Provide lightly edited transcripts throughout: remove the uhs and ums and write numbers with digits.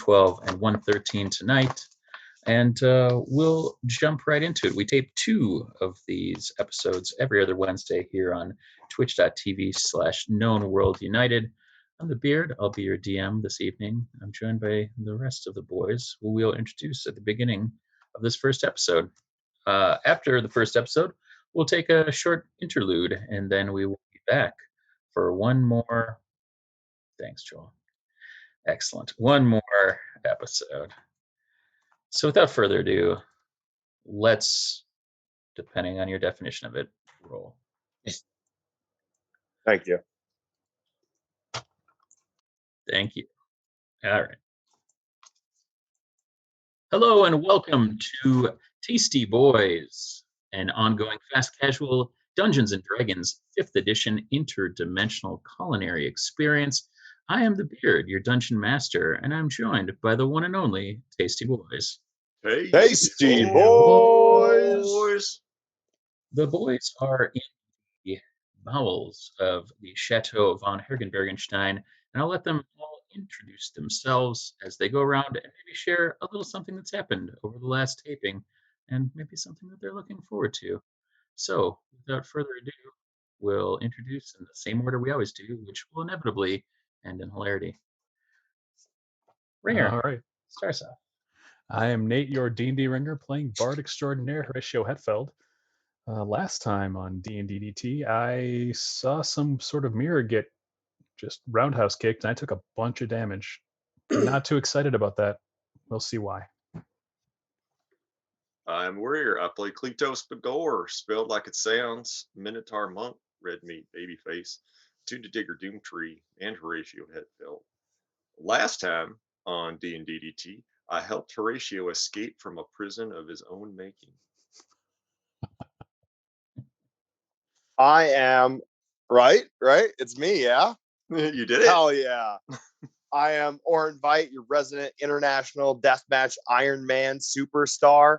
112 and 113 tonight. And we'll jump right into it. We tape 2 of these episodes every other Wednesday here on twitch.tv/KnownWorldUnited. I'm the Beard. I'll be your DM this evening. I'm joined by the rest of the boys, who we'll introduce at the beginning of this first episode. After the first episode, we'll take a short interlude, and then we will be back for one more. Thanks, Joel. Excellent. One more episode. So without further ado, let's, depending on your definition of it, roll. Thank you. Thank you. All right. Hello and welcome to Tasty Boyz, an ongoing fast casual Dungeons & Dragons 5th edition interdimensional culinary experience. I am the Beard, your dungeon master, and I'm joined by the one and only Tasty Boyz. Tasty Boyz! The boys are in the bowels of the Chateau von Hergenbergenstein, and I'll let them all introduce themselves as they go around and maybe share a little something that's happened over the last taping, and maybe something that they're looking forward to. So, without further ado, we'll introduce in the same order we always do, which will inevitably end in hilarity. Ringer, All right. start us off. I am Nate, your D&D ringer, playing Bard Extraordinaire Horatio Hetfeld. Last time on D&D DT, I saw some sort of mirror get just roundhouse kicked, and I took a bunch of damage. Not too excited about that. We'll see why. I'm Warrior. I play Kleatos B'Goar, spelled like it sounds. Minotaur Monk, red meat, babyface, Tune Digger Doomtree, and Horatio Hetfeld. Last time on D&D DT, I helped Horatio escape from a prison of his own making. I am right. It's me, yeah. You did it. Hell yeah. I am Orin Vite, your resident international deathmatch Iron Man superstar.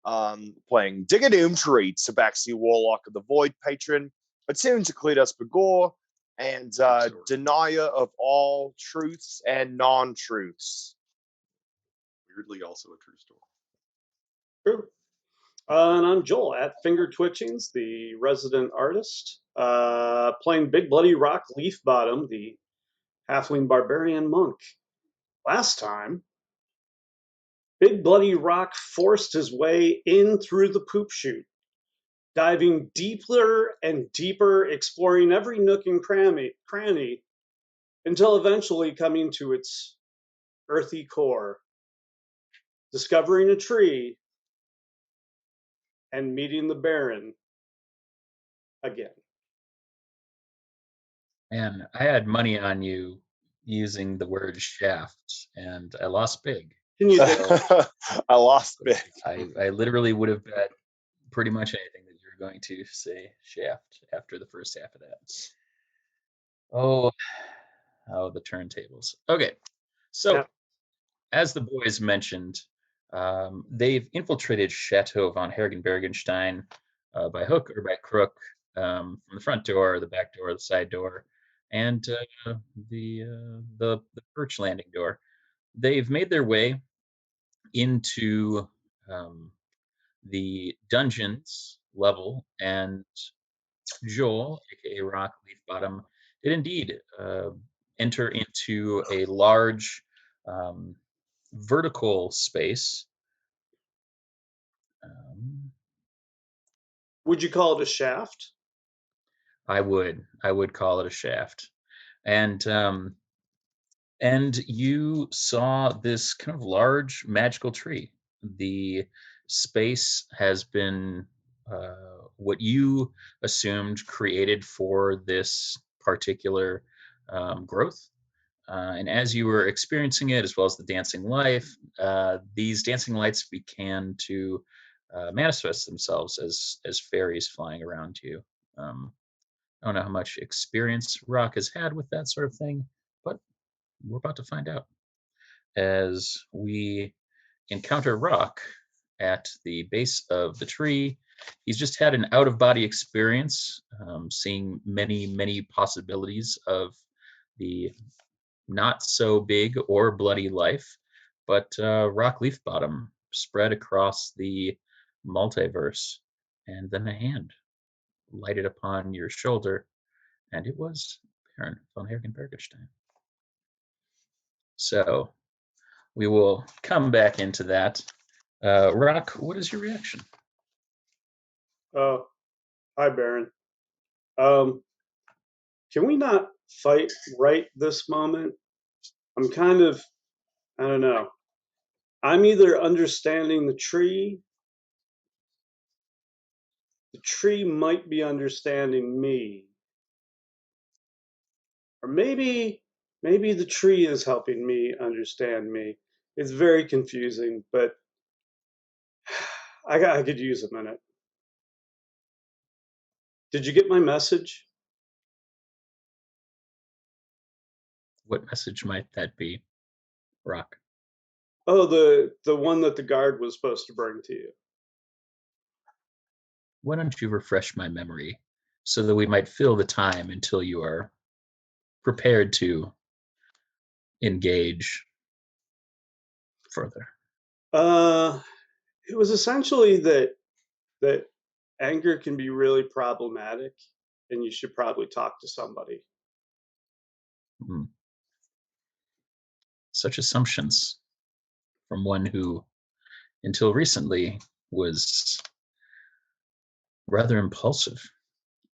Playing Doomtree, Tabaxi Warlock of the Void patron, attuned to Kleatos B'Goar, and denier of all truths and non-truths. Weirdly, also a true story. True. And I'm Joel at Finger Twitchings, the resident artist, playing Big Bloody Rock Leafbottom, the halfling barbarian monk. Last time, Big Bloody Rock forced his way in through the poop chute, diving deeper and deeper, exploring every nook and cranny, until eventually coming to its earthy core, discovering a tree, and meeting the Baron again. And I had money on you using the word shaft, and I lost big. Can you think? I lost big. I literally would have bet pretty much anything that you were going to say shaft after the first half of that. Oh, the turntables. Okay, so Yeah. as the boys mentioned, they've infiltrated Chateau von Hergenbergenstein by hook or by crook, from the front door, the back door, the side door, and the perch landing door. They've made their way into the dungeons level, and Joel, aka Rock Leafbottom, did indeed enter into a large vertical space. Would you call it a shaft? I would call it a shaft, and you saw this kind of large magical tree. The space has been what you assumed created for this particular growth. And as you were experiencing it, as well as the dancing life, these dancing lights began to manifest themselves as fairies flying around you. I don't know how much experience Rock has had with that sort of thing, but we're about to find out as we encounter Rock at the base of the tree. He's just had an out-of-body experience, seeing many possibilities of the not so big or bloody life but rock Leafbottom spread across the multiverse, and then a hand lighted upon your shoulder, and it was Baron von Hergenbergenstein. So we will come back into that. Rock, what is your reaction? Oh, hi, Baron. Can we not fight right this moment? I'm kind of, I don't know. I'm either understanding the tree might be understanding me, or maybe the tree is helping me understand me. It's very confusing, but I could use a minute. Did you get my message? What message might that be, Rock? Oh, the one that the guard was supposed to bring to you. Why don't you refresh my memory so that we might fill the time until you are prepared to engage further? It was essentially that anger can be really problematic, and you should probably talk to somebody. Hmm. Such assumptions from one who, until recently, was rather impulsive.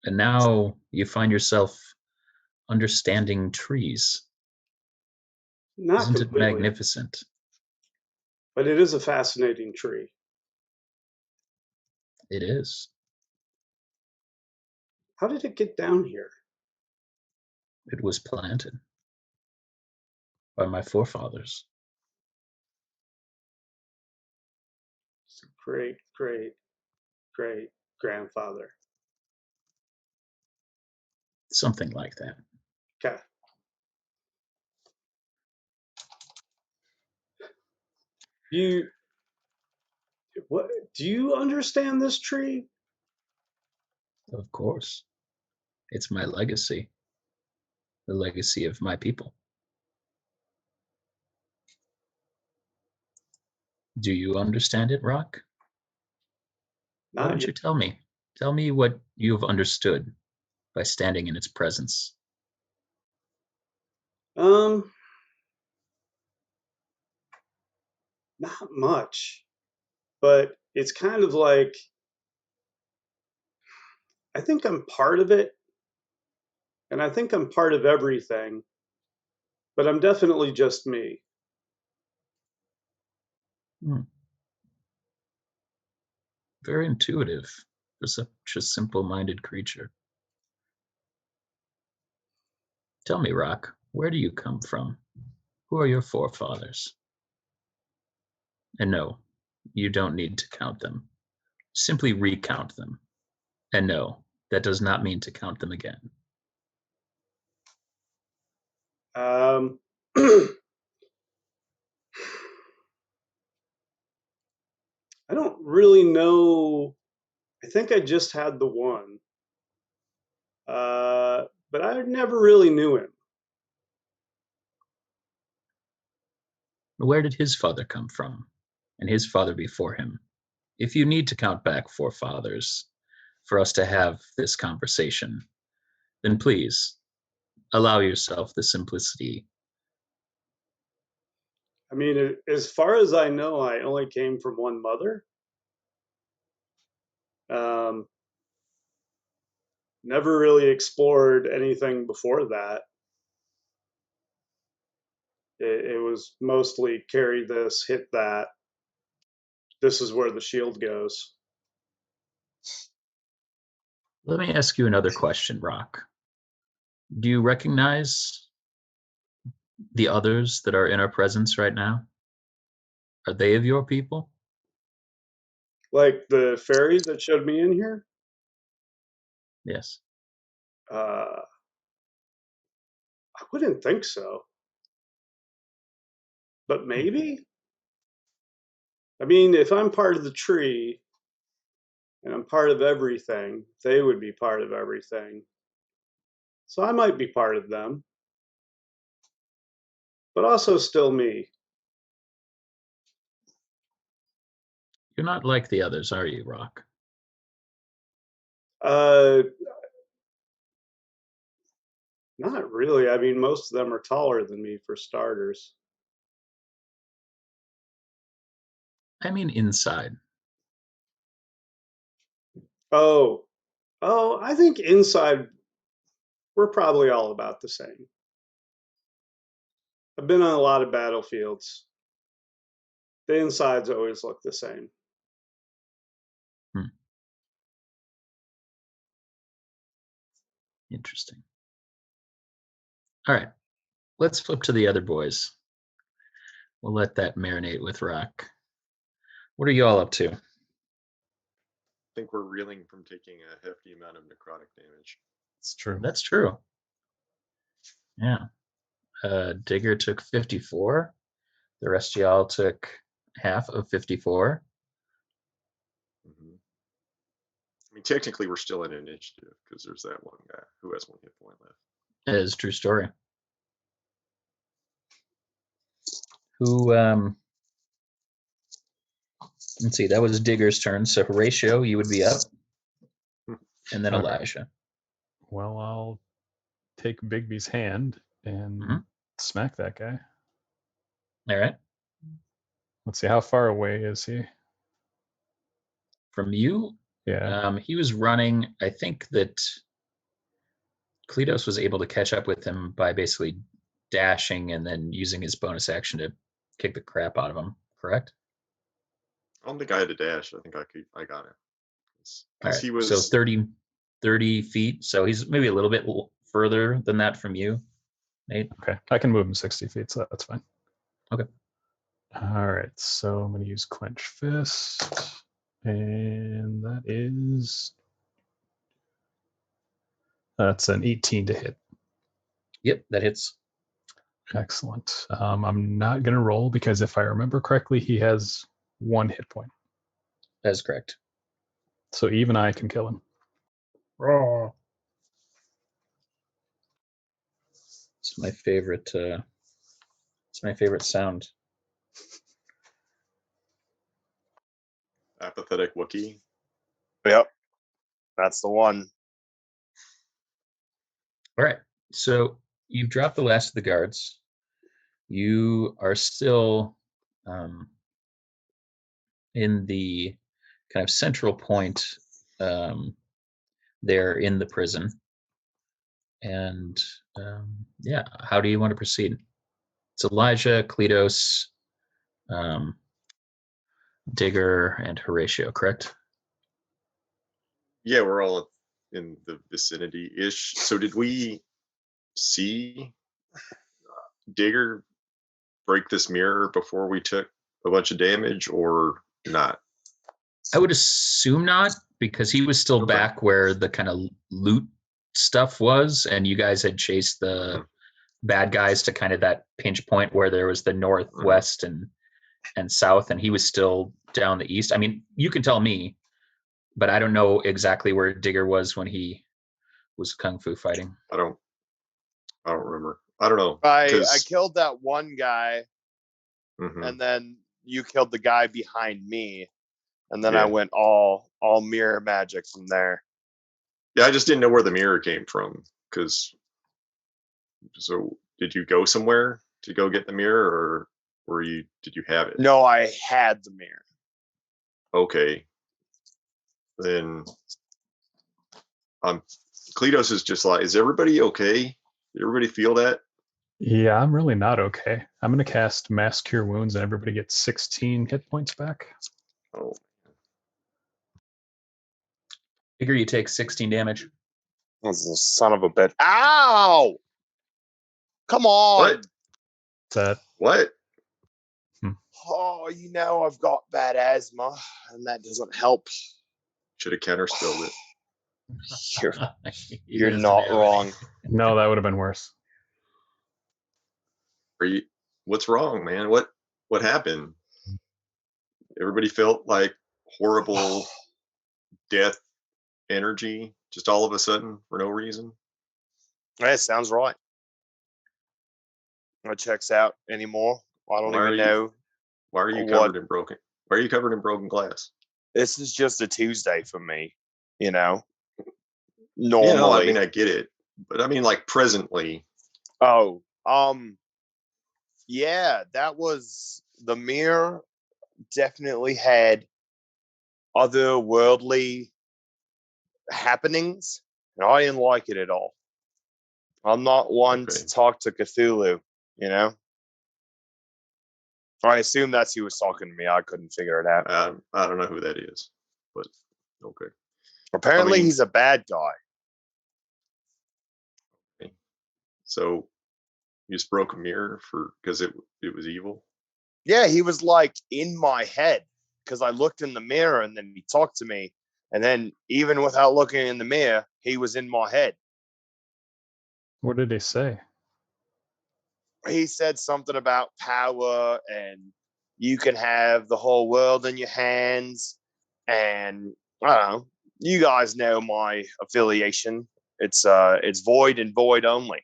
And now you find yourself understanding trees. Not Isn't it completely, magnificent? but it is a fascinating tree. It is. How did it get down here? It was planted by my forefathers. It's a great, great, great grandfather. Something like that. Okay. What do you understand this tree? Of course. It's my legacy, the legacy of my people. Do you understand it, Rock? Why Not don't yet. you tell me? Tell me what you have understood by standing in its presence. Um, not much, but it's kind of like I think I'm part of it, and I think I'm part of everything, but I'm definitely just me. Hmm. Very intuitive for such a simple-minded creature. Tell me, Rock, where do you come from? Who are your forefathers? And no, you don't need to count them. Simply recount them. And no, that does not mean to count them again. Um, I don't really know. I think I just had the one, but I never really knew him. Where did his father come from? And his father before him? If you need to count back forefathers for us to have this conversation, then please allow yourself the simplicity. I mean, as far as I know, I only came from one mother. Um, Never really explored anything before that. It was mostly carry this, hit that. This is where the shield goes. Let me ask you another question, Rock. Do you recognize the others that are in our presence right now? Are they of your people? Like the fairy that showed me in here. Yes. I wouldn't think so, but maybe. I mean, if I'm part of the tree and I'm part of everything, they would be part of everything. So I might be part of them, but also still me. You're not like the others, are you, Rock? Not really. I mean, most of them are taller than me for starters. I mean inside. Oh, I think inside we're probably all about the same. I've been on a lot of battlefields. The insides always look the same. Interesting. All right. Let's flip to the other boys. We'll let that marinate with Rock. What are you all up to? I think we're reeling from taking a hefty amount of necrotic damage. It's true. That's true. Yeah. Digger took 54. The rest of y'all took half of 54. I mean, technically, we're still in initiative because there's that one guy who has 1 hit point left. That is a true story. Who, let's see, that was Digger's turn. So Horatio, you would be up. And then Okay. Elijah. Well, I'll take Bigby's hand and smack that guy. All right. Let's see, how far away is he? From you, Yeah. he was running. I think that Kleatos was able to catch up with him by basically dashing and then using his bonus action to kick the crap out of him. Correct? I don't think I had to dash. I think I got him. All right. He was So 30 feet. So he's maybe a little bit further than that from you, Nate. Okay. I can move him 60 feet, so that's fine. Okay. All right. So I'm going to use Clench Fist. And that's an 18 to hit. Yep, that hits. Excellent. I'm not going to roll because if I remember correctly, he has 1 hit point. That's correct. So even I can kill him. Oh. It's my favorite. It's my favorite sound. apathetic Wookiee. Yep. That's the one. All right. So you've dropped the last of the guards. You are still in the kind of central point there in the prison. And yeah, how do you want to proceed? It's Elijah, Kleatos, Digger, and Horatio, correct? Yeah, we're all in the vicinity-ish. So did we see Digger break this mirror before we took a bunch of damage or not? I would assume not, because he was still back where the kind of loot stuff was, and you guys had chased the bad guys to kind of that pinch point where there was the northwest and south, and he was still down the east. I mean, you can tell me, but I don't know exactly where Digger was when he was kung fu fighting. I don't remember. I don't know. I killed that one guy, and then you killed the guy behind me, and then I went all mirror magic from there. Yeah, I just didn't know where the mirror came from. So did you go somewhere to go get the mirror, or did you have it? No, I had the mirror. Okay. Then Kleatos is just like, is everybody okay? Did everybody feel that? Yeah, I'm really not okay. I'm going to cast Mass Cure Wounds and everybody gets 16 hit points back. Oh. Digger, you take 16 damage. Son of a bitch. Ow! Come on! What? Oh, I've got bad asthma, and that doesn't help. Should have counterspelled it. You're not wrong. No, that would have been worse. What's wrong, man? What happened? Everybody felt like horrible death energy just all of a sudden for no reason. That sounds right. That checks out anymore. I don't even know. Why are you covered in broken? Why are you covered in broken glass? This is just a Tuesday for me, you know. You know, I Normally. mean, I get it, but I mean, like presently. Oh, yeah, that was the mirror. Definitely had otherworldly happenings, and I didn't like it at all. I'm not one Okay. to talk to Cthulhu, you know. I assume that's who was talking to me. I couldn't figure it out. I don't know who that is, but okay. Apparently, I mean- he's a bad guy. So you just broke a mirror because it was evil. Yeah, he was like in my head because I looked in the mirror and then he talked to me. And then even without looking in the mirror, he was in my head. What did he say? He said something about power and you can have the whole world in your hands. And I don't know. You guys know my affiliation. It's void and void only.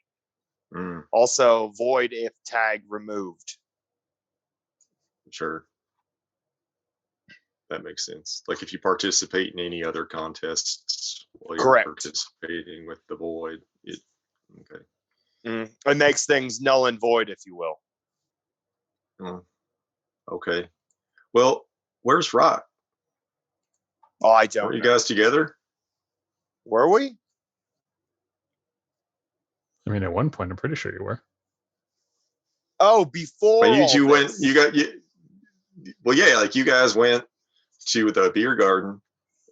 Mm, Also void if tag removed. sure. That makes sense. Like if you participate in any other contests while you're Correct. participating with the void, okay. It makes things null and void, if you will. Okay. Well, where's Rock? Oh, I don't Weren't you know. guys together? Were we? I mean, at one point, I'm pretty sure you were. Oh, before Well, all you went. this. You got you. Well, yeah, like you guys went to the beer garden,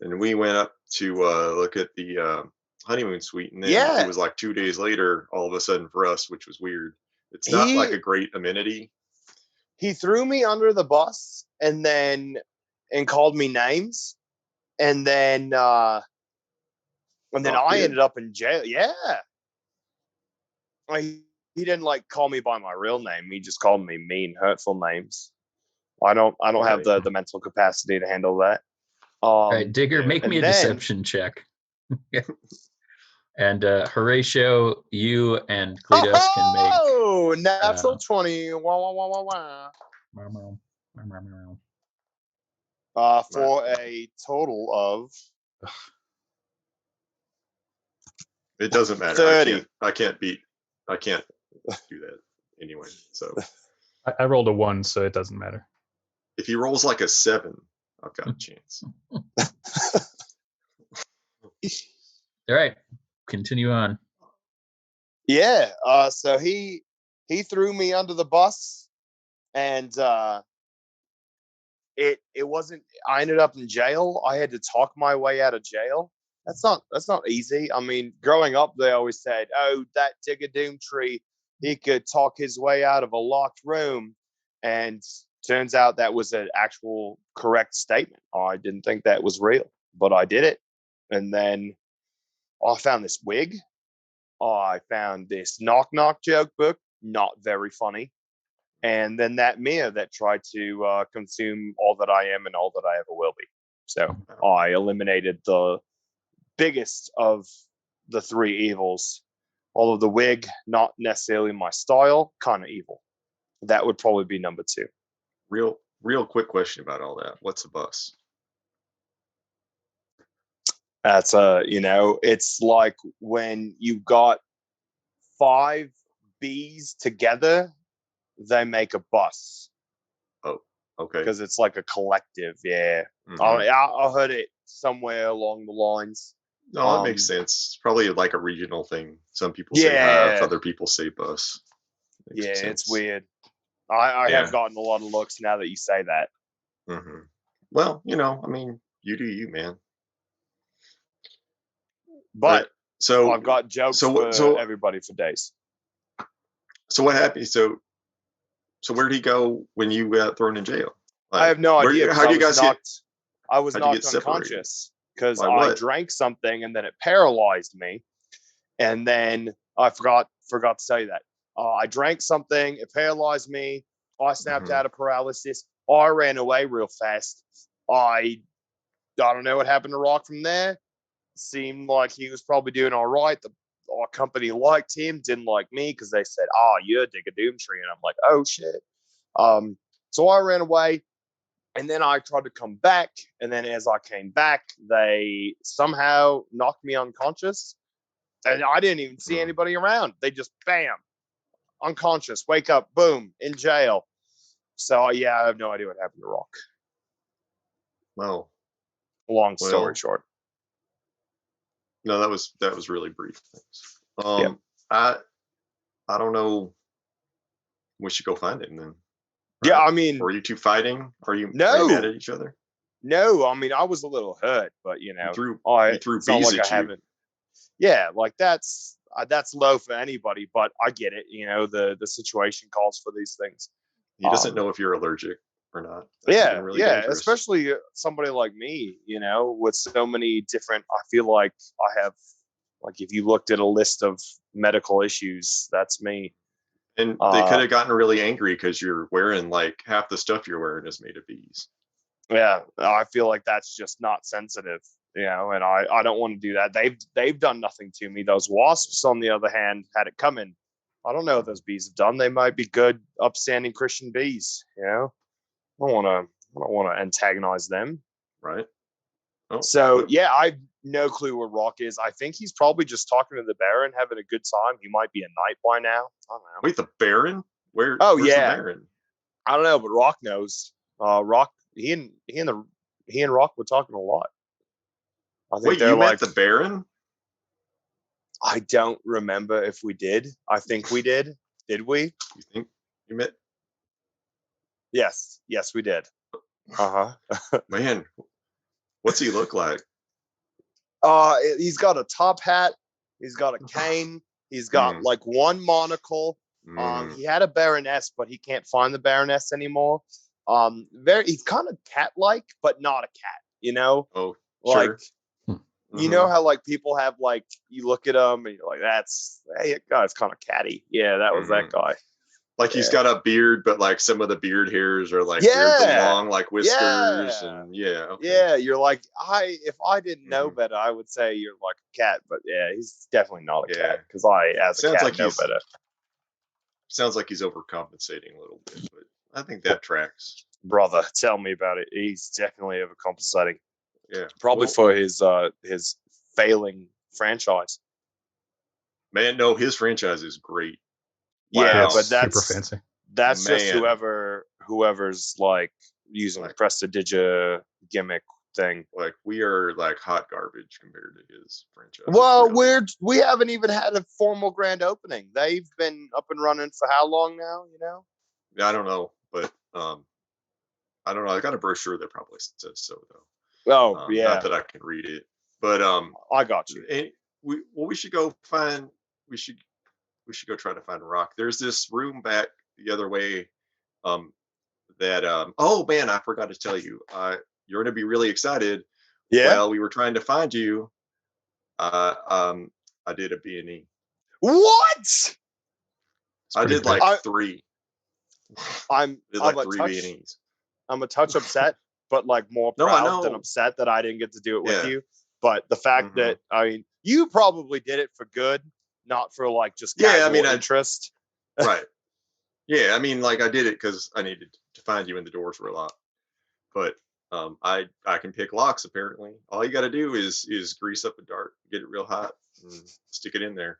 and we went up to look at the honeymoon suite, and then Yeah. it was like 2 days later, all of a sudden for us, which was weird. It's not like a great amenity. He threw me under the bus and called me names, and then I ended up in jail. Yeah. He didn't like call me by my real name. He just called me mean, hurtful names. I don't have the mental capacity to handle that. All right, Digger, yeah. make me a deception check. And Horatio, you and Kleatos can make. Oh, natural 20. Wah, wah, wah, wah, wah. For a total of. It doesn't matter. 30. I can't do that anyway. So I rolled a 1, so it doesn't matter. if he rolls like a 7, I've got a chance. All right, continue on. Yeah. So he threw me under the bus, and it wasn't. I ended up in jail. I had to talk my way out of jail. That's not easy. I mean, growing up, they always said, "Oh, that Digger Doomtree, he could talk his way out of a locked room," and turns out that was an actual correct statement. I didn't think that was real, but I did it, and then I found this wig. I found this knock knock joke book, not very funny. And then that mirror that tried to consume all that I am and all that I ever will be. So I eliminated the biggest of the three evils. All of the wig, not necessarily my style, kind of evil. That would probably be number 2. Real quick question about all that. What's a bus? That's it's like when you've got 5 bees together, they make a bus. Oh, okay. Because it's like a collective, yeah. Mm-hmm. I heard it somewhere along the lines. No, that makes sense. It's probably like a regional thing. Some people say hive, other people say bus. Makes sense. It's weird. I have gotten a lot of looks now that you say that. Mm-hmm. Well, I mean, you do you, man. But so I've got jokes for everybody for days. So what happened? So where'd he go when you got thrown in jail? Like, I have no idea. How do you guys I was knocked unconscious because I drank something and then it paralyzed me. And then I forgot to tell you that. I drank something, it paralyzed me. I snapped out of paralysis. I ran away real fast. I don't know what happened to Rock from there. Seemed like he was probably doing all right. Our company liked him, didn't like me because they said, "Oh, you're Digger Doomtree," and I'm like, "Oh shit." So I ran away. And then I tried to come back, and then as I came back, they somehow knocked me unconscious, and I didn't even see anybody around. They just bam, unconscious, wake up, boom, in jail. So yeah, I have no idea what happened to Rock. Oh, Long story well, short. no, that was really brief. Yep. I don't know. We should go find him then. Yeah, right? I mean, Are you two fighting? Are you No. mad at each other? no, I mean, I was a little hurt, but you know, He threw it's not bees like at I you. haven't. Yeah, like that's low for anybody, but I get it. You know, the situation calls for these things. He doesn't know if you're allergic or not. That could've Yeah, been really yeah, dangerous. especially somebody like me, you know, with so many different. I feel like I have, like, if you looked at a list of medical issues, that's me. And they could have gotten really angry because you're wearing like half the stuff you're wearing is made of bees. Yeah, I feel like that's just not sensitive, you know, and I don't want to do that. They've done nothing to me. Those wasps, on the other hand, had it coming. I don't know what those bees have done. They might be good, upstanding Christian bees, you know. I don't want to antagonize them. Right. Oh, So but yeah, I've no clue where Rock is. I think he's probably just talking to the Baron, having a good time. He might be a knight by now. I don't know. wait, the Baron? Where's yeah. the Baron? I don't know, but Rock knows. Rock, he and Rock were talking a lot. I think Wait, they're you like, met the Baron? I don't remember if we did. I think we did. Did we? You think you met? Yes, we did. Man, what's he look like? He's got a top hat. He's got a cane. He's got like one monocle. He had a Baroness, but he can't find the Baroness anymore. He's kind of cat-like, but not a cat. You know, Oh, like sure. you know how like people have, like, you look at him and you're like, that guy's kind of catty. Yeah, that was that guy. Like he's got a beard, but like some of the beard hairs are like Yeah. weirdly long, like whiskers, and okay. Yeah, you're like, if I didn't know better, I would say you're like a cat, but yeah, he's definitely not a cat, because I, as a Sounds cat, like know better. Sounds like he's overcompensating a little bit, but I think that tracks. Brother, tell me about it. He's definitely overcompensating. Yeah, Probably for his failing franchise. Man, no, his franchise is great. Yeah, Wow. but super fancy. That's just Man. whoever's like using Like- a Prestidigita gimmick thing. Like we are like hot garbage compared to his franchise. Well, really. we haven't even had a formal grand opening. They've been up and running for how long now? You know? I don't know, but I don't know. I got a brochure that probably says so though. Oh yeah, Not that I can read it, but I got you. We should go find. We should go try to find Rock. There's this room back the other way. Oh man, I forgot to tell you. You're gonna be really excited. Yeah. Well, we were trying to find you. I did a B&E. What? I did pretty like 3. I'm Did I'm like a 3 touch. B&Es. I'm a touch upset, but like more No, I proud than know. upset that I didn't get to do it with Yeah. you. But the fact that, I mean, you probably did it for good, not for like just Yeah, I casual mean, interest. Right. Yeah, I mean, like I did it because I needed to find you, and the doors were locked. But I can pick locks apparently. All you got to do is grease up a dart, get it real hot, and stick it in there.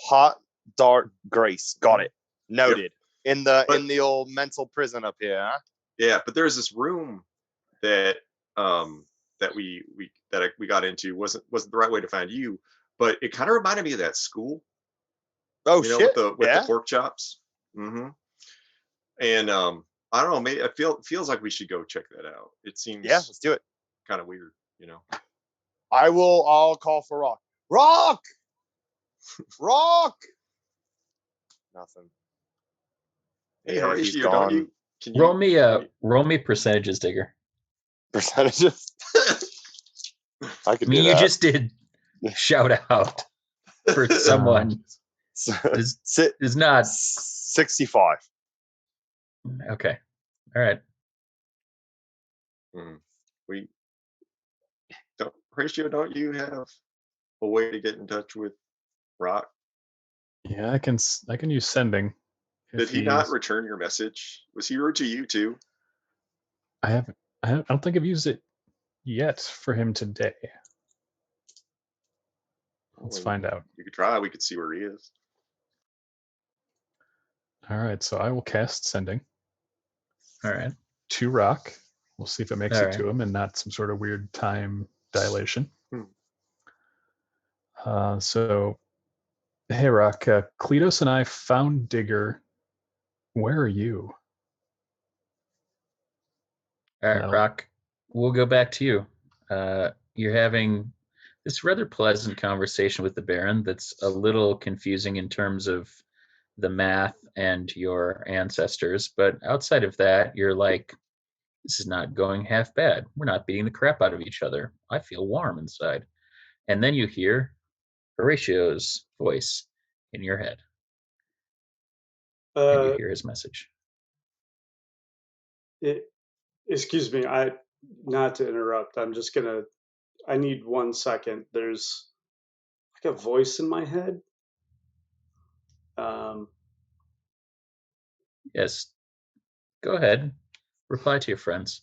Hot dart grease. Got it. Noted. In But- the old mental prison up here, huh? Yeah, but there's this room that we got into wasn't the right way to find you, but it kind of reminded me of that school. Oh You know, shit. with yeah. the pork chops. And I don't know, maybe it feels like we should go check that out. It seems Yeah, let's do it. kind of weird, you know. I'll call for Rock. Rock! Rock! Nothing. Hey, Yeah, he's Horatio, don't gone. you? Can you Roll me percentages, Digger. Percentages? I could I mean, do you that. just did shout out for someone is not 65. okay. All right. We don't, Horatio, don't you have a way to get in touch with Rock? Yeah, I can use sending. Did he not return your message? Was he rude to you too? I don't think I've used it yet for him today. Let's find out. You could try. We could see where he is. All right, so I will cast Sending All right. to Rock. We'll see if it makes All it right. to him and not some sort of weird time dilation. So, hey, Rock, Kleatos and I found Digger. Where are you? All right, No. Rock. We'll go back to you. You're having this rather pleasant conversation with the Baron that's a little confusing in terms of the math and your ancestors, but outside of that, you're like, this is not going half bad. We're not beating the crap out of each other. I feel warm inside. And then you hear Horatio's voice in your head, and you Uh, hear his message. excuse me, not to interrupt. I need 1 second. There's like a voice in my head. Yes, go ahead. Reply to your friends.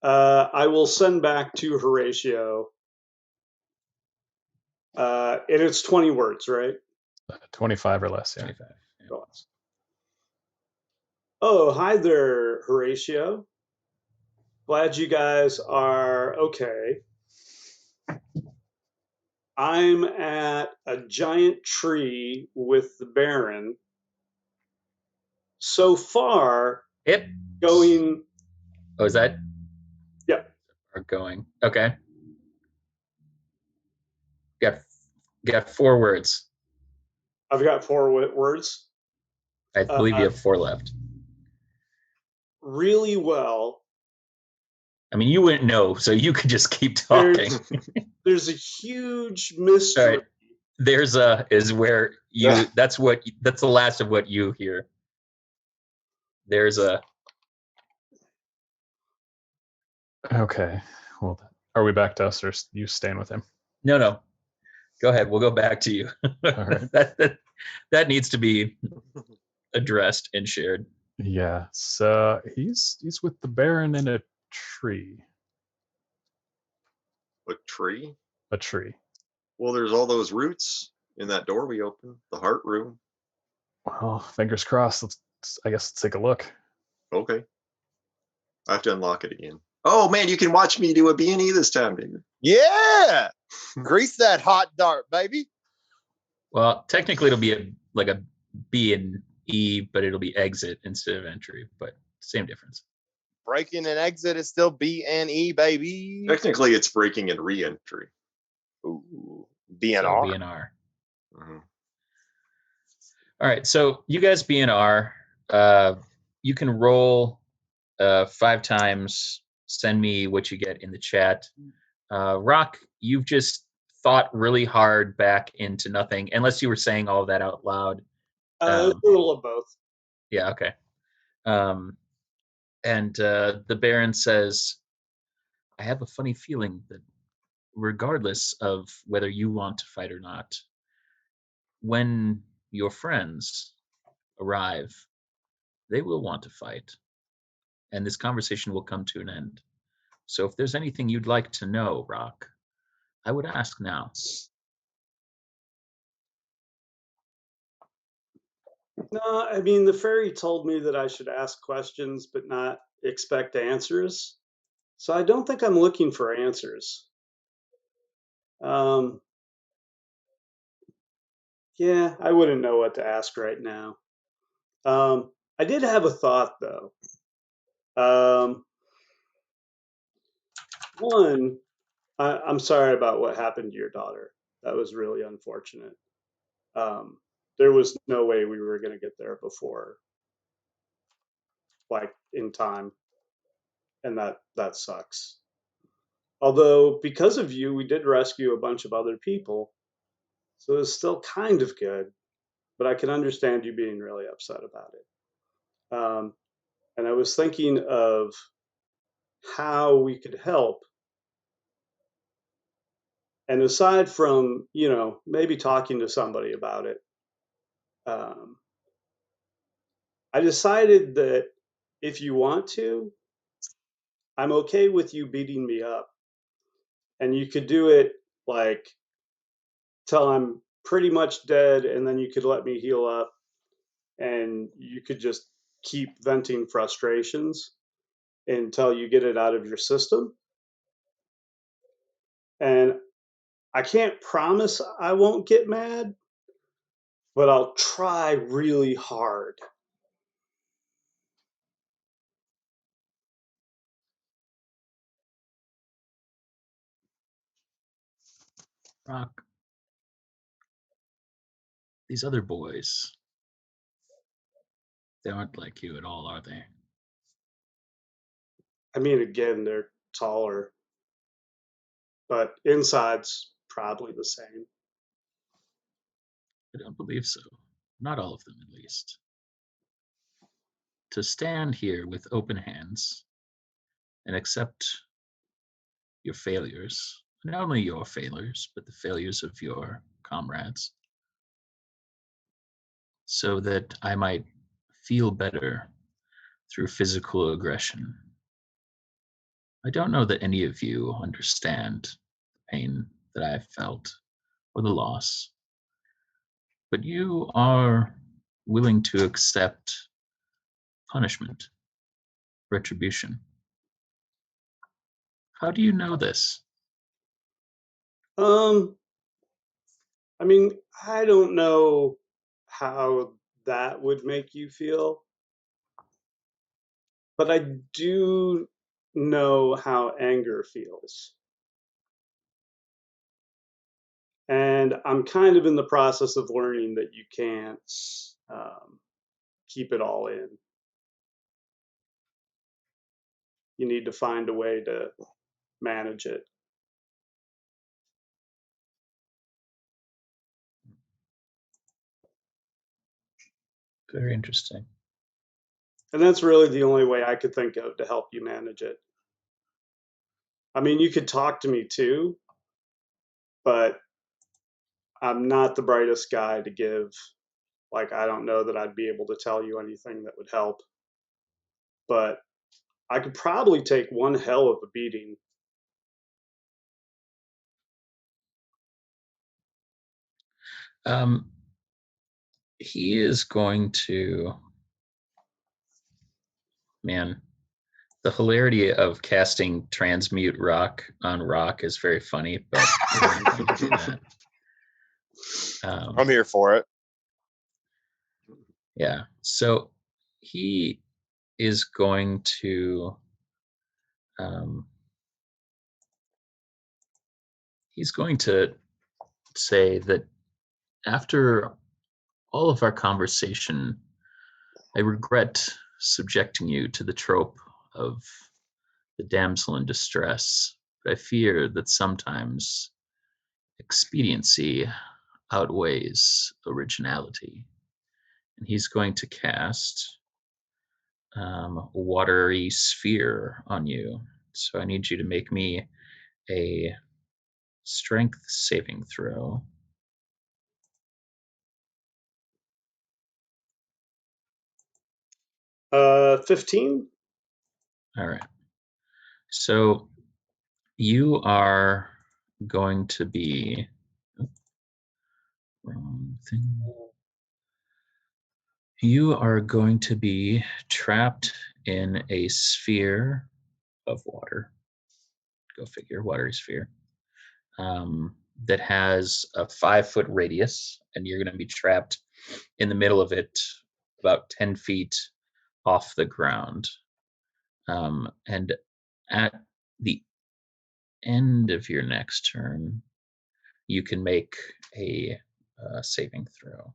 I will send back to Horatio. And it's 20 words, right? 25 or less, yeah. 25. Yeah. Oh, hi there, Horatio. Glad you guys are okay. I'm at a giant tree with the Baron. So far, Yep. going. Oh, is that? Yeah. Or going. Okay. Got 4 words. I've got 4 words. I believe you have 4 left. Really well. I mean, you wouldn't know, so you could just keep talking. There's a huge mystery. All right. There's a is where you. That's the last of what you hear. There's a. Okay. Well, are we back to us, or you staying with him? No. Go ahead. We'll go back to you. All right. that needs to be addressed and shared. Yeah. So he's with the Baron in a tree. A tree? A tree. Well, there's all those roots in that door we opened, the heart room. Well, fingers crossed. I guess let's take a look. Okay. I have to unlock it again. Oh man, you can watch me do a B&E this time, Digger. Yeah. Grease that hot dart, baby. Well, technically it'll be a B and E, but it'll be exit instead of entry, but same difference. Breaking and exit is still B and E, baby. Technically, it's breaking and re-entry. Ooh, So BNR. BNR. Mm-hmm. All right, so you guys BNR, you can roll 5 times. Send me what you get in the chat. Rock, you've just thought really hard back into nothing, unless you were saying all of that out loud. A little of both. Yeah, okay. And the Baron says, I have a funny feeling that regardless of whether you want to fight or not, when your friends arrive, they will want to fight. And this conversation will come to an end. So if there's anything you'd like to know, Rock, I would ask now. No, I mean, the fairy told me that I should ask questions but not expect answers. So I don't think I'm looking for answers. Yeah, I wouldn't know what to ask right now. I did have a thought, though. One, I'm sorry about what happened to your daughter. That was really unfortunate. There was no way we were going to get there before, like in time, and that sucks. Although because of you, we did rescue a bunch of other people, so it's still kind of good. But I can understand you being really upset about it. And I was thinking of how we could help. And aside from, maybe talking to somebody about it, I decided that if you want to, I'm okay with you beating me up. And you could do it like till I'm pretty much dead, and then you could let me heal up, and you could just keep venting frustrations until you get it out of your system. And I can't promise I won't get mad, but I'll try really hard. Rock, these other boys, they aren't like you at all, are they? I mean, again, they're taller, but inside's probably the same. I don't believe so. Not all of them, at least. To stand here with open hands and accept your failures, not only your failures, but the failures of your comrades, so that I might feel better through physical aggression. I don't know that any of you understand the pain that I've felt or the loss, but you are willing to accept punishment, retribution. How do you know this? Um, I mean, I don't know how that would make you feel, but I do know how anger feels. And I'm kind of in the process of learning that you can't keep it all in. You need to find a way to manage it. Very interesting. And that's really the only way I could think of to help you manage it. I mean, you could talk to me too, but I'm not the brightest guy to give. Like, I don't know that I'd be able to tell you anything that would help. But I could probably take one hell of a beating. He is going to, man, the hilarity of casting transmute rock on rock is very funny, but we're not going to do that. I'm here for it. Yeah. So he is going to say that after all of our conversation, I regret subjecting you to the trope of the damsel in distress, but I fear that sometimes expediency outweighs originality. And he's going to cast watery sphere on you. So I need you to make me a strength saving throw. 15? All right. So you are going to be wrong thing. You are going to be trapped in a sphere of water. Go figure, watery sphere. That has a 5-foot radius, and you're going to be trapped in the middle of it, about 10 feet off the ground. And at the end of your next turn, you can make a saving throw.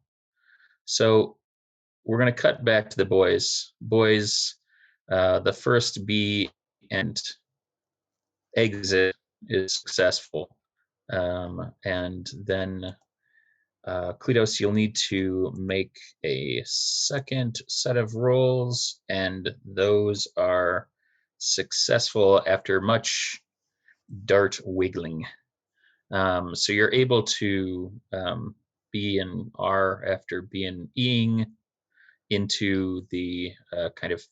So we're going to cut back to the boys. Boys, the first B and exit is successful. And then Kleatos, you'll need to make a second set of rolls, and those are successful after much dart wiggling. So you're able to B and R after being Eing into the kind of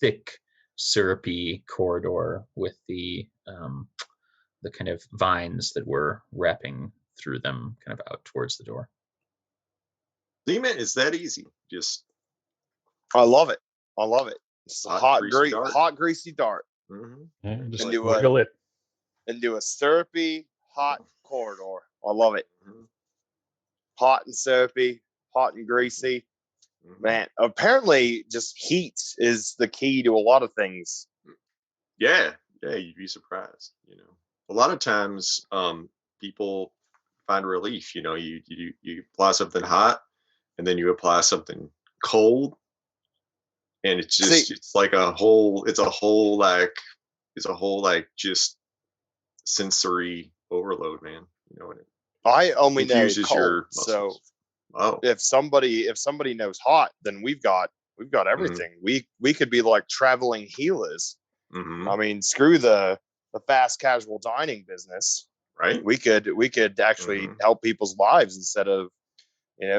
thick syrupy corridor with the kind of vines that were wrapping through them, kind of out towards the door. Demon, it's that easy. Just I love it. I love it. It's a hot, greasy dart. dart. Mhm. Yeah, just And do wiggle it. And do a syrupy, hot corridor. I love it. Mhm. Hot and syrupy, hot and greasy. Mhm. Man, apparently just heat is the key to a lot of things. Yeah, you'd be surprised. A lot of times, people find relief. You apply something hot, and then you apply something cold, and it's just See, it's like a whole just sensory overload, man. And it I only know confuses cold. your So muscles. Oh, if somebody knows hot, then we've got everything. We could be like traveling healers. hmm I mean, screw the fast casual dining business. right. We could actually Mhm. help people's lives instead of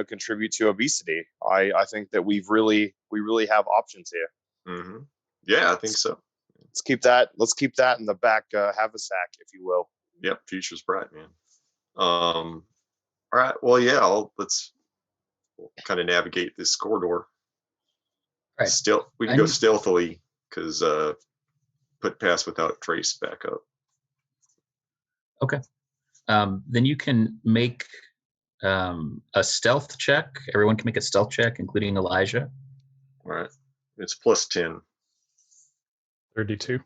contribute to obesity. I think that we really have options here. hmm Yeah, I think so. Let's keep that in the back haversack, if you will. Yep, future's bright, man. All right. Well, yeah. Let's kind of navigate this corridor. All right. We can go stealthily because put pass without trace back up. Okay. Then you can make a stealth check. Everyone can make a stealth check, including Elijah. All right. It's plus 10. 32.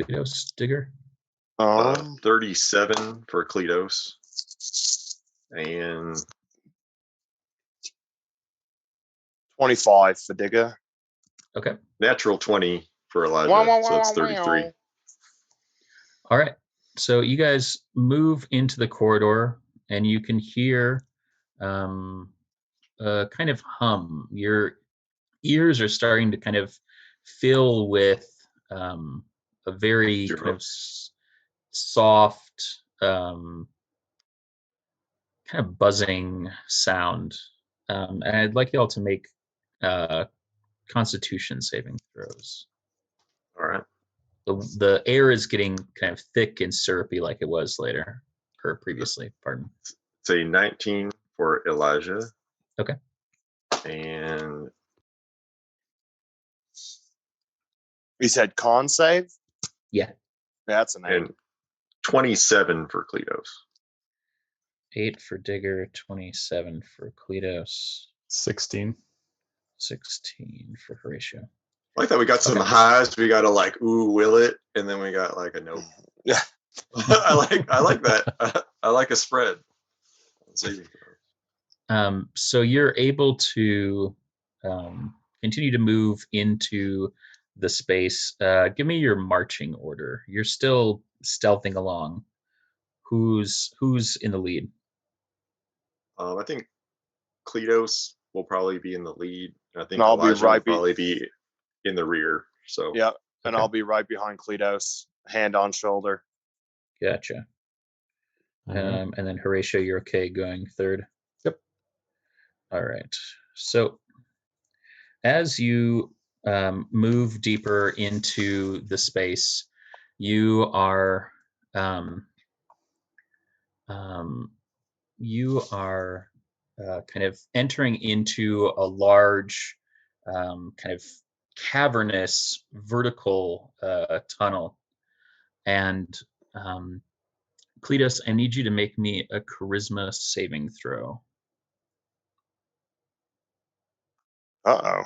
Kleatos, Digger. 37 for Kleatos. And 25 for Digger. Okay. natural 20 for Elijah. So it's 33. All right. So you guys move into the corridor, and you can hear a kind of hum. Your ears are starting to kind of fill with a very Zero. kind of soft, kind of buzzing sound. And I'd like you all to make Constitution saving throws. All right. The air is getting kind of thick and syrupy like it was later, or previously, pardon. Say 19 for Elijah. Okay. And You said con save? Yeah. That's an 8. and 27 for Kleatos. 8 for Digger, 27 for Kleatos, 16. 16 for Horatio. I like that we got some Okay. highs. We got to like, ooh, will it? And then we got like a nope. Yeah. I like that. I like a spread. So you're able to continue to move into the space. Give me your marching order. You're still stealthing along. Who's in the lead? I think Kleatos will probably be in the lead. I think And I'll be Elijah right will probably be in the rear. So Yeah, and Okay. I'll be right behind Kleatos, hand on shoulder. Gotcha. All right. And then Horatio, you're okay going third? Yep. All right. So as you move deeper into the space, you are kind of entering into a large, kind of cavernous vertical tunnel. And Kleatos, I need you to make me a charisma saving throw. I'm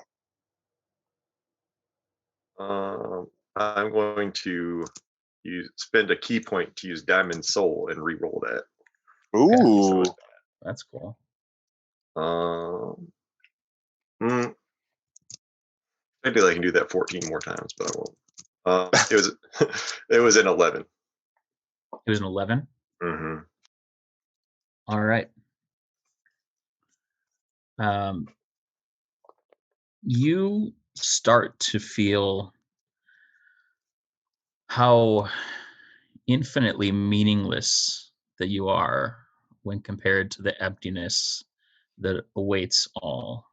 going to spend a key point to use Diamond Soul and re-roll that. Ooh. So that's cool. Maybe I can do that 14 more times, but I won't. It was an 11. It was an 11? Mm-hmm. All right. You start to feel how infinitely meaningless that you are when compared to the emptiness that awaits all.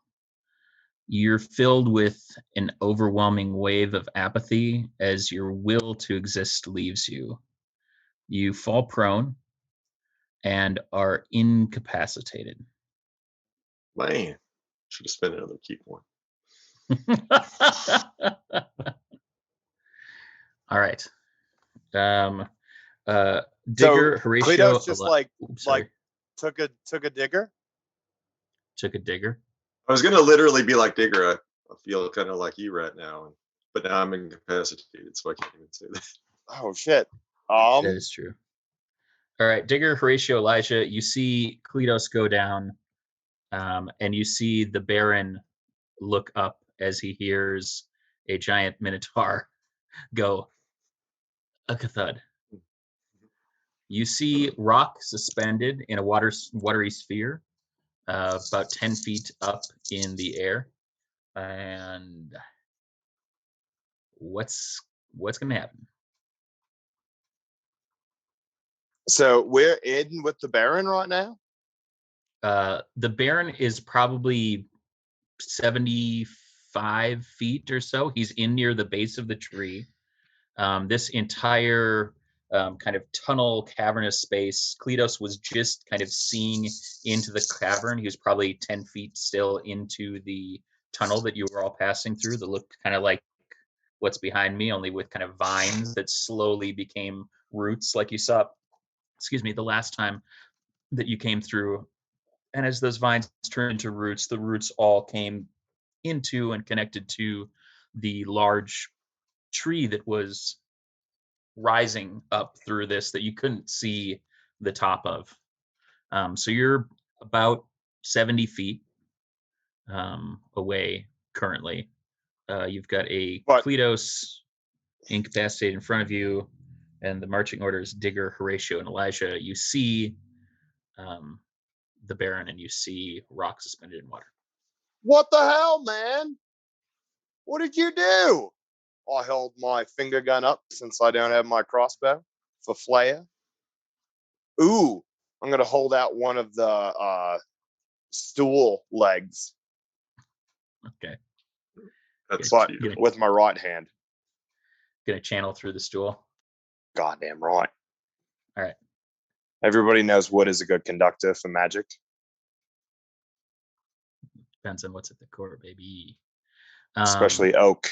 You're filled with an overwhelming wave of apathy as your will to exist leaves you. You fall prone and are incapacitated. Man, should have spent another key point. All right. Digger, Horatio, Kleatos just sorry, took a digger. took a digger. I was gonna literally be like Digger. I feel kind of like you right now, but now I'm incapacitated, so I can't even say that. Oh shit. That is true. All right, Digger, Horatio, Elijah, you see Kleatos go down, and you see the Baron look up as he hears a giant minotaur go, "Akathud." You see rock suspended in a watery sphere, about 10 feet up in the air. And what's going to happen? So we're in with the Baron right now? The Baron is probably 75 feet or so. He's in near the base of the tree. This entire kind of tunnel cavernous space, Kleatos was just kind of seeing into the cavern. He was probably 10 feet still into the tunnel that you were all passing through that looked kind of like what's behind me, only with kind of vines that slowly became roots, like you saw, the last time that you came through. And as those vines turned into roots, the roots all came into and connected to the large tree that was rising up through this that you couldn't see the top of. So you're about 70 feet away currently. You've got a Kleatos incapacitated in front of you, and the marching orders Digger, Horatio, and Elijah. You see the Baron, and you see rock suspended in water. What the hell, man? What did you do? I held my finger gun up since I don't have my crossbow for flare. Ooh, I'm going to hold out one of the stool legs. Okay. That's but beautiful. with my right hand. Gonna channel through the stool. Goddamn right. All right. Everybody knows wood is a good conductor for magic. Depends on what's at the core, baby. Especially oak.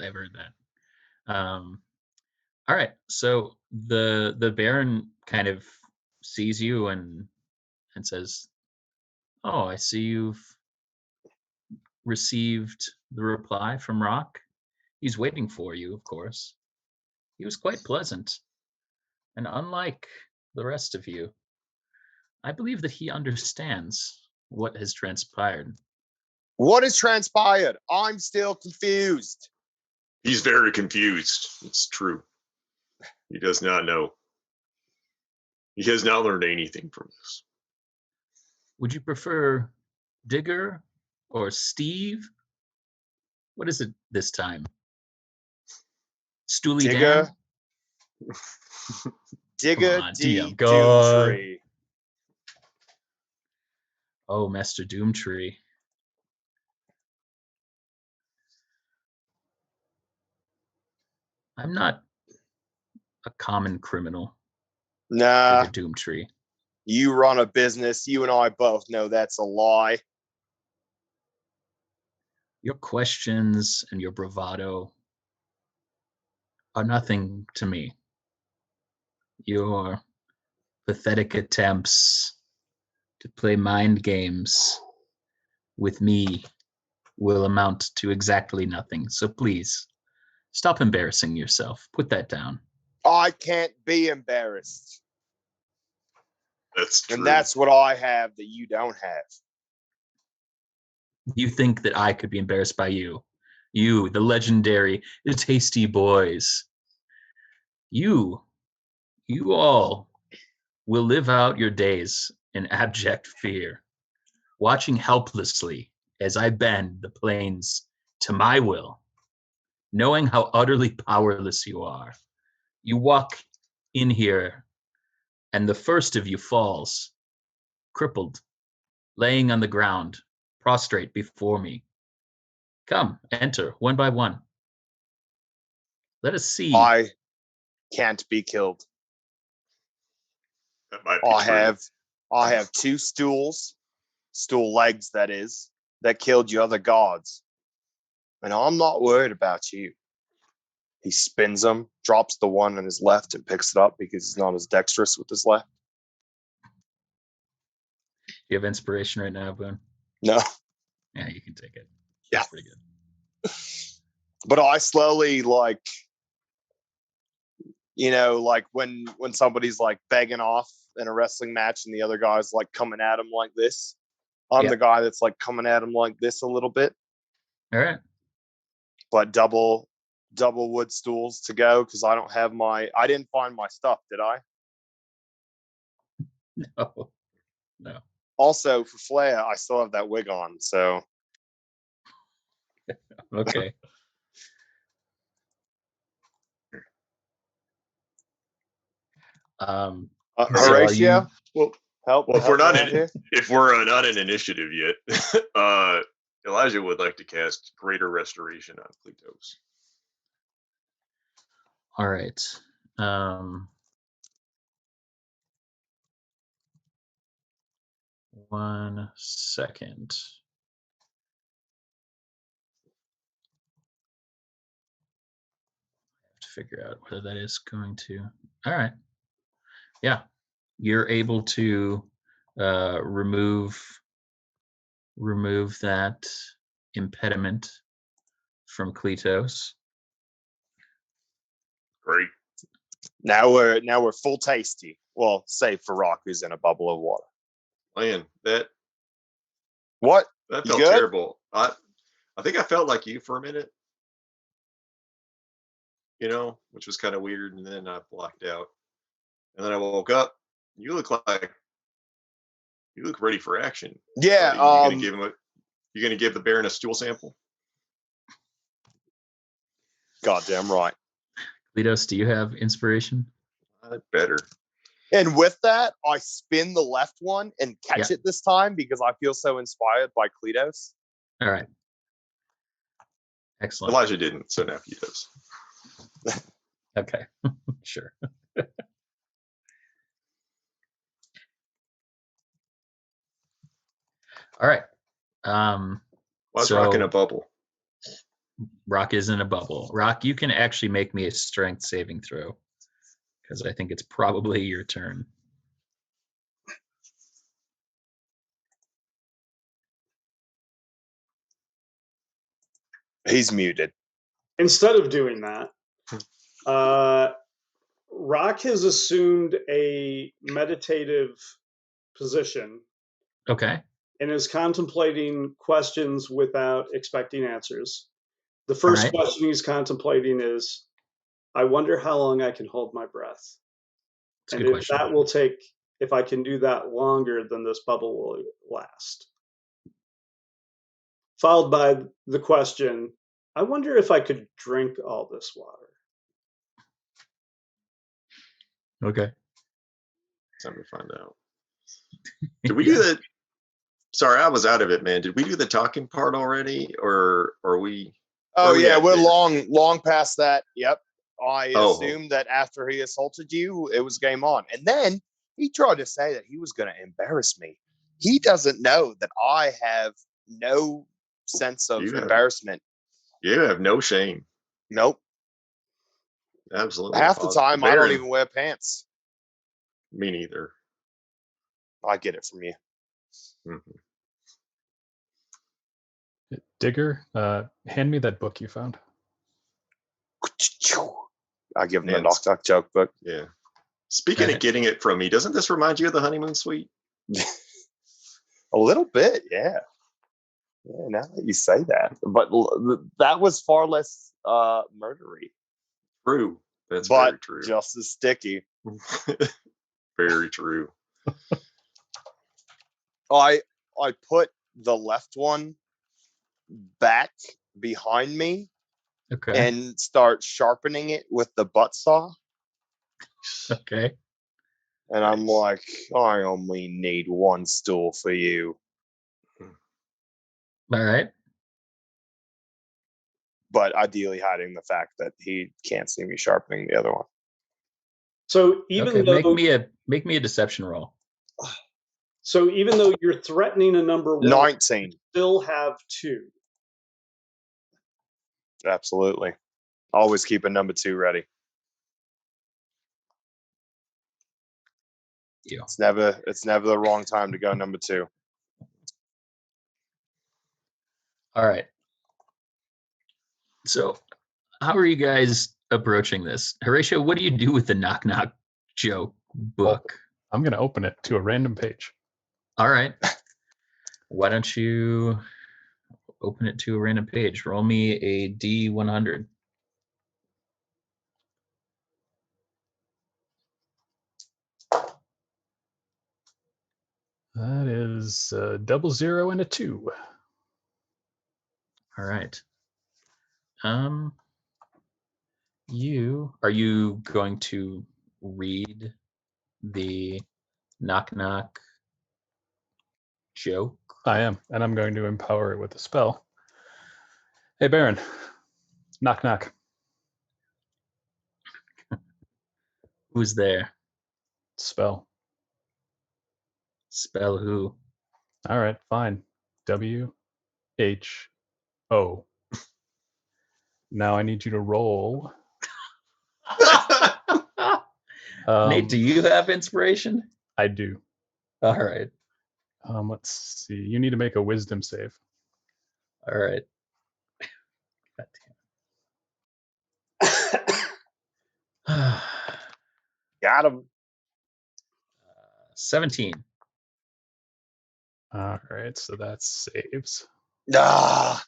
I've heard that. All right. So the Baron kind of sees you and says, "Oh, I see you've received the reply from Rock. He's waiting for you, of course. He was quite pleasant, and unlike the rest of you, I believe that he understands what has transpired." What has transpired? I'm still confused. He's very confused. It's true. He does not know. He has not learned anything from this. Would you prefer Digger or Steve? What is it this time? Stoolie Digger. Dan? Digger on, D. DM God. Doomtree. Oh, Master Doomtree. I'm not a common criminal. Nah. Digger Doomtree. You run a business. You and I both know that's a lie. Your questions and your bravado are nothing to me. Your pathetic attempts to play mind games with me will amount to exactly nothing. So please, stop embarrassing yourself. Put that down. I can't be embarrassed. That's true. And that's what I have that you don't have. You think that I could be embarrassed by you? You, the legendary, the tasty boys. You all will live out your days in abject fear, watching helplessly as I bend the plains to my will, knowing how utterly powerless you are. You walk in here, and the first of you falls, crippled, laying on the ground, prostrate before me. Come, enter, one by one. Let us see. I can't be killed. That might be I have two stool legs, that is, that killed your other gods. And I'm not worried about you. He spins them, drops the one on his left and picks it up because he's not as dexterous with his left. You have inspiration right now, Boone? No. Yeah, you can take it. Yeah. That's pretty good. But I slowly, like, you know, like when somebody's like begging off in a wrestling match and the other guy's like coming at him like this. I'm the guy that's like coming at him like this a little bit. All right. But double wood stools to go because I didn't find my stuff, did I? No. Also, for Flair, I still have that wig on, so. Okay. Horatio, help. Well, here. if we're not in initiative yet, Elijah would like to cast Greater Restoration on Kleatos. All right. 1 second. I have to figure out whether that is going to. All right. Yeah, you're able to remove that impediment from Kleatos. Great. Now we're full tasty. Well, save for Rock, who's in a bubble of water. Man, that felt terrible. I think I felt like you for a minute, which was kind of weird, and then I blacked out. And then I woke up. You look ready for action. Yeah. You gonna give the Baron a stool sample? Goddamn right. Kleatos, do you have inspiration? Better. And with that, I spin the left one and catch it this time because I feel so inspired by Kleatos. All right. Excellent. Elijah didn't, so now he does. Okay. Sure. All right. Why's Rock in a bubble? Rock is in a bubble. Rock, you can actually make me a strength saving throw because I think it's probably your turn. He's muted. Instead of doing that, Rock has assumed a meditative position. Okay. And is contemplating questions without expecting answers. The first question he's contemplating is, I wonder how long I can hold my breath. And if I can do that longer, then this bubble will last. Followed by the question, I wonder if I could drink all this water. Okay. Time to find out. Did we do that? Sorry, I was out of it, man. Did we do the talking part already, or are we? Oh yeah, we're long past that. Yep. I assumed that after he assaulted you, it was game on, and then he tried to say that he was going to embarrass me. He doesn't know that I have no sense of embarrassment. You have no shame. Nope. Absolutely. Half the time, I don't even wear pants. Me neither. I get it from you. Mm-hmm. Digger, hand me that book you found. I give him a knock joke book. Yeah. Speaking of getting it from me, doesn't this remind you of the honeymoon suite? A little bit, yeah. Yeah, now that you say that. But that was far less murdery. True. That's very true. Just as sticky. Very true. I put the left one back behind me and start sharpening it with the butt saw. Okay. And I'm like, I only need one stool for you. All right. But ideally hiding the fact that he can't see me sharpening the other one. So even Okay, though make me a deception roll. even though you're threatening a number 1, 19. you still have 2. Absolutely. Always keep a number 2 ready. You. It's never the wrong time to go number 2. All right. So, how are you guys approaching this? Horatio, what do you do with the knock knock joke book? I'm going to open it to a random page. All right. Why don't you open it to a random page? Roll me a D100. That is a 00 and a 2. All right. Are you going to read the knock knock joke? I am, and I'm going to empower it with a spell. Hey, Baron. Knock, knock. Who's there? Spell. Spell who? All right, fine. WHO. Now I need you to roll. Nate, do you have inspiration? I do. All right. Let's see. You need to make a wisdom save. All right. Got him. 17. All right, so that saves. Ah.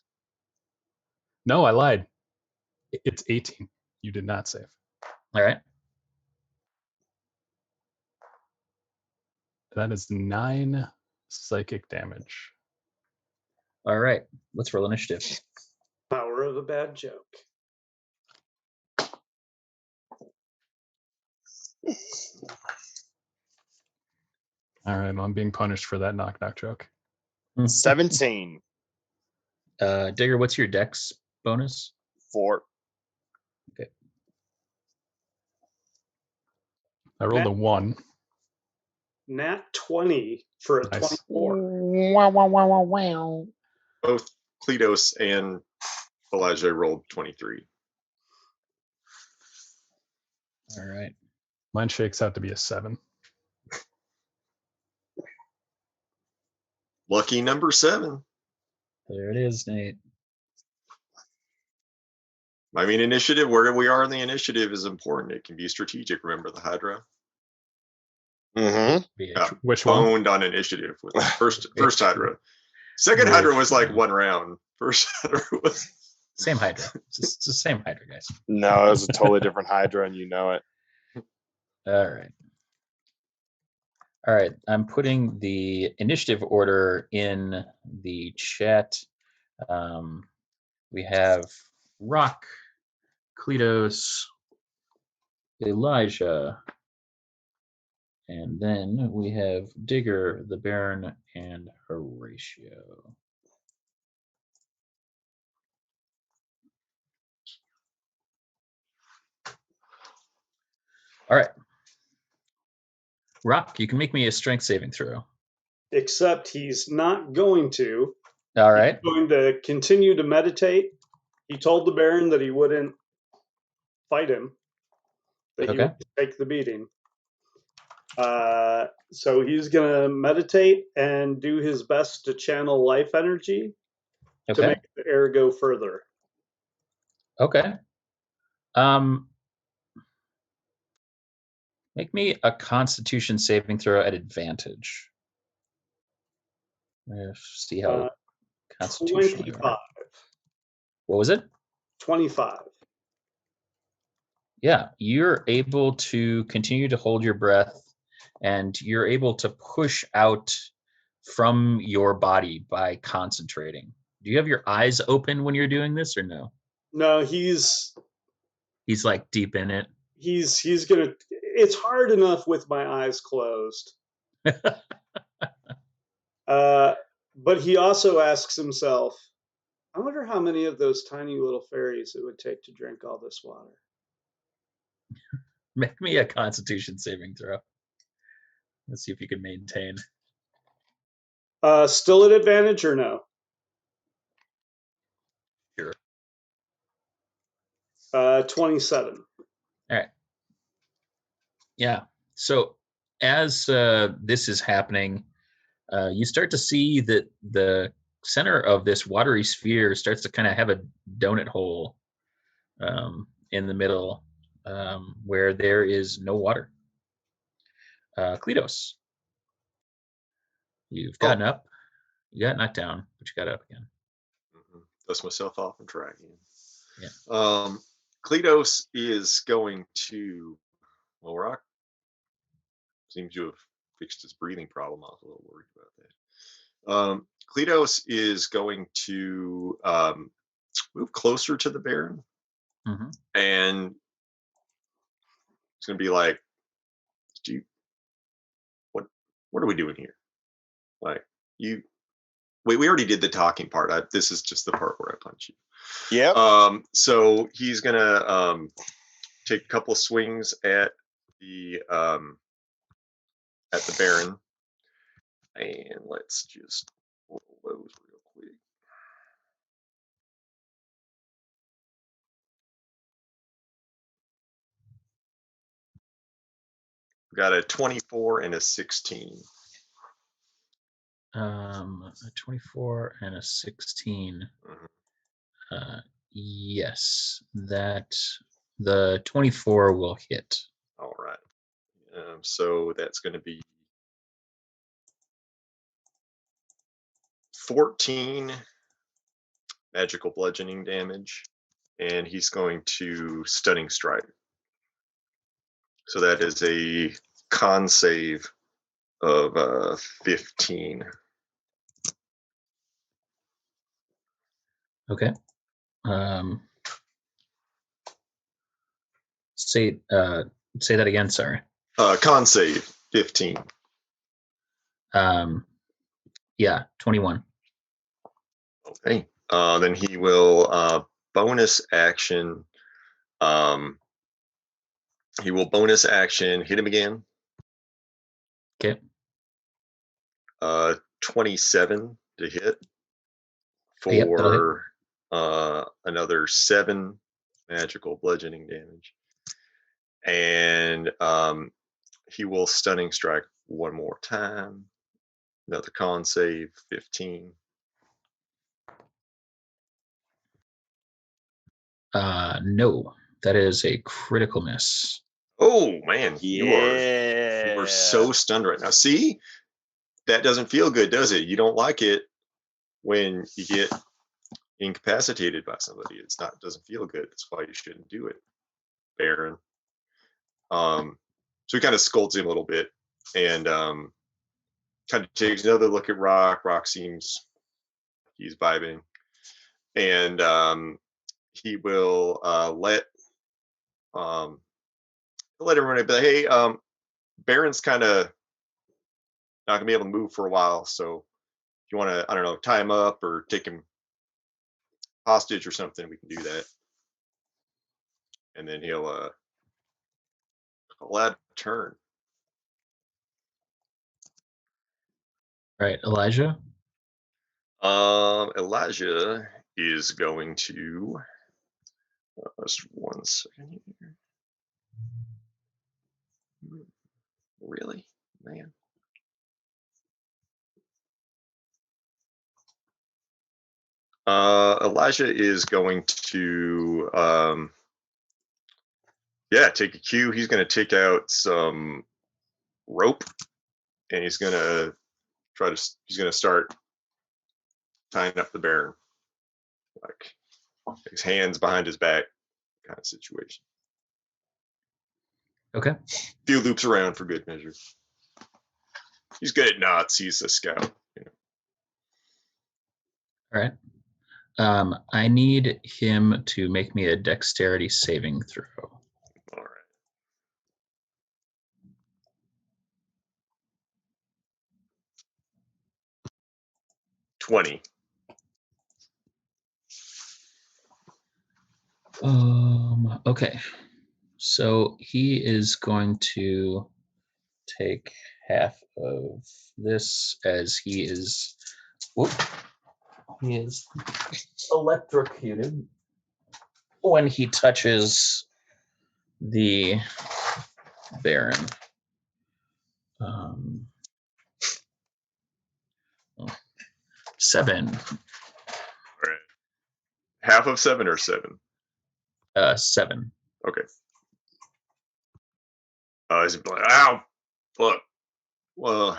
No, I lied. It's 18. You did not save. All right. That is 9 psychic damage. All right. Let's roll initiative. Power of a bad joke. All right, I'm being punished for that knock knock joke. 17. Digger, what's your dex bonus? 4. Okay. I rolled a 1. Nat 20 for a Nice. 24. Wow. Both Kleatos and Elijah rolled 23. All right. Mine shakes out to be a 7. Lucky number 7. There it is, Nate. I mean, initiative, where we are in the initiative is important. It can be strategic. Remember the Hydra? Mm-hmm. Which one? Boned on initiative with the first Hydra. Second Hydra was like one round. First Hydra was Same Hydra. It's the same Hydra, guys. No, it was a totally different Hydra, and you know it. All right. All right. I'm putting the initiative order in the chat. We have Rock, Kleatos, Elijah, and then we have Digger, the Baron, and Horatio. All right. Rock, you can make me a strength saving throw. Except he's not going to. All right. He's going to continue to meditate. He told the Baron that he wouldn't fight him, that he would take the beating. So he's going to meditate and do his best to channel life energy to make the air go further. Okay. Make me a Constitution saving throw at advantage. See how Constitution. 25. What was it? 25. Yeah, you're able to continue to hold your breath, and you're able to push out from your body by concentrating. Do you have your eyes open when you're doing this, or no? No, he's like deep in it. He's gonna. it's hard enough with my eyes closed. But he also asks himself, I wonder how many of those tiny little fairies it would take to drink all this water. Make me a Constitution saving throw. Let's see if you can maintain. Still at advantage or no? Sure. 27. All right. Yeah. So as this is happening, you start to see that the center of this watery sphere starts to kind of have a donut hole in the middle where there is no water. Kleatos, you've gotten up. You got knocked down, but you got up again. Dust myself off and try again. Yeah. Kleatos is going to. Well, Rock seems to have fixed his breathing problem. I was a little worried about that. Kleatos is going to move closer to the Baron, and it's going to be like, what are we doing here? Like, we already did the talking part. This is just the part where I punch you. Yeah. So he's gonna take a couple of swings at the Baron, and let's just roll those real quick. We got a 24 and a 16. A 24 and a 16. Yes, that the 24 will hit. All right. So that's going to be 14 magical bludgeoning damage, and he's going to stunning strike. So that is a con save of 15. Okay. Say that again. Sorry. Con save 15. Yeah, 21. Okay. Then he will bonus action. He will bonus action hit him again. Okay. 27 to hit for another 7 magical bludgeoning damage, and he will stunning strike one more time. Another con save 15. No, that is a critical miss. Oh man, Yeah. you are so stunned right now. See, that doesn't feel good, does it? You don't like it when you get incapacitated by somebody. Doesn't feel good. That's why you shouldn't do it, Baron. So he kind of scolds him a little bit and kind of takes another look at Rock. Rock seems he's vibing, and he will let everyone be like, hey, Baron's kind of not gonna be able to move for a while, so if you want to, I don't know, tie him up or take him hostage or something, we can do that. And then he'll call out a turn. All right, Elijah. Elijah is going to. Just 1 second here. Really, man. Elijah is going to take a cue. He's going to take out some rope, and he's going to start tying up the Baron, like his hands behind his back kind of situation. Okay. Few loops around for good measure. He's good at knots. He's a scout. All right. I need him to make me a dexterity saving throw. All right. 20. Okay. So he is going to take half of this as he is electrocuted when he touches the Baron. 7. All right. Half of 7 or 7? 7. Okay. He's like, ow, fuck. Well,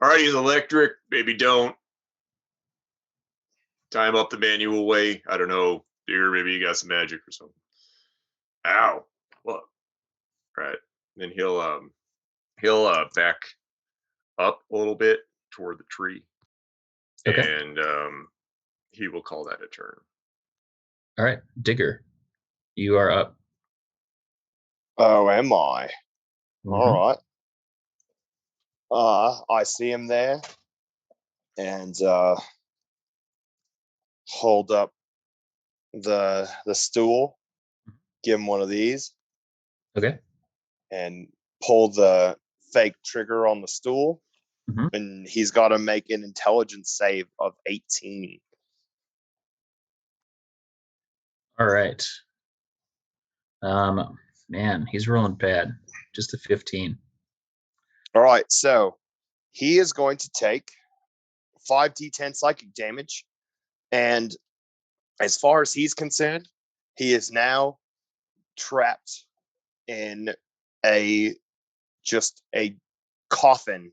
all right, he's electric. Maybe don't. Time up the manual way. I don't know. Dear, maybe you got some magic or something. Ow. What? Right. Then he'll back up a little bit toward the tree. Okay. And he will call that a turn. All right, Digger, you are up. Oh, am I? Mhm. All right. I see him there, and hold up the stool, give him one of these, Okay. and pull the fake trigger on the stool, Mhm. and he's got to make an intelligence save of 18. All right. Man, he's rolling bad. Just a 15. All right, so he is going to take 5d10 psychic damage, and as far as he's concerned, he is now trapped in a coffin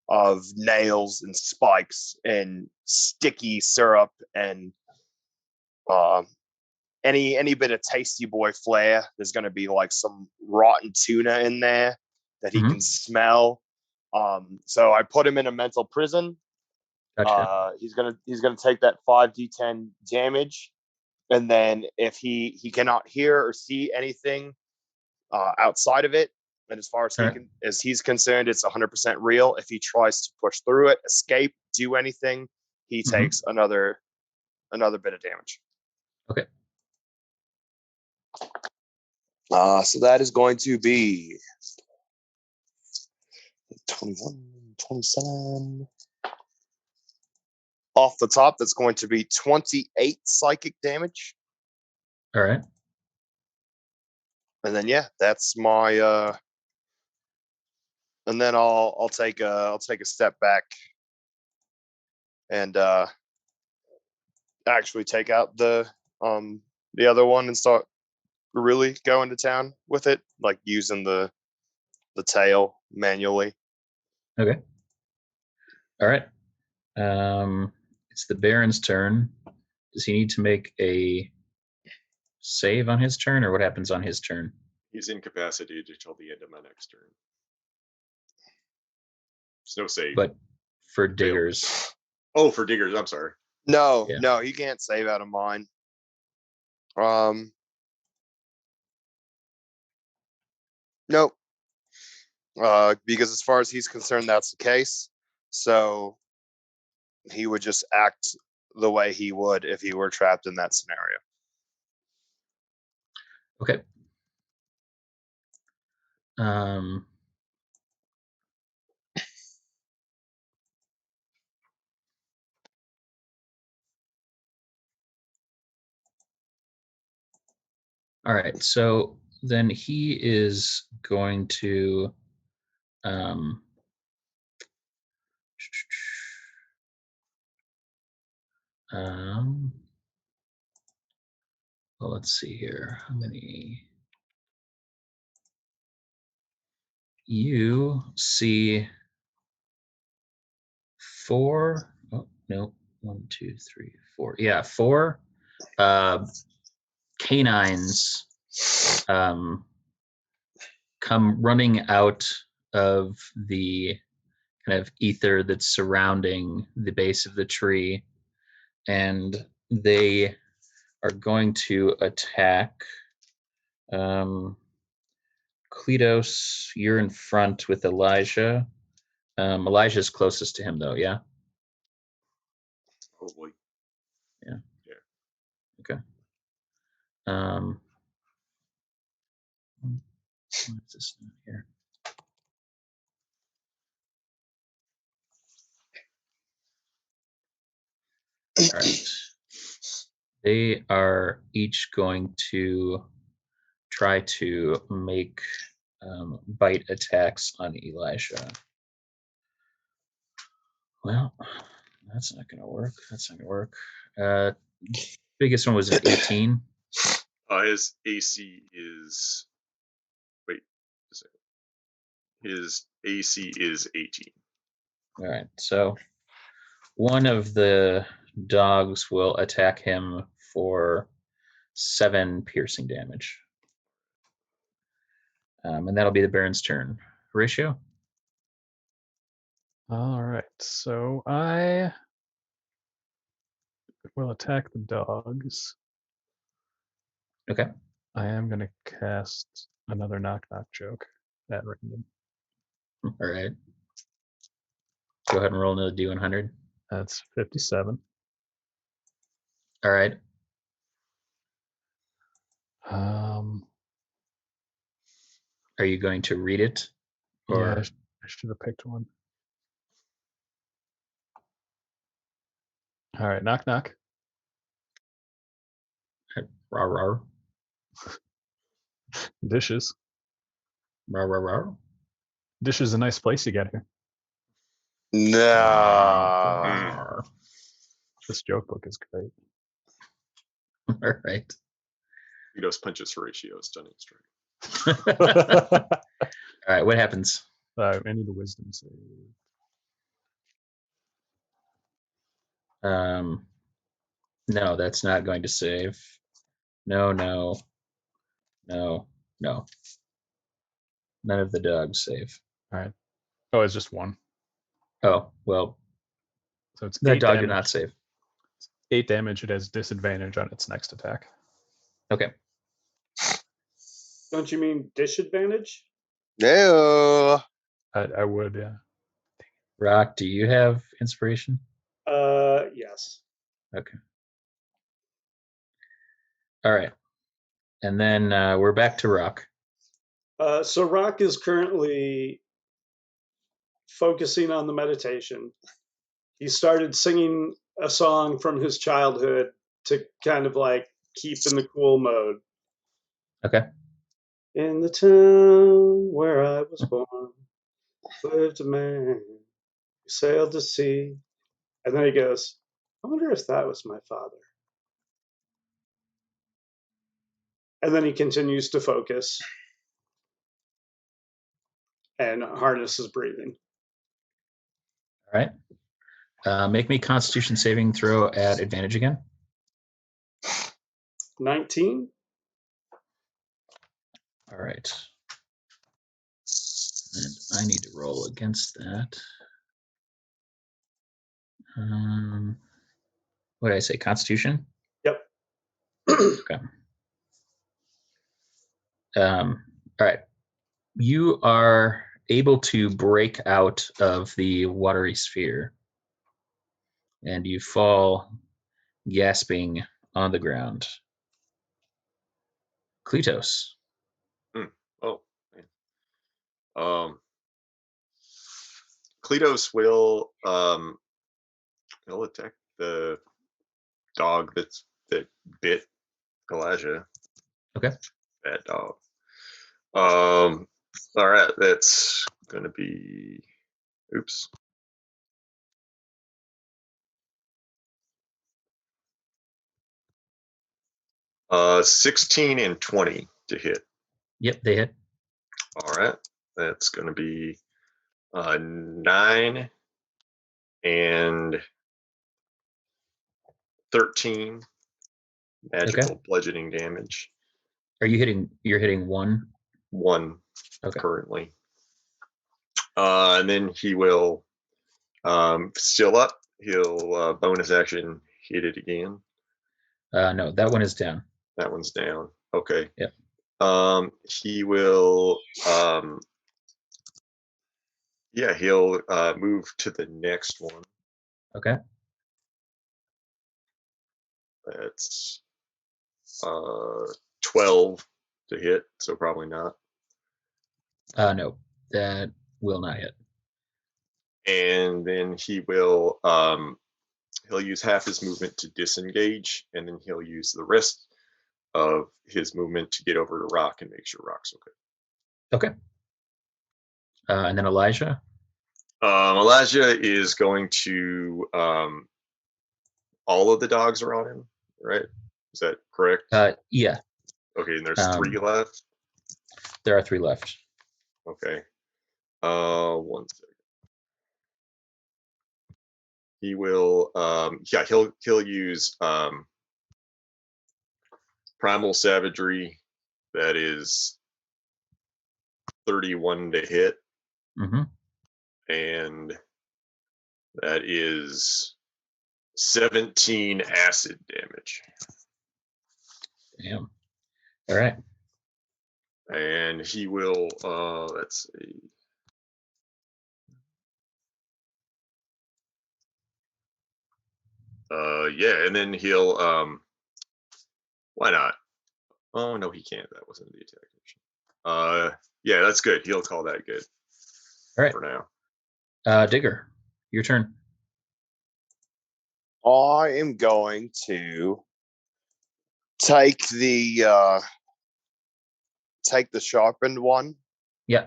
of nails and spikes and sticky syrup and any bit of tasty boy flair. There's going to be like some rotten tuna in there that he Mhm. can smell. So I put him in a mental prison. Gotcha. He's gonna take that 5d10 damage, and then if he cannot hear or see anything outside of it, and as far as All right. he's concerned, it's 100% real. If he tries to push through it, escape, do anything, he Mhm. takes another bit of damage. Okay. So that is going to be 21, 27. Off the top, that's going to be 28 psychic damage. All right. And then that's my and then I'll take a step back and actually take out the other one and start really going to town with it, like using the tail manually. Okay. All right. It's the Baron's turn. Does he need to make a save on his turn, or what happens on his turn? He's incapacitated until the end of my next turn. There's no save. But for Diggers. Oh, for Diggers, I'm sorry. No, Yeah. no, he can't save out of mine. Nope. Because as far as he's concerned, that's the case. So he would just act the way he would if he were trapped in that scenario. Okay. All right. So then he is going to well, let's see here. How many? You see 4. Oh, no. 1, 2, 3, 4. Yeah, 4 canines come running out of the kind of ether that's surrounding the base of the tree, and they are going to attack. Kleatos, you're in front with Elijah. Elijah's closest to him, though, yeah? Oh boy. Yeah. Yeah. Okay. Why is this not here? All right. They are each going to try to make bite attacks on Elisha. Well, that's not going to work. That's not going to work. Biggest one was an 18. His AC is. Wait a second. His AC is 18. All right. So one of the dogs will attack him for 7 piercing damage. And that'll be the Baron's turn. Horatio? All right, so I will attack the dogs. Okay. I am going to cast another knock-knock joke at random. All right. Go ahead and roll another D100. That's 57. All right. Are you going to read it? Or Yeah, I should have picked one. All right, knock knock. rah rah Dishes. rah rah rah? Dish is a nice place you get here. No. This joke book is great. All right. Kleatos punches Horatio, stunning strike. All right. What happens? I need a wisdom save. No, that's not going to save. No. None of the dogs save. All right. Oh, it's just one. Oh, well, So it's that 8 dog damage. did not save. 8 damage. It has disadvantage on its next attack. Okay. Don't you mean disadvantage? No. I would, yeah. Rock, do you have inspiration? Yes. Okay. All right. And then we're back to Rock. So Rock is currently focusing on the meditation. He started singing a song from his childhood to kind of like keep in the cool mode. Okay. In the town where I was born, lived a man who sailed the sea. And then he goes, I wonder if that was my father. And then he continues to focus and harnesses breathing. All right. Make me Constitution saving throw at advantage again. 19. All right. And I need to roll against that. What did I say? Constitution? Yep. Okay. All right. You are able to break out of the watery sphere, and you fall gasping on the ground. Kleatos. Oh, man. Kleatos will he'll attack the dog that bit Elijah. Okay. Bad dog. All right, that's gonna be. Oops. Uh, 16 and 20 to hit. Yep, they hit. All right, that's gonna be 9 and 13 magical bludgeoning damage. Are you hitting? You're hitting 1? 1 Okay. currently. And then he will still up. He'll bonus action hit it again. No, that one is down. That one's down. Okay. Yep. He will he'll move to the next one. Okay. That's 12 to hit, so probably not. No, that will not hit. And then he will he'll use half his movement to disengage, and then he'll use the rest of his movement to get over to Rock and make sure Rock's okay. Okay. And then Elijah. Elijah is going to all of the dogs are on him, right? Is that correct? Yeah. Okay, and there's 3 left. There are 3 left. Okay. 1 second. He will he'll use Primal Savagery. That is 31 to hit. Mm-hmm. And that is 17 acid damage. Damn. All right. And he will let's see. Yeah, and then he'll why not? Oh no, he can't. That wasn't the attack action. Yeah, that's good. He'll call that good. All right. For now. Digger, your turn. I am going to take the sharpened one. Yeah.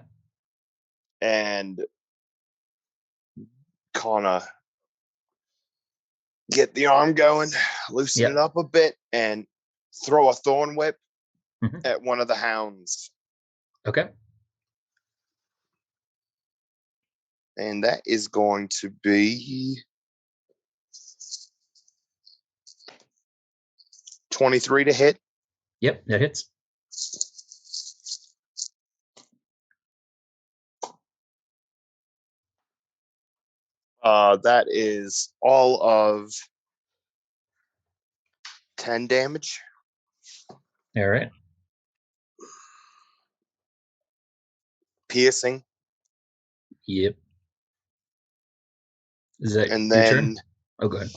And kind of get the arm going, loosen it up a bit, and throw a thorn whip at one of the hounds. Okay. And that is going to be 23 to hit. Yep, that hits. That is all of 10 damage. All right. Piercing. Yep. Is that and your then, turn? Oh, go ahead.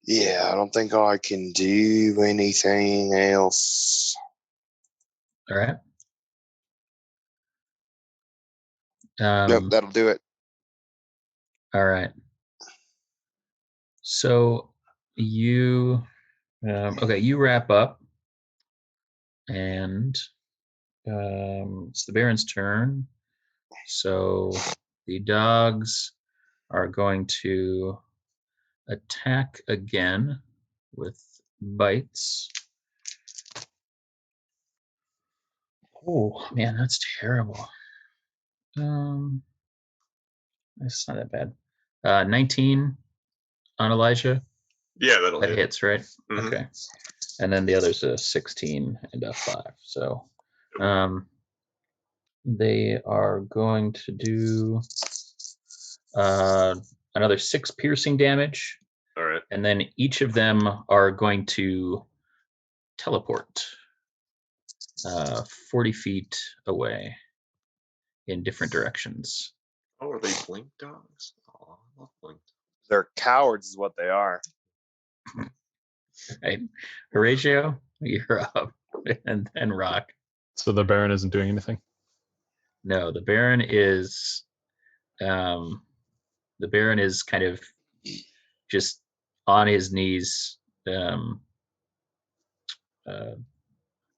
Yeah, I don't think I can do anything else. All right. Nope, that'll do it. All right. So you, okay, you wrap up, and it's the Baron's turn. So the dogs are going to attack again with bites. Oh man, that's terrible. It's not that bad. 19 on Elijah. Yeah, that'll that hit. hits, right? Mhm. Okay. And then the other's a 16 and a 5. So they are going to do another 6 piercing damage. All right. And then each of them are going to teleport 40 feet away in different directions. Oh, are they blink dogs? Oh, I love blink. They're cowards is what they are. Right. Horatio, you're up. And then Rock. So the Baron isn't doing anything? No, the Baron is kind of just on his knees,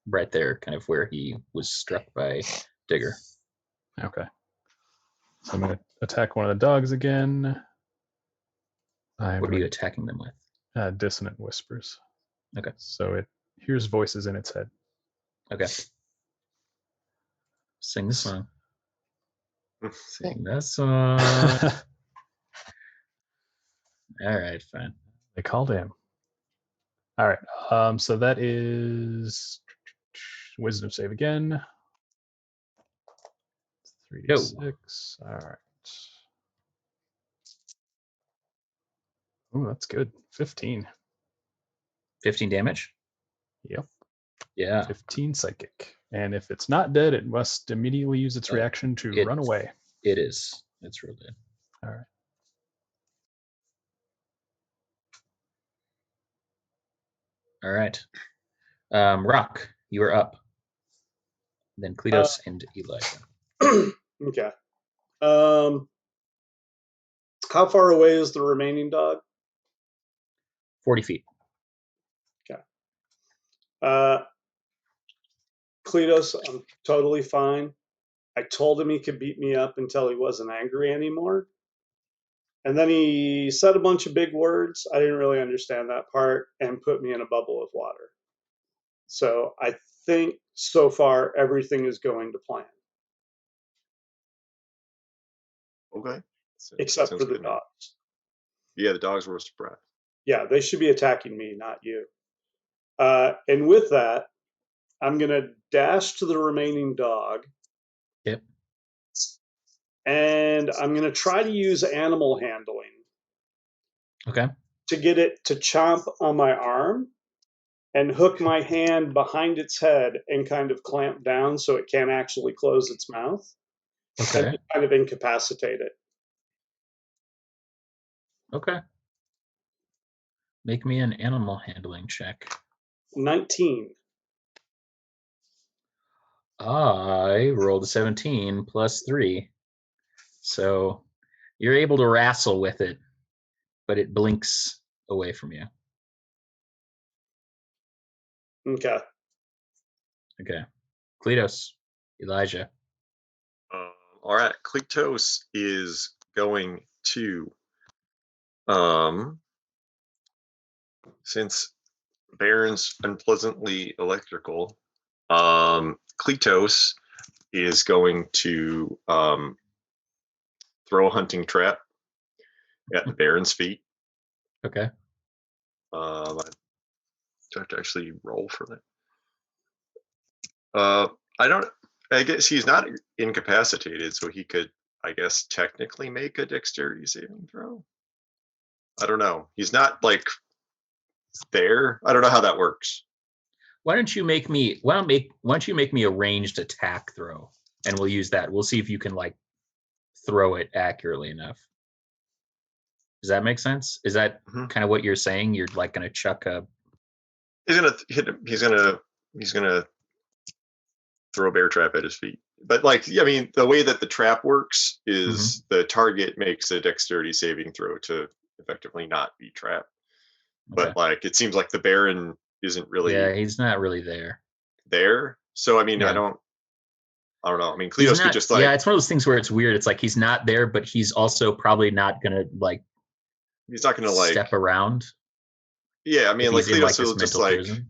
right there, kind of where he was struck by Digger. Okay. So I'm going to attack one of the dogs again. What are you attacking them with? Dissonant Whispers. Okay. So it hears voices in its head. Okay. Sing the song. Sing that song. All right, fine. They called him. All right. So that is Wisdom save again. 3d6. All right. Oh, that's good. 15. 15 damage? Yep. Yeah. 15 psychic. And if it's not dead, it must immediately use its reaction to run away. It is. It's real dead. All right. All right. Rock, you are up. Then Kleatos and Elijah. Okay. How far away is the remaining dog? 40 feet. Okay. Kleatos, I'm totally fine. I told him he could beat me up until he wasn't angry anymore. And then he said a bunch of big words. I didn't really understand that part and put me in a bubble of water. So I think so far everything is going to plan, Okay. except Sounds for the good, man. dogs. Yeah, the dogs were surprised. Yeah, they should be attacking me, not you. And with that, I'm going to dash to the remaining dog. Yep. And I'm going to try to use animal handling. Okay. To get it to chomp on my arm and hook my hand behind its head and kind of clamp down so it can't actually close its mouth. Okay. And kind of incapacitate it. Okay. Make me an animal handling check. 19. I rolled a 17 plus 3. So you're able to wrestle with it, but it blinks away from you. Okay. Okay. Kleatos, Elijah. All right. Kleatos is going to, since Baron's unpleasantly electrical, Kleatos is going to throw a hunting trap at the Baron's feet. Okay. I have to actually roll for that. I guess he's not incapacitated, so he could, I guess, technically make a dexterity saving throw. I don't know. He's not like there. I don't know how that works. Why don't you make me a ranged attack throw, and we'll use that. We'll see if you can like throw it accurately enough. Does that make sense? Is that kind of what you're saying? You're like going to chuck a. He's gonna hit him. He's gonna throw a bear trap at his feet. But like, I mean, the way that the trap works is the target makes a dexterity saving throw to effectively not be trapped. Okay. But like, it seems like the Baron isn't really. Yeah, he's not really there. So I mean, Yeah. I don't know. I mean, Kleatos could just like. Yeah, it's one of those things where it's weird. It's like he's not there, but he's also probably not gonna like. He's not gonna like step around. Yeah, I mean, like Kleatos will just like. Prison.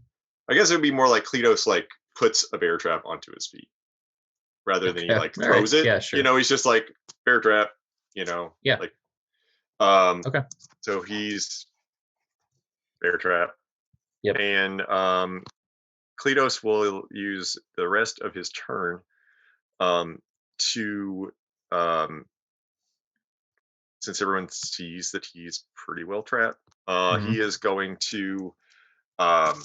I guess it would be more like Kleatos like puts a bear trap onto his feet, rather than he like throws it. Yeah, sure. You know, he's just like bear trap. You know. Yeah. Like. Okay. So he's bear trap. Yep. And Kleatos will use the rest of his turn to since everyone sees that he's pretty well trapped, he is going to kind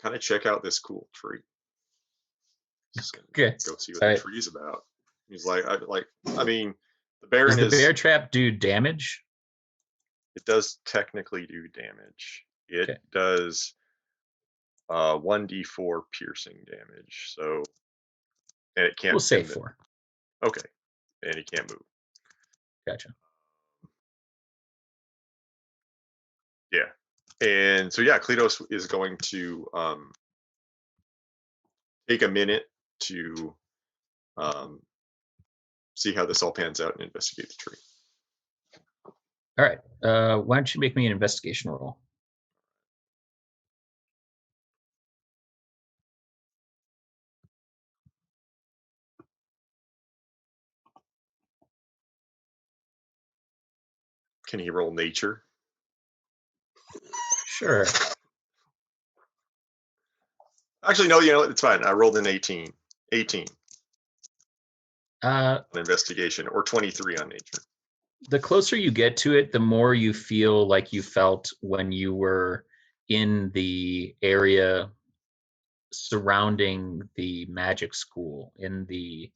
of check out this cool tree. Okay. Go see what the tree's about. He's like, I mean, the Baron Does the bear trap do damage? It does technically do damage. It does 1d4 piercing damage. So, and it can't. We'll say 4. Okay, and he can't move. Gotcha. Yeah, and so yeah, Kleatos is going to take a minute to see how this all pans out and investigate the tree. All right. Why don't you make me an investigation roll? Can he roll nature? Sure. Actually, no, you know, it's fine. I rolled an 18. 18. On investigation, or 23 on nature. The closer you get to it, the more you feel like you felt when you were in the area surrounding the magic school in the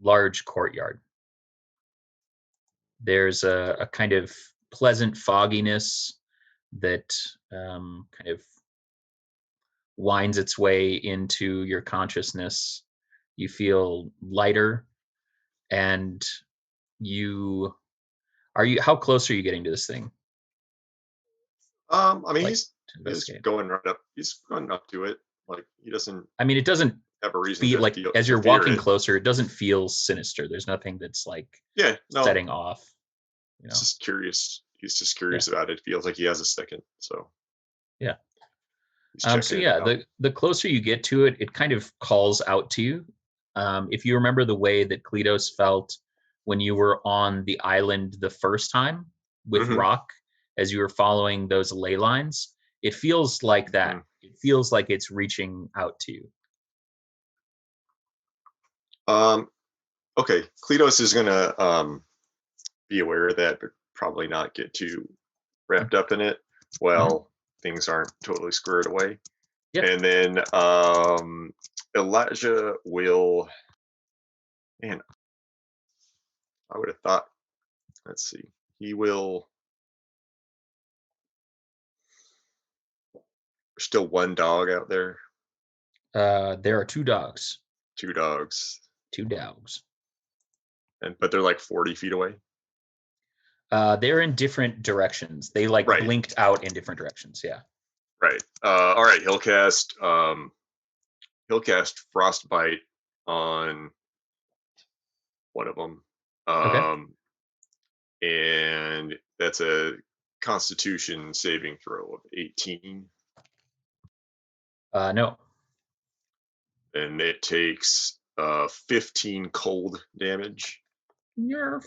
large courtyard. There's a kind of pleasant fogginess that kind of winds its way into your consciousness. You feel lighter, and how close are you getting to this thing? I mean, Like, he's to he's investigate. going right up. He's going up to it. Like he doesn't I mean, it doesn't have a reason feel to like, feel as to you're fear walking it. closer, it doesn't feel sinister. There's nothing that's like Yeah, no, setting off. he's just curious. He's just Yeah. curious about it. Feels like he has a second. So Yeah. he's So checking it out. the closer you get to it, it kind of calls out to you. If you remember the way that Kleatos felt when you were on the island the first time with Mhm. Rock, as you were following those ley lines, it feels like that. Mhm. It feels like it's reaching out to you. Okay, Kleatos is gonna be aware of that, but probably not get too wrapped up in it. Well, things aren't totally squared away. Yep. And then Elijah will. Man, I would have thought. Let's see. He will. There's still one dog out there. There are 2 dogs. 2 dogs. 2 dogs. But they're like 40 feet away. They're in different directions. They like Right. blinked out in different directions. Yeah. Right. All right. He'll cast Frostbite on one of them. Okay. And that's a Constitution saving throw of 18. No. And it takes 15 cold damage. Nerf.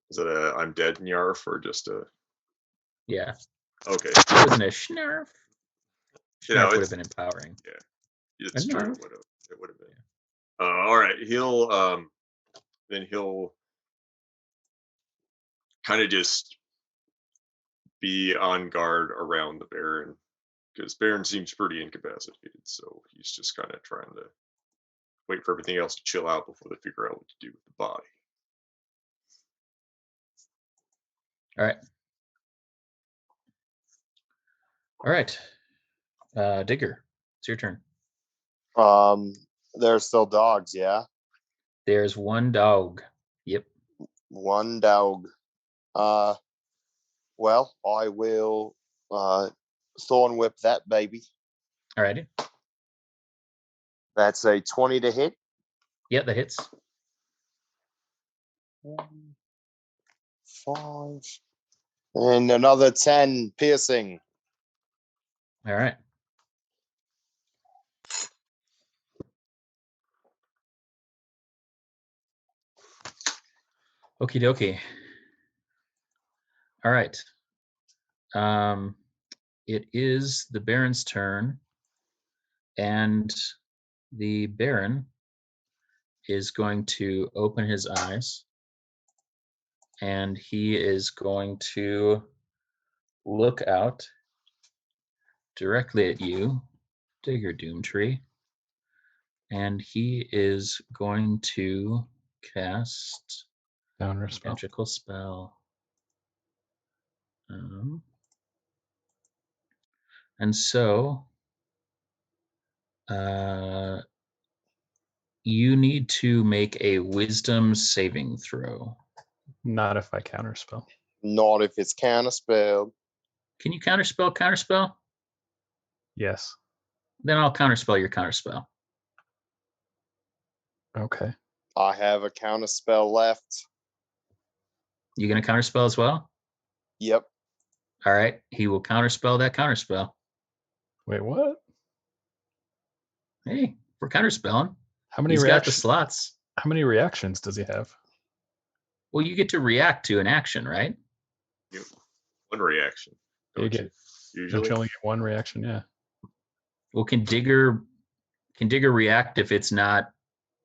Is it a I'm dead Nyarf or just a? Yeah. Okay. It wasn't a Schnarf. Schnarf would have been empowering. Yeah, it's true. Nerf. It would have been. All right. He'll kind of just be on guard around the Baron, because Baron seems pretty incapacitated, so he's just kind of trying to wait for everything else to chill out before they figure out what to do with the body. All right. Digger, it's your turn. There's still dogs, yeah? There's 1 dog. Yep. 1 dog. Well, I will thorn whip that baby. All righty. That's a 20 to hit. Yeah, that hits. 1, 5, and another 10 piercing. All right. Okie dokie. All right. It is the Baron's turn, and the Baron is going to open his eyes, and he is going to look out directly at you, Digger Doomtree, and he is going to cast Counter spell. magical spell. And so you need to make a wisdom saving throw. Not if I counter spell. Not if it's counterspelled. Can you counterspell? Yes. Then I'll counterspell your counterspell. Okay. I have a counterspell left. You gonna counterspell as well? Yep. All right. He will counterspell that counterspell. Wait, what? Hey, we're counterspelling. How many He's got the reactions? slots. How many reactions does he have? Well, you get to react to an action, right? Yep. 1 reaction. You Don't you? Don't Usually. you only get 1 reaction? Yeah. Well, can Digger react if it's not?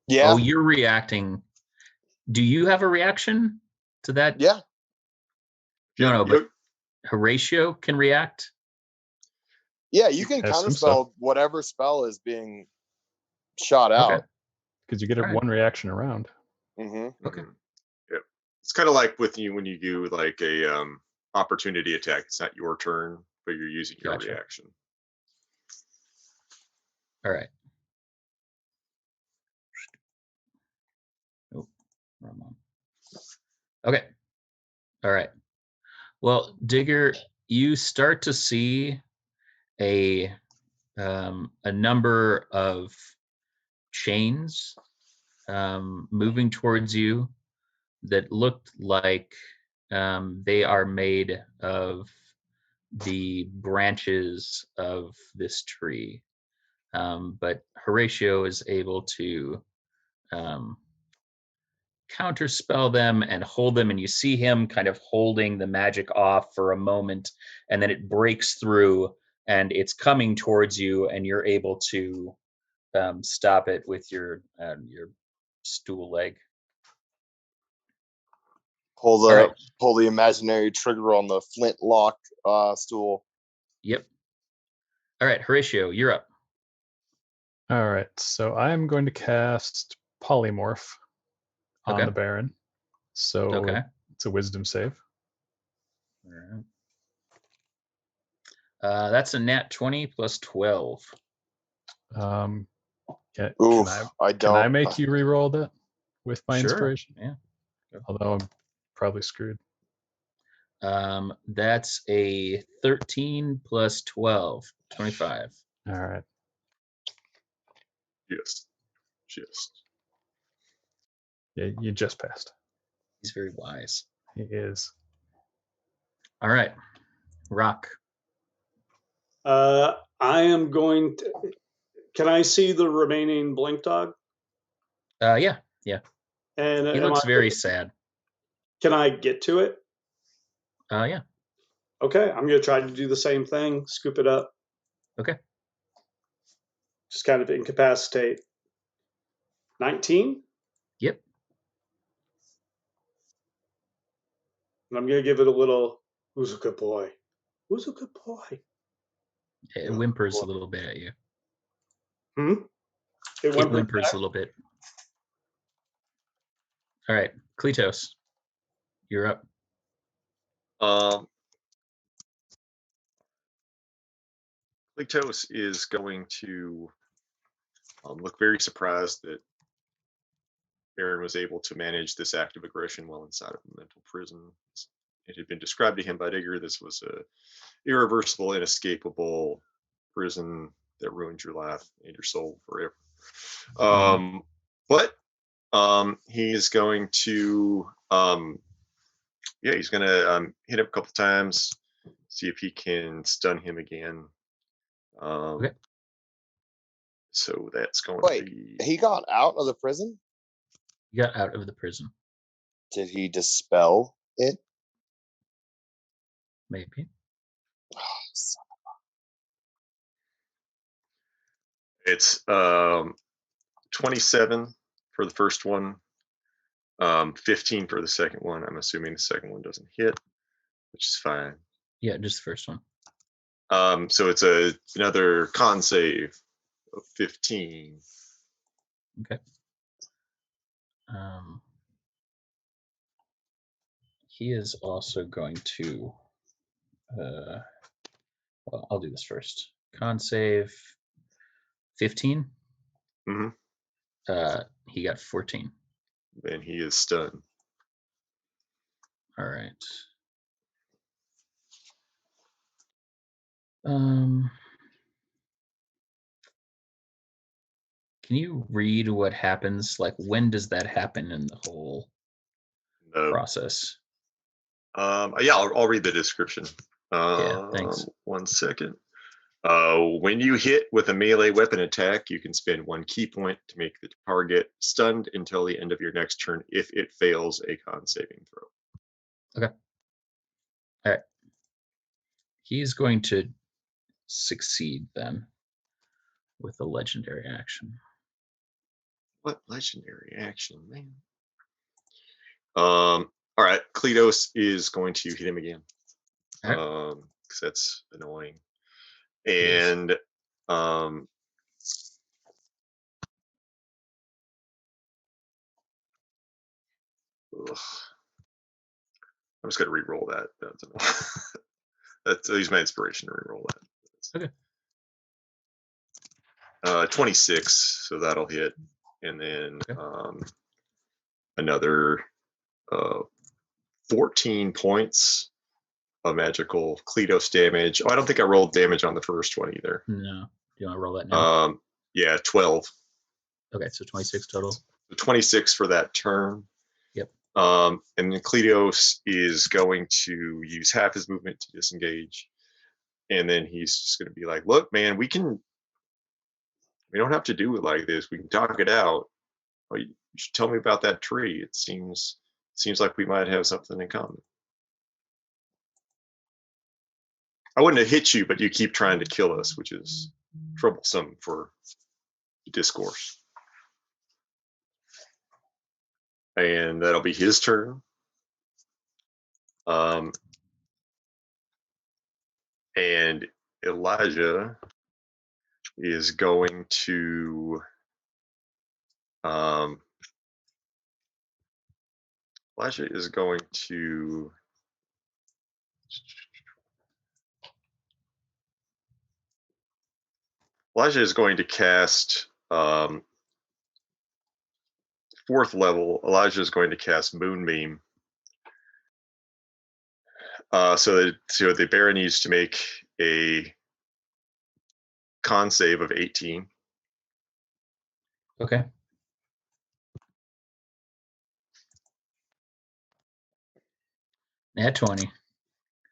Yeah. Oh, you're reacting. Do you have a reaction to that? Yeah. No, but Horatio can react. Yeah, you can I assume counterspell so. whatever spell is being shot out. Okay. Because you get a All right. 1 reaction around. Mm-hmm. Okay. Yep. It's kind of like with you when you do like a opportunity attack. It's not your turn, but you're using your Gotcha. reaction. All right. Oh, wrong one. Okay. All right. Well, Digger, you start to see a number of chains moving towards you that looked like they are made of the branches of this tree. But Horatio is able to counterspell them and hold them, and you see him kind of holding the magic off for a moment, and then it breaks through and it's coming towards you, and you're able to stop it with your stool leg. Pull the All right. pull the imaginary trigger on the flintlock stool. Yep. All right, Horatio, you're up. All right, so I'm going to cast Polymorph on Okay. the Baron. So Okay. it's a Wisdom save. All right. That's a nat 20 plus 12. Can, Oof, can I can I don't. make you re-roll that with my Sure. inspiration? Yeah. Although I'm probably screwed. That's a 13 plus 12, 25. All right. Yes. Just. Yeah, you just passed. He's very wise. He is. All right, Rock. I am going to. Can I see the remaining blink dog? Yeah. And He looks very sad. Can I get to it? Yeah. Okay, I'm going to try to do the same thing. Scoop it up. Okay. Just kind of incapacitate. 19. Yep. And I'm going to give it a little. Who's a good boy? Who's a good boy? It whimpers a little bit at you. It It whimpers a little bit. All right, Kleatos, you're up. Kleatos is going to look very surprised that Aaron was able to manage this act of aggression while inside of a mental prison. It had been described to him by Digger this was a irreversible, inescapable prison that ruins your life and your soul forever. But he is going to he's going to hit him a couple times, see if he can stun him again. Okay. So that's going Wait, to be. he got out of the prison? You got out of the prison. Did he dispel it? Maybe. It's 27 for the first one, 15 for the second one. I'm assuming the second one doesn't hit, which is fine. Yeah, just the first one. So it's another con save of 15. Okay. He is also going to. Well, I'll do this first. Con save 15. Mm-hmm. He got 14. And he is stunned. All right. Can you read what happens? Like, when does that happen in the whole process? Yeah, I'll read the description. Yeah, thanks. 1 second. When you hit with a melee weapon attack, you can spend 1 key point to make the target stunned until the end of your next turn if it fails a con saving throw. Okay. All right. He's going to succeed then with a legendary action. What legendary action, man? All right, Kleatos is going to hit him again. Right. Because that's annoying. And I'm just going to re-roll that. That's use my inspiration to re-roll that. Okay. 26, so that'll hit, and then another 14 points of magical Kleatos damage. Oh, I don't think I rolled damage on the first one either. No. Do you want to roll that now? Yeah, 12. Okay, so 26 total. 26 for that turn. Yep. And then Kleatos is going to use half his movement to disengage. And then he's just going to be like, look, man, we don't have to do it like this. We can talk it out. Well, you should tell me about that tree. It seems like we might have something in common. I wouldn't have hit you, but you keep trying to kill us, which is troublesome for the discourse. And that'll be his turn. And Elijah is going to cast 4th level. Elijah is going to cast Moonbeam. So the bear needs to make a con save of 18. Okay. At 20.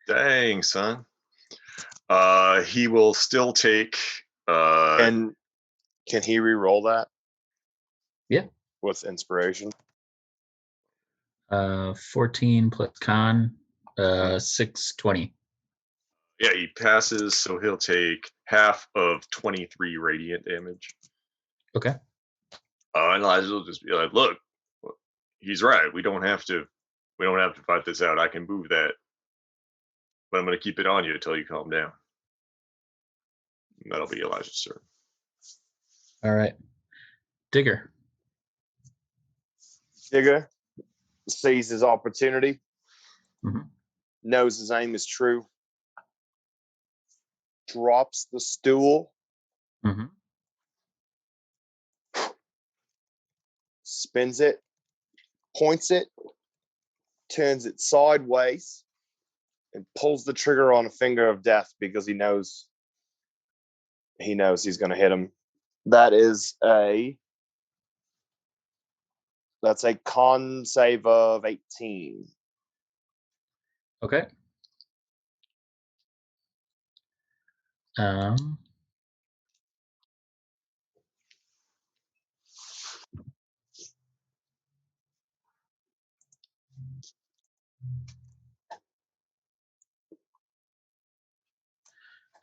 Dang, son. He will still take. And can he re-roll that? Yeah. With inspiration. 14 plus con, 6, 20. Yeah, he passes, so he'll take half of 23 radiant damage. Okay. And Elijah will just be like, "Look, he's right. We don't have to fight this out. I can move that, but I'm going to keep it on you until you calm down." And that'll be Elijah's turn. All right. Digger Sees his opportunity. Mhm. Knows his aim is true. Drops the stool. Mm-hmm. Spins it. Points it. Turns it sideways. And pulls the trigger on a finger of death because he knows he's going to hit him. That's a con save of 18. Okay. All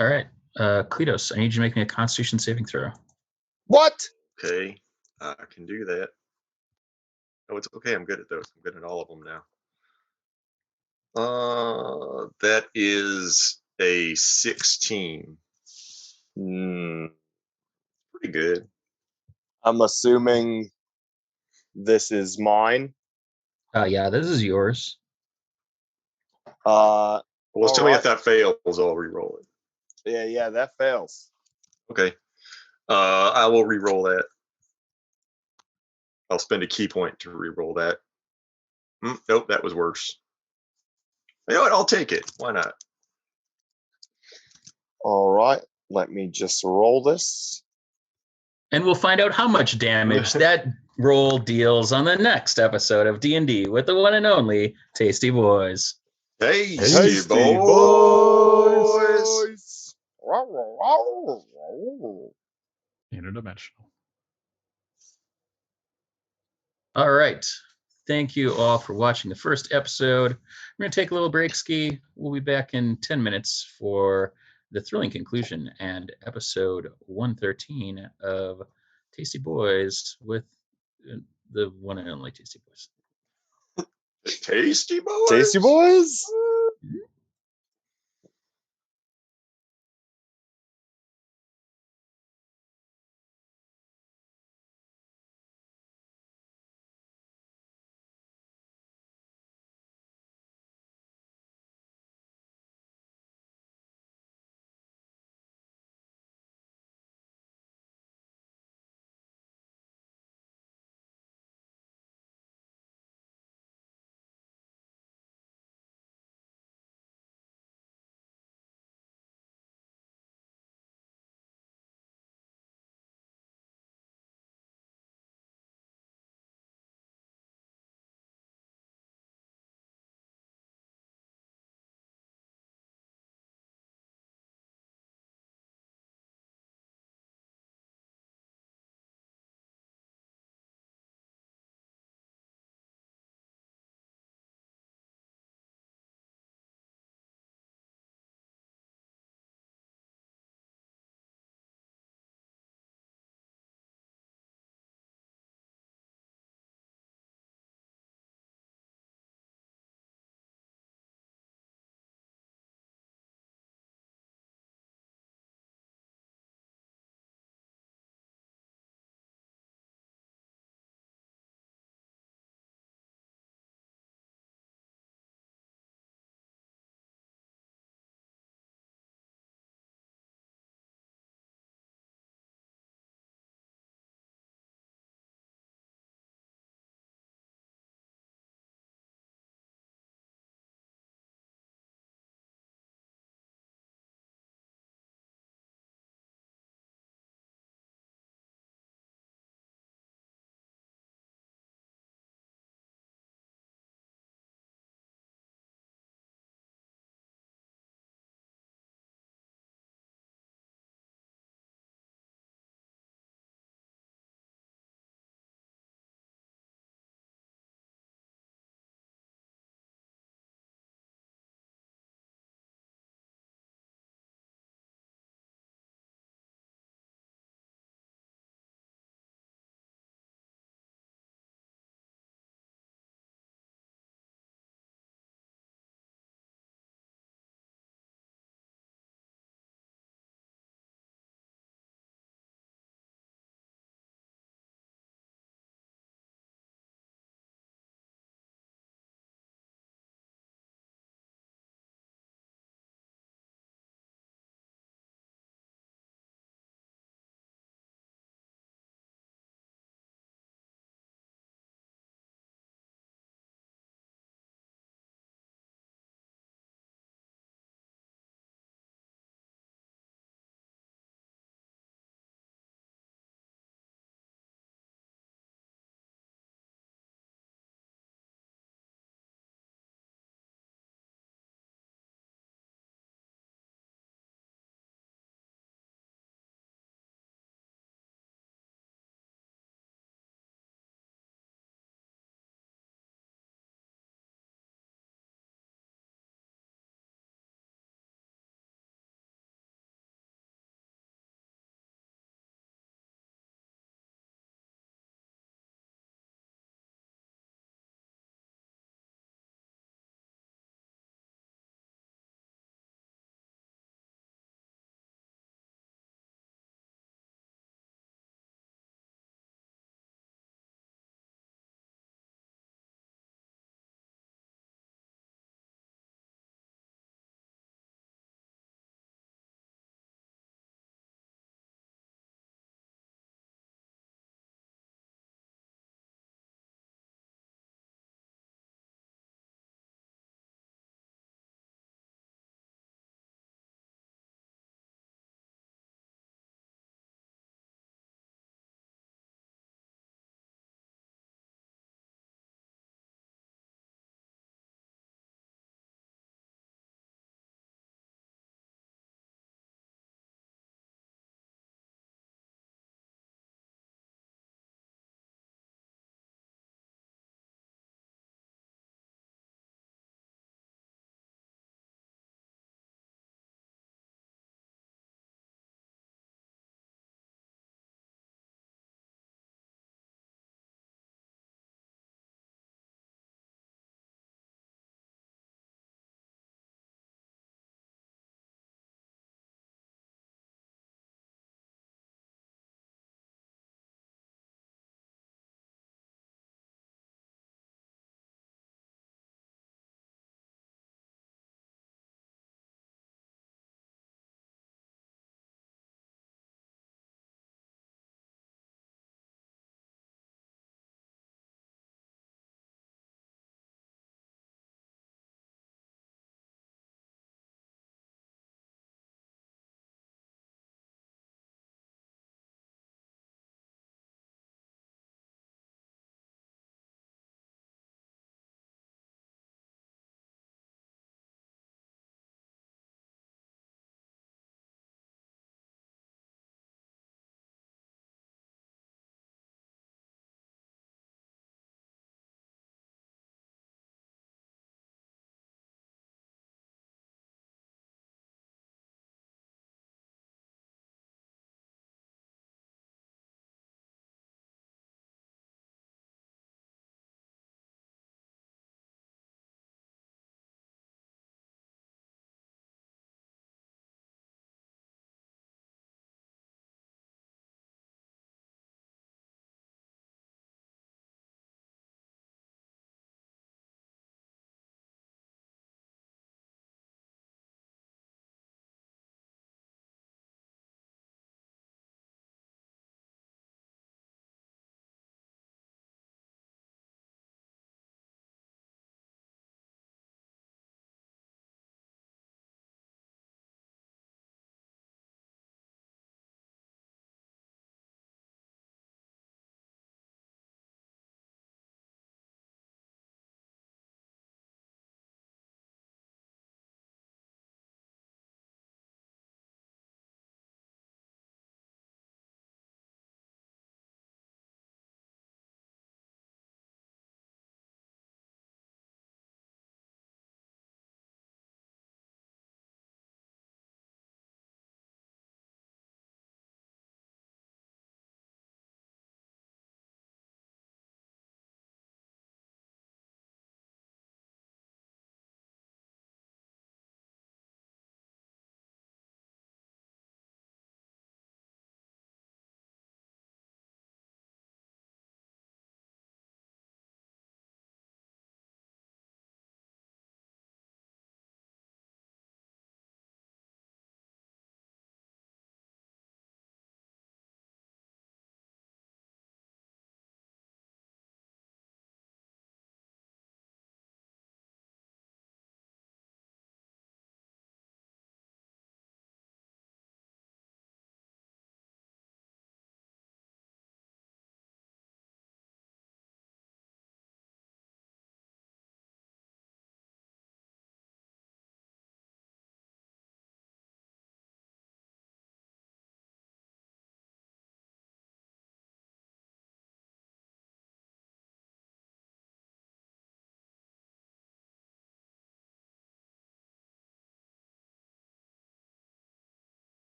right. Kleatos, I need you to make me a Constitution saving throw. What? Okay, I can do that. Oh, it's okay. I'm good at those. I'm good at all of them now. That is a 16. Pretty good. I'm assuming this is mine. Yeah, this is yours. Well, tell me right. if that fails. I'll re-roll it. Yeah, that fails. Okay. I will re-roll that. I'll spend a key point to re-roll that. Nope, that was worse. You know what? I'll take it. Why not? All right. Let me just roll this. And we'll find out how much damage that roll deals on the next episode of D&D with the one and only Tasty Boys. Tasty Boys! Interdimensional. All right. Thank you all for watching the first episode. We're going to take a little break ski. We'll be back in 10 minutes for the thrilling conclusion and episode 113 of Tasty Boys with the one and only Tasty Boys. Tasty Boys? Tasty Boys?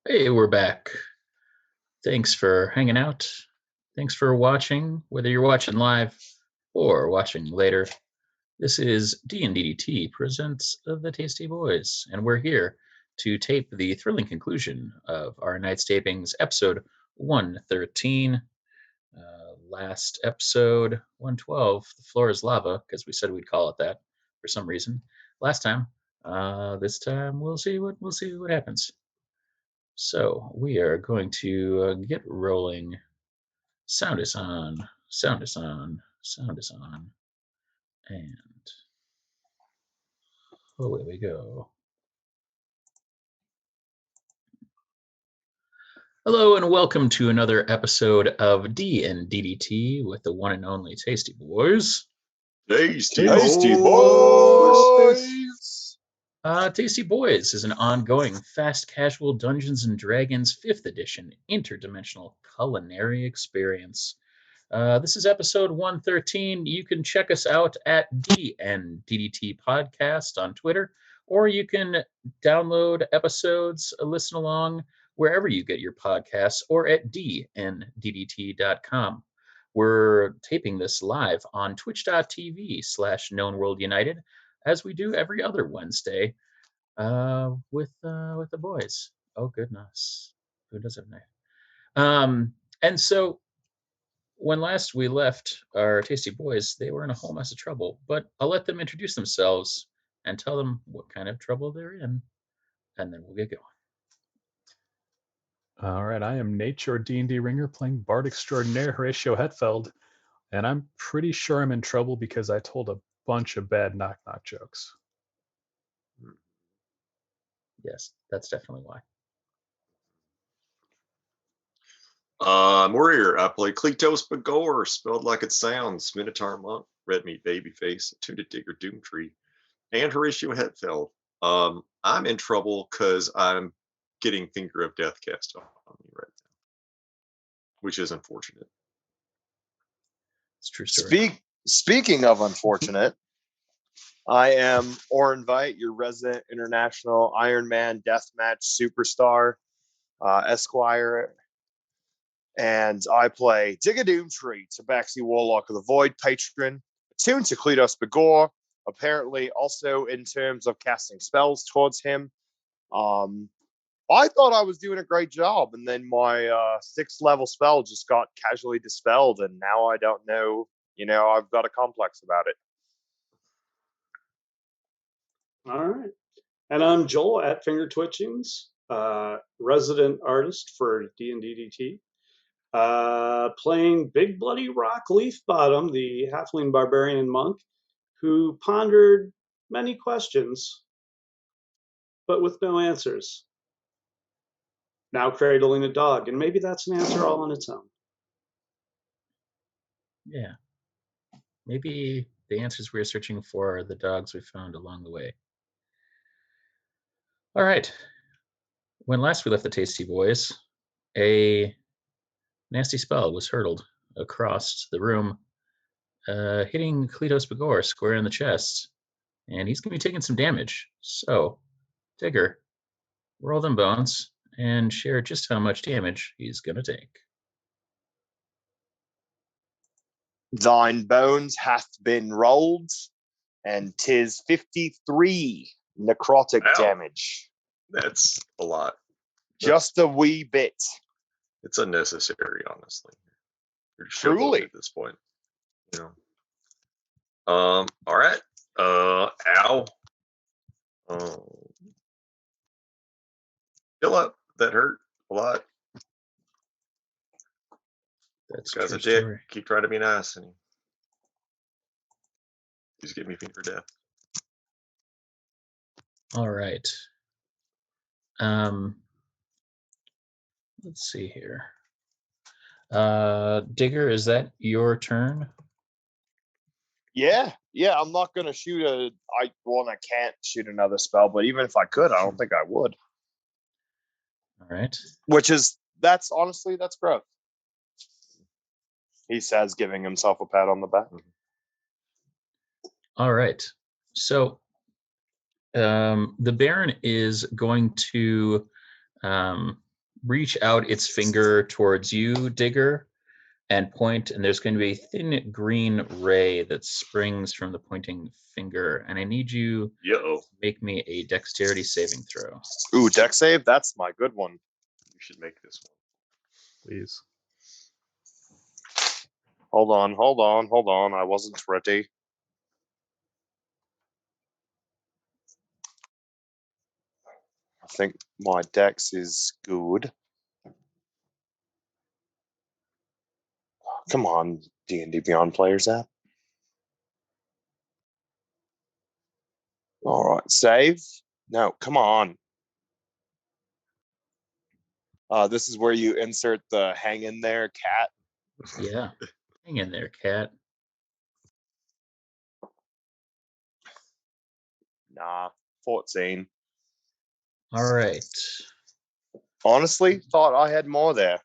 Hey, we're back. Thanks for hanging out. Thanks for watching, whether you're watching live or watching later. This is D&DDT presents The Tasty Boys, and we're here to tape the thrilling conclusion of our night's tapings, episode 113. Last episode, 112, The Floor is Lava, because we said we'd call it that for some reason. Last time. This time we'll see what happens. So we are going to get rolling. Sound is on. Sound is on. Sound is on. And away we go. Hello and welcome to another episode of D&DDT with the one and only Tasty Boys. Tasty Tasty boys. boys. Tasty Boys is an ongoing fast casual Dungeons and Dragons 5th edition interdimensional culinary experience. This is episode 113. You can check us out at DNDDT Podcast on Twitter, or you can download episodes, listen along wherever you get your podcasts, or at dnddt.com. We're taping this live on twitch.tv/KnownWorldUnited, as we do every other Wednesday with the boys. Oh, goodness. Who does it now? And so when last we left our Tasty Boys, they were in a whole mess of trouble, but I'll let them introduce themselves and tell them what kind of trouble they're in, and then we'll get going. All right, I am Nate, your D&D ringer, playing Bard Extraordinaire Horatio Hetfeld, and I'm pretty sure I'm in trouble because I told a bunch of bad knock-knock jokes. Yes, that's definitely why. Warrior. I play Kleatos B'Goar, spelled like it sounds. Minotaur monk, red meat babyface, tuned digger Doomtree, and Horatio Hetfeld. I'm in trouble because I'm getting Finger of Death cast on me right now, which is unfortunate. It's a true story. Speaking of unfortunate, I am Oren Veit, your resident international Iron Man deathmatch superstar, Esquire, and I play Doomtree, Tabaxi Warlock of the Void patron, attuned to Kleatos B'Goar, apparently also in terms of casting spells towards him. I thought I was doing a great job, and then my 6th level spell just got casually dispelled, and now I don't know. I've got a complex about it. All right. And I'm Joel at Finger Twitchings, resident artist for D&DDT, playing Big Bloody Rock Leafbottom, the halfling barbarian monk, who pondered many questions, but with no answers. Now cradling a dog, and maybe that's an answer all on its own. Yeah. Maybe the answers we're searching for are the dogs we found along the way. All right. When last we left the Tasty Boys, a nasty spell was hurled across the room, hitting Kleatos B'Goar square in the chest, and he's going to be taking some damage. So, Digger, roll them bones and share just how much damage he's going to take. Thine bones hath been rolled, and 'tis 53 necrotic Ow. damage. That's a lot. Just a wee bit. It's unnecessary, honestly. You're Truly. at this point. All right. Ow. Fill up. That hurt a lot. That's This guy's true a dick. story. Keep trying to be nice, and he's giving me Finger Death. All right. Let's see here. Digger, is that your turn? Yeah. I'm not gonna shoot I can't shoot another spell, but even if I could, I don't think I would. All right. That's growth. He says, giving himself a pat on the back. All right. So, the Baron is going to reach out its finger towards you, Digger, and point, and there's going to be a thin green ray that springs from the pointing finger. And I need you Yo, to make me a dexterity saving throw. Ooh, deck save. That's my good one. you should make this one. Please. Hold on. I wasn't ready. I think my dex is good. Come on, D&D Beyond Players app. All right, save. No, come on. This is where you insert the hang in there cat. Yeah. Hang in there, cat. Nah, 14. All right. Honestly, thought I had more there.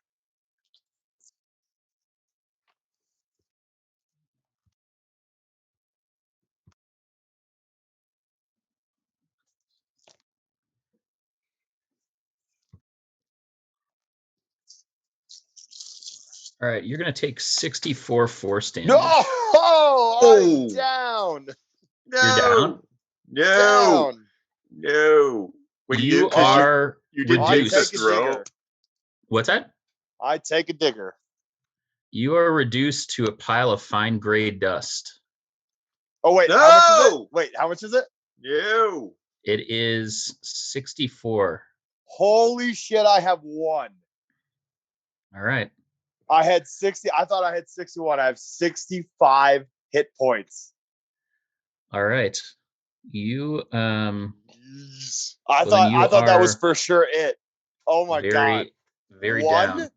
All right. You're going to take 64 force damage. No! I'm down. No, You're down? no, Down. no. Wait, You did are you did I reduced. take take the a throw? digger. What's that? I take a digger. You are reduced to a pile of fine gray dust. Oh, wait, how much is it? No, Wait, how much is it? no. It is 64. Holy shit, I have one. All right. I had 60. I thought I had 61. I have 65 hit points. All right. You I Well, then you thought that was are for sure it. Oh my god. very One? down.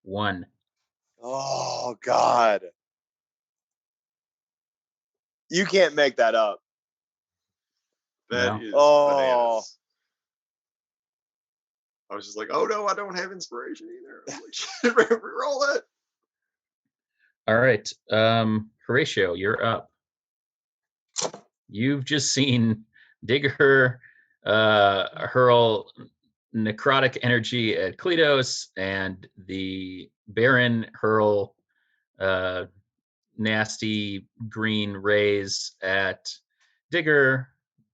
1. Oh god. You can't make that up. That No. is Oh. bananas. I was just like, oh no, I don't have inspiration either. I'm like, roll it. All right. Horatio, you're up. You've just seen Digger hurl necrotic energy at Kleatos, and the Baron hurl nasty green rays at Digger,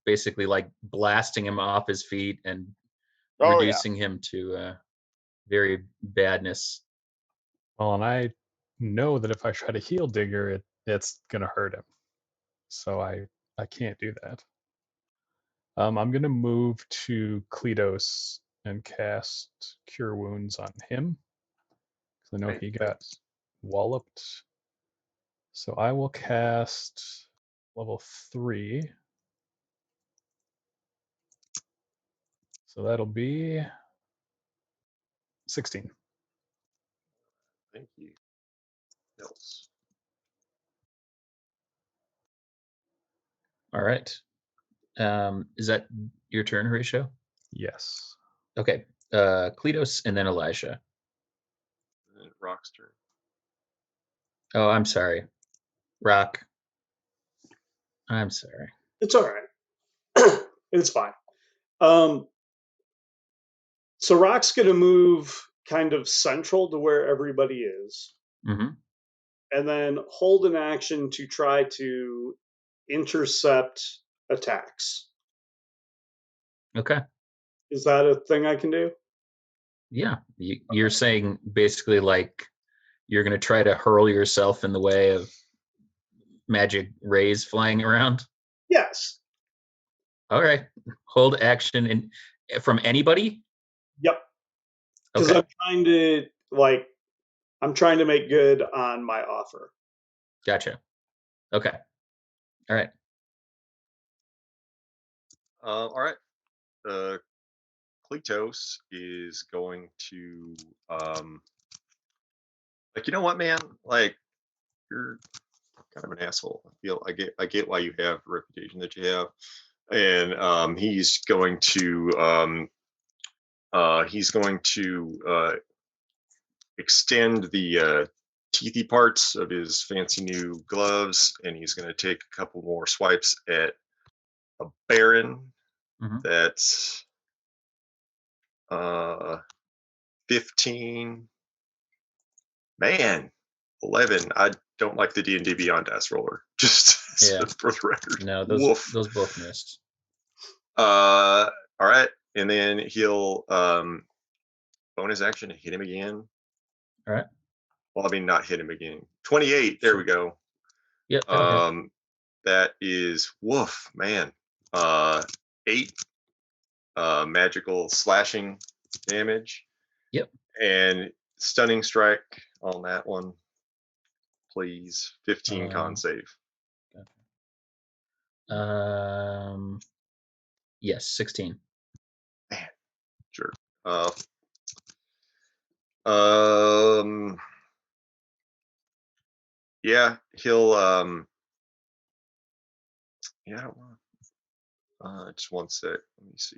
basically like blasting him off his feet and Oh reducing him to very badness. Well, and I know that if I try to heal Digger, it's gonna hurt him. So I can't do that. I'm gonna move to Kleatos and cast Cure Wounds on him. Because I know he got walloped. So I will cast level 3. So that'll be 16. Thank you. Else. All right. Is that your turn, Horatio? Yes. Okay. Kleatos and then Elijah. And then Rock's turn. Oh, I'm sorry. Rock. I'm sorry. It's all right. It's fine. So Rock's going to move kind of central to where everybody is, Mm-hmm. and then hold an action to try to intercept attacks. Okay. Is that a thing I can do? Yeah. You're saying basically like you're going to try to hurl yourself in the way of magic rays flying around? Yes. All right. Hold action from anybody? Yep. Because Okay. I'm trying to make good on my offer. Gotcha. Okay. All right. All right. Kleatos is going to like, you know what, man? Like, you're kind of an asshole. I get why you have the reputation that you have. And he's going to extend the teethy parts of his fancy new gloves, and he's going to take a couple more swipes at a Baron Mhm. that's 15. Man, 11. I don't like the D&D Beyond Dice roller. Just Yeah. for the record. No, Woof. those both missed. All right, and then he'll bonus action hit him again. All right. Well, I mean, not hit him again. 28. There we go. Yep. that'll hit. That is woof, man. 8 magical slashing damage. Yep. And stunning strike on that one, please. 15 con save. Yes, 16. Man, sure. Yeah, he'll yeah, I don't want just one sec. Let me see.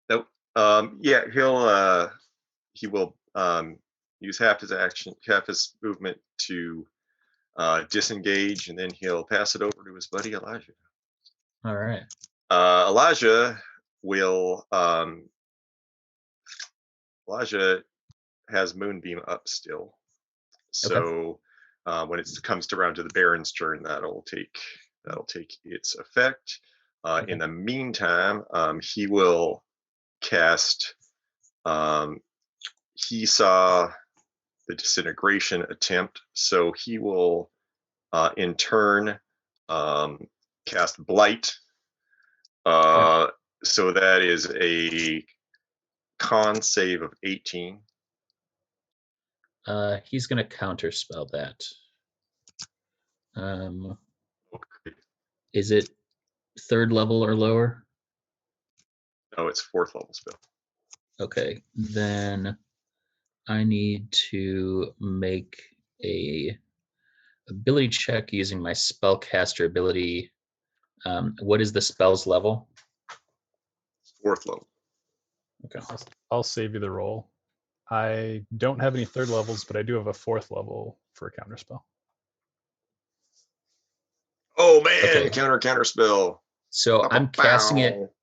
Nope. Yeah, he will use half his movement to disengage, and then he'll pass it over to his buddy Elijah. All right. Elijah will Elijah has Moonbeam up still, so when it comes around to the Baron's turn, that'll take its effect. In the meantime, he will cast. He saw the disintegration attempt, so he will in turn cast Blight. So that is a con save of 18. He's going to counterspell that. Okay. Is it 3rd level or lower? No, it's 4th level spell. Okay, then I need to make a ability check using my spellcaster ability. What is the spell's level? 4th level. Okay. I'll save you the roll. I don't have any 3rd levels, but I do have a 4th level for a counterspell. Oh man, Okay. counter spell. So I'm casting it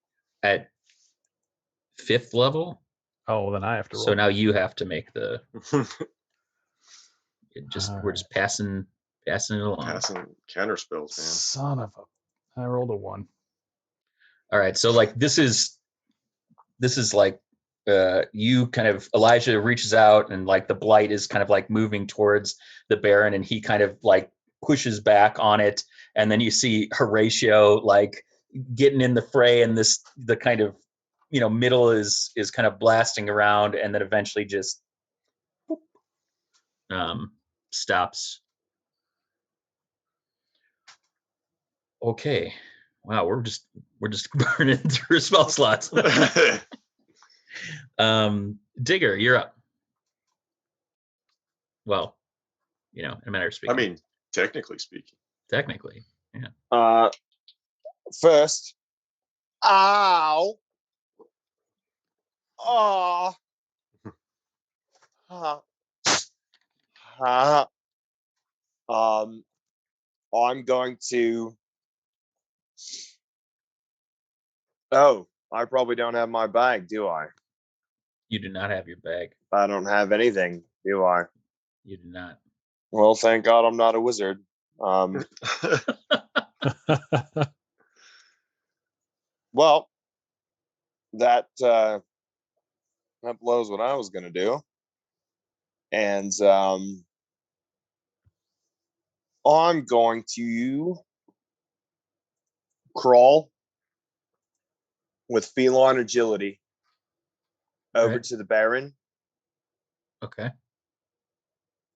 at 5th level. Oh, well, then I have to roll. So now you have to make the. We're All just passing it along. Passing counter spells, man. Son of a! I rolled a 1. All right, so like this is like you kind of Elijah reaches out and like the blight is kind of like moving towards the Baron and he kind of like pushes back on it, and then you see Horatio like getting in the fray, and the kind of middle is kind of blasting around, and then eventually just stops. Okay. Wow, we're just burning through spell slots. Digger, you're up. Well, in a matter of speaking. I mean, technically speaking. Technically, yeah. First, ow, oh, I'm going to. Oh, I probably don't have my bag, do I? You do not have your bag. I don't have anything, do I? You do not. Well, thank God I'm not a wizard. Well, that blows what I was going to do. And I'm going to crawl with feline agility over to the Baron. Okay.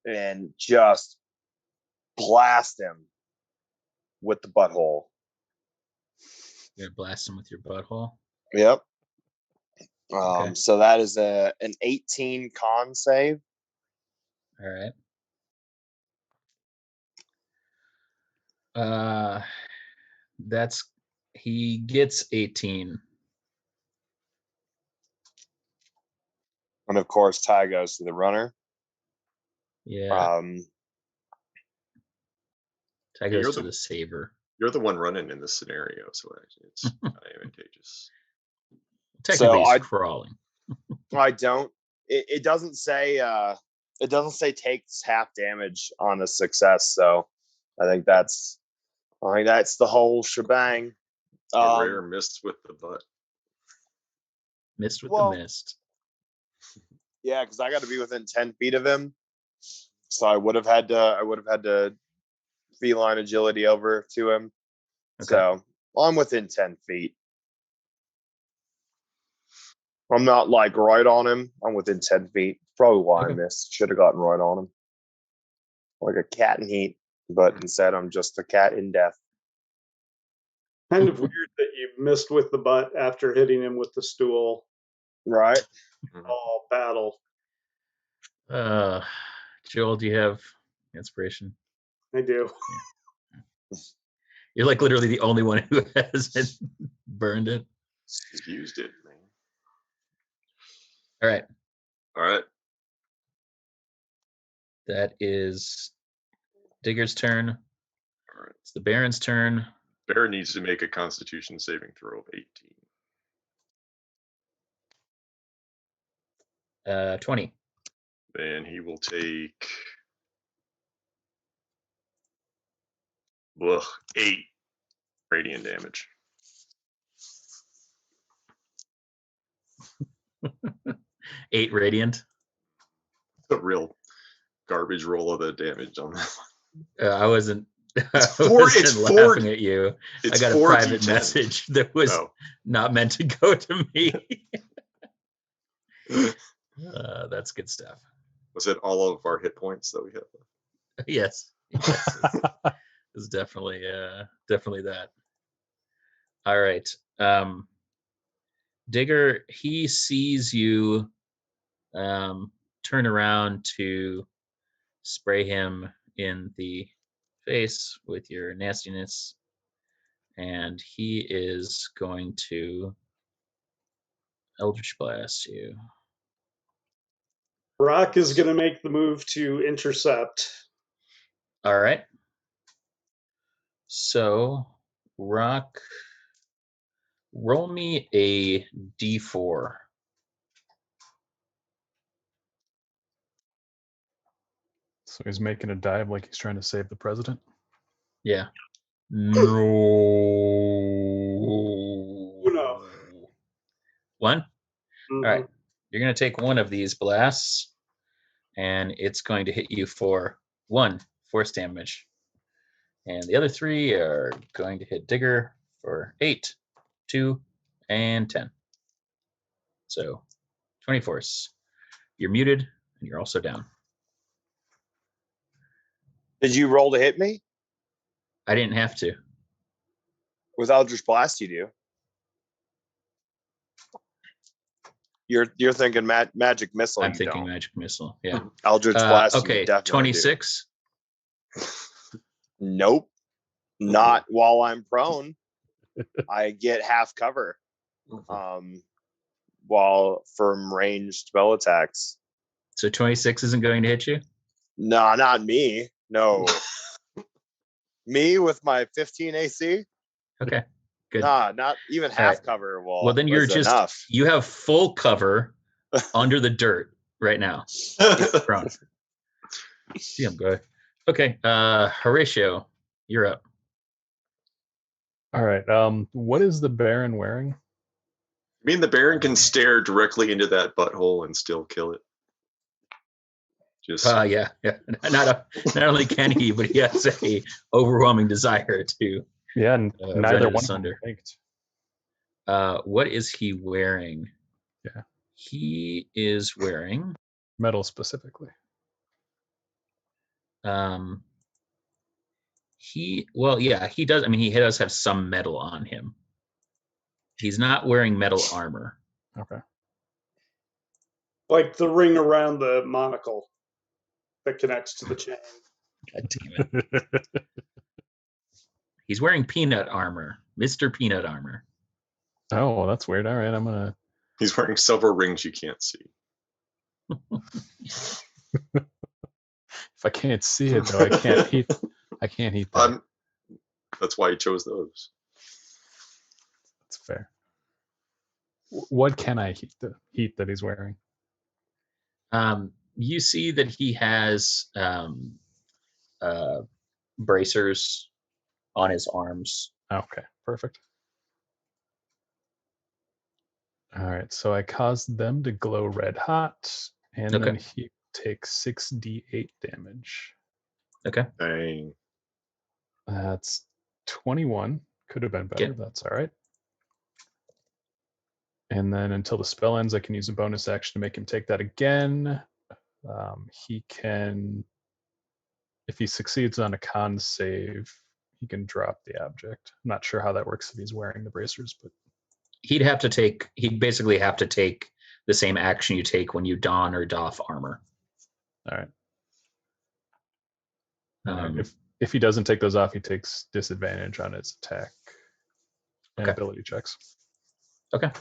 And just blast him with the butthole. You're gonna blast him with your butthole? Yep. Okay. So that is an 18 con save. All right. He gets 18. And of course, tie goes to the runner. Yeah. Tie goes to the saver. You're the one running in this scenario, so it's advantageous. technically So he's crawling. I don't. It doesn't say. It doesn't say takes half damage on a success. So I think that's the whole shebang. A rare mist with the butt. Missed with well, the mist. Yeah, because I got to be within 10 feet of him, so I would have had to feline agility over to him. Okay. So I'm within 10 feet. I'm not like right on him. I'm within 10 feet. Probably why Okay. I missed. Should have gotten right on him. Like a cat in heat, but instead I'm just a cat in death. Kind of weird that you missed with the butt after hitting him with the stool. Right? All battle. Joel, do you have inspiration? I do. You're like literally the only one who hasn't burned it. He's used it, man. All right. All right. That is Digger's turn. All right. It's the Baron's turn. Baron needs to make a Constitution saving throw of 18. 20. Then he will take 8 radiant damage. 8 radiant. A real garbage roll of the damage on that one. I wasn't. It's laughing at you. It's I got a 4 private D10. message that was not meant to go to me. That's good stuff. Was it all of our hit points that we have? Yes. It's definitely that. All right. Digger, he sees you turn around to spray him in the face with your nastiness, and he is going to Eldritch Blast you. Rock is going to make the move to intercept. All right. So, Rock, roll me a d4. So he's making a dive like he's trying to save the president. Yeah. No. No. 1? Mm-hmm. All right. You're going to take one of these blasts, and it's going to hit you for 1 force damage. And the other 3 are going to hit Digger for 8, 2, and 10. So 20 force. You're muted, and you're also down. Did you roll to hit me? I didn't have to. With Eldritch Blast, you do. You're thinking magic missile. I'm thinking magic missile. Yeah. Eldritch Blast. Okay. You definitely 26. do. Nope. Not while I'm prone. I get half cover. While from ranged spell attacks. So 26 isn't going to hit you? No, not me. No. Me with my 15 AC? Okay. Good. Nah, not even half cover. Well, then you're just enough. You have full cover under the dirt right now. Prone. Damn good. Okay. Horatio, you're up. All right. What is the Baron wearing? I mean, the Baron can stare directly into that butthole and still kill it. Just Yeah. Not only can he, but he has a overwhelming desire to. Yeah, and neither one asunder. of them linked. What is he wearing? Yeah. He is wearing metal specifically. He does. I mean, he does have some metal on him. He's not wearing metal armor. Okay. Like the ring around the monocle that connects to the chain. God damn it. He's wearing peanut armor. Mr. Peanut armor. Oh, well, that's weird. All right, I'm gonna. He's wearing silver rings you can't see. If I can't see it, though, I can't heat. I can't heat that. That's why he chose those. That's fair. what can I heat? The heat that he's wearing. You see that he has bracers on his arms. Okay, perfect. All right, so I caused them to glow red hot, and Okay. then he takes 6d8 damage. Okay. Dang. That's 21. Could have been better. Okay. That's all right. And then until the spell ends, I can use a bonus action to make him take that again. He can, if he succeeds on a con save, he can drop the object. I'm not sure how that works if he's wearing the bracers, but He'd basically have to take the same action you take when you don or doff armor. all right. Um, If he doesn't take those off, he takes disadvantage on his attack and Okay. ability checks. Okay.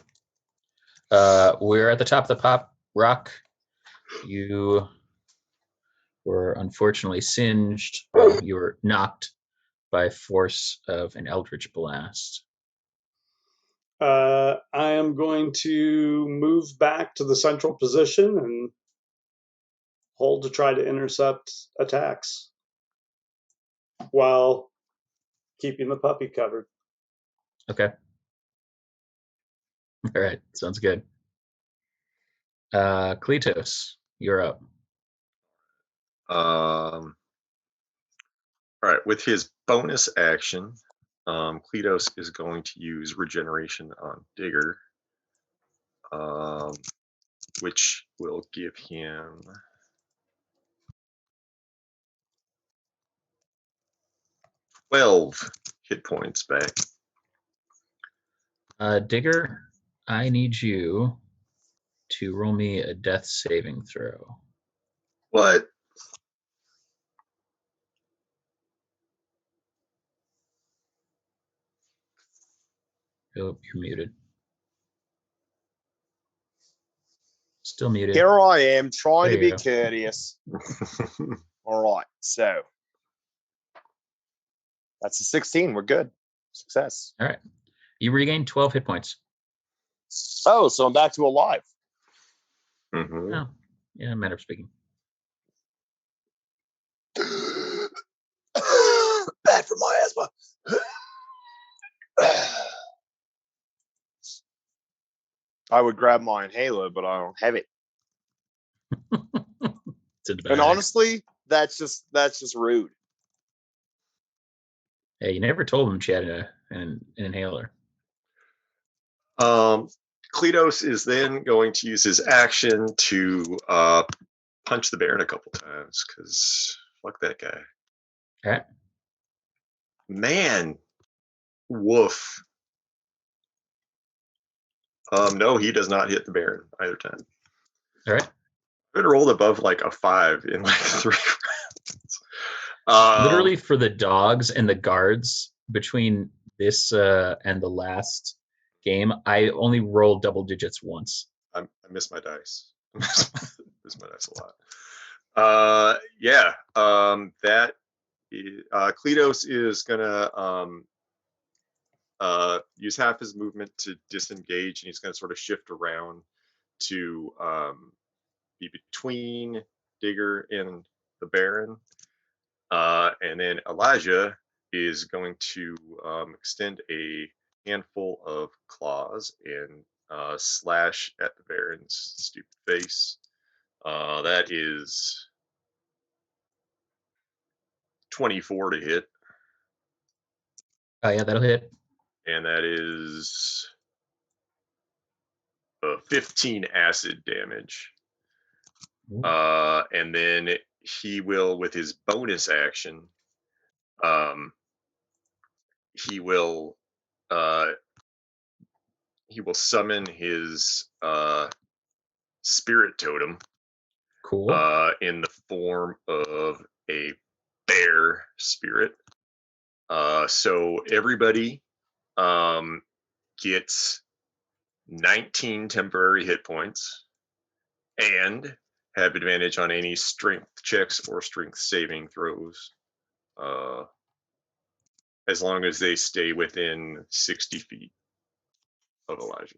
We're at the top of the pop rock. You were unfortunately singed. Well, you were knocked by force of an eldritch blast. I am going to move back to the central position and hold to try to intercept attacks while keeping the puppy covered. Okay. All right. Sounds good. Kleatos, you're up. All right, with his bonus action, Kleatos is going to use regeneration on Digger, which will give him 12 hit points back. Digger, I need you to roll me a death saving throw. What? Oh, you're muted. Still muted. Here I am trying There to be you go. courteous. All right, so that's a 16. We're good. Success. All right. You regain 12 hit points. Oh, so I'm back to alive. Mhm. Oh, yeah, matter of speaking. Bad for my asthma. I would grab my inhaler, but I don't have it. It's in the And bag. honestly, that's just rude. Hey, you never told him she had an inhaler. Kleatos is then going to use his action to punch the Baron a couple times, because fuck that guy. All right. Man, woof. No, he does not hit the Baron either time. All right. It rolled above like a 5 in like 3 rounds. Literally for the dogs and the guards between this and the last game, I only rolled double digits once. I miss my dice. I miss my dice a lot. Yeah. That is, Kleatos is gonna use half his movement to disengage, and he's gonna sort of shift around to be between Digger and the Baron. And then Elijah is going to extend a handful of claws and slash at the Baron's stupid face. That is 24 to hit, Oh, yeah, that'll hit. and that is 15 acid damage. Ooh. And then he will, with his bonus action, he will summon his spirit totem Cool. in the form of a bear spirit. So everybody gets 19 temporary hit points and have advantage on any strength checks or strength saving throws, as long as they stay within 60 feet of Elijah.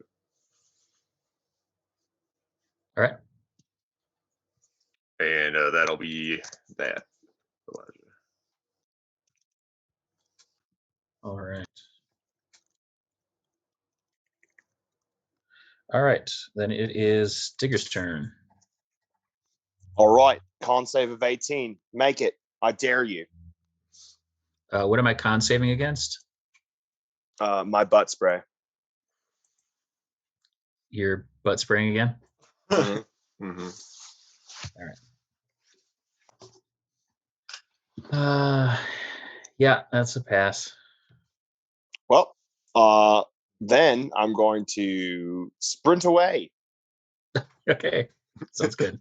All right. And that'll be that, Elijah. All right. All right. Then it is Digger's turn. All right. Con save of 18. Make it. I dare you. What am I con saving against? My butt spray. Your butt spraying again? Mm-hmm. Yeah, that's a pass. Well, then I'm going to sprint away Okay. Sounds good.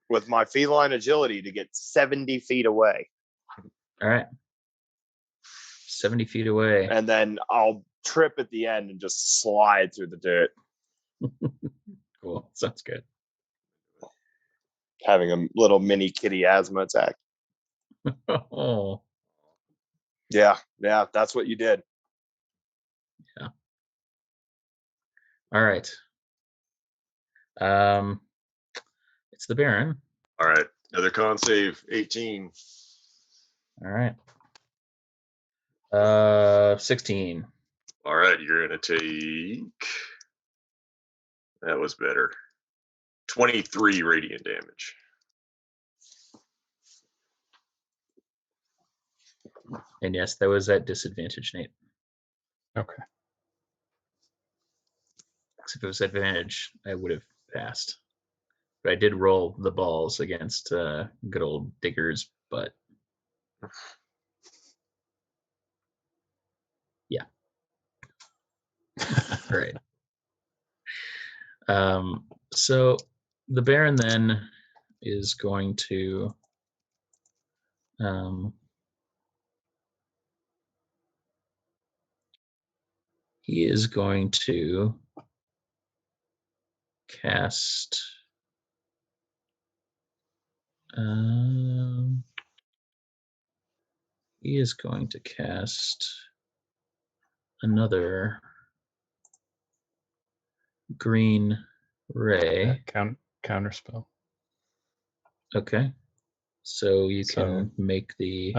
with my feline agility to get 70 feet away. All right. 70 feet away. And then I'll trip at the end and just slide through the dirt, Cool. Sounds good. having a little mini kitty asthma attack. Oh. Yeah, that's what you did. All right. It's the Baron. All right. Another con save, 18. All right. 16. All right, you're going to take... That was better. 23 radiant damage. And yes, that was at disadvantage, Nate. Okay. Because if it was advantage, I would have passed. But I did roll the balls against good old Digger's butt. Yeah. All right. So the Baron then is going to he is going to cast he is going to cast another green ray. Counter spell. Okay. So you can make the...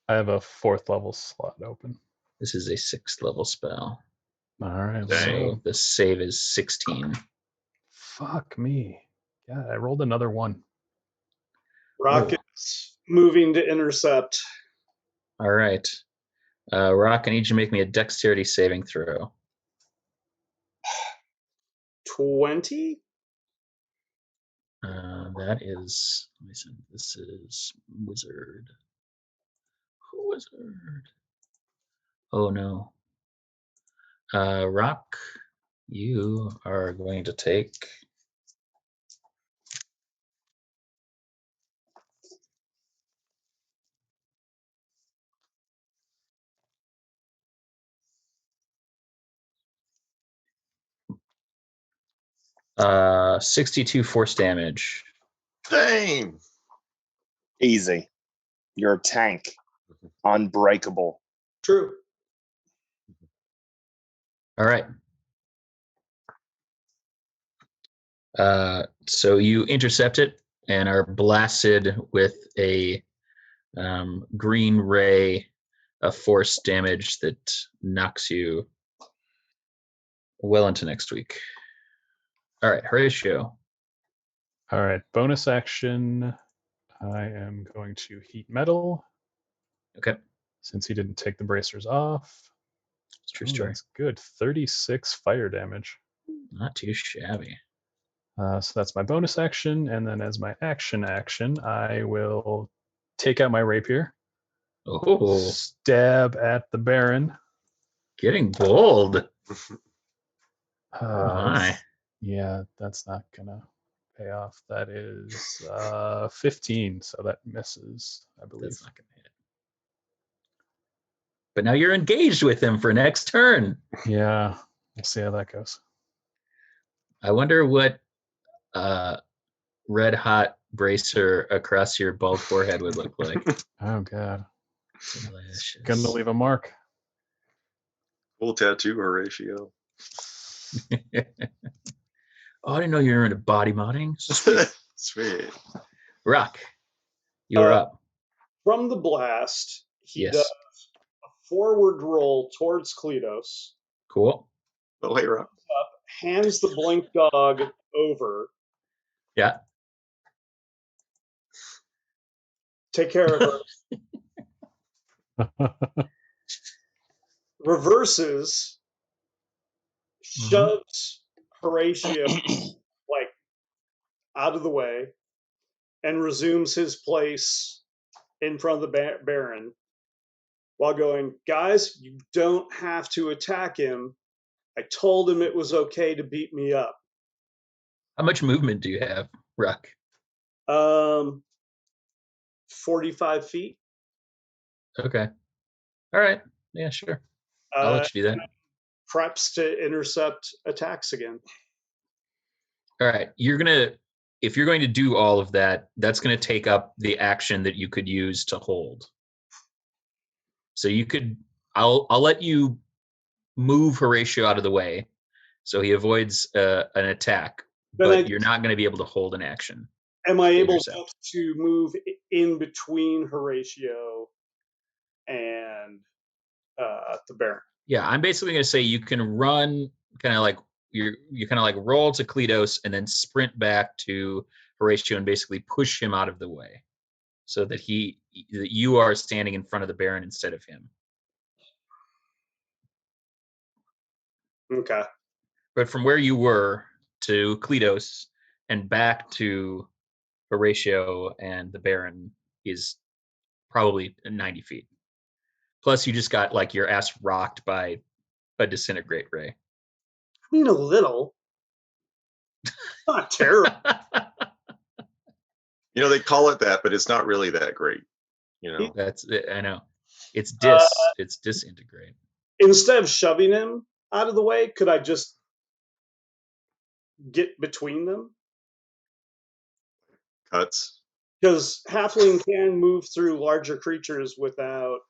I have a 4th level slot open. This is a 6th level spell. All right. So the save is 16. Fuck me. Yeah, I rolled another 1. Rocket's moving to intercept. All right. Rock, I need you to make me a dexterity saving throw. 20? That is... Listen, this is wizard. Wizard. Oh, no. Rock, you are going to take... Uh, 62 force damage. Dang! Easy. You're a tank. Unbreakable. True. All right. So you intercept it and are blasted with a green ray of force damage that knocks you well into next week. All right, Horatio. All right, bonus action. I am going to heat metal. Okay. Since he didn't take the bracers off. It's true story. That's good. 36 fire damage. Not too shabby. So that's my bonus action, and then as my action, I will take out my rapier. Oh. Stab at the Baron. Getting bold. Oh my. Yeah, that's not gonna pay off. That is 15, so that misses, I believe. That's not gonna hit. But now you're engaged with him for next turn. Yeah, we'll see how that goes. I wonder what red hot bracer across your bald forehead would look like. Oh god. Delicious. Gonna leave a mark. Full tattoo, Horatio. Oh, I didn't know you were into body modding. Sweet. Sweet. Rock, you're up. From the blast, he Yes. does a forward roll towards Kleatos, Cool. Oh, hey, Rob. hands the blink dog over, Yeah. take care of her, reverses, shoves Horatio like out of the way, and resumes his place in front of the Baron while going, guys, you don't have to attack him. I told him it was okay to beat me up. How much movement do you have, Rock? 45 feet. Okay. All right. Yeah, sure. I'll let you do that. Preps to intercept attacks again. All right. If you're going to do all of that, that's going to take up the action that you could use to hold. So I'll let you move Horatio out of the way so he avoids an attack, but you're not going to be able to hold an action. Am I able to move in between Horatio and the Baron? Yeah, I'm basically going to say you can run kind of like you kind of like roll to Kleatos and then sprint back to Horatio and basically push him out of the way so that you are standing in front of the Baron instead of him. Okay. But from where you were to Kleatos and back to Horatio and the Baron is probably 90 feet. Plus, you just got like your ass rocked by a disintegrate ray. I mean, a little. Not terrible. They call it that, but it's not really that great. That's I know. It's disintegrate. Instead of shoving him out of the way, could I just get between them? Cuts. Because halfling can move through larger creatures without.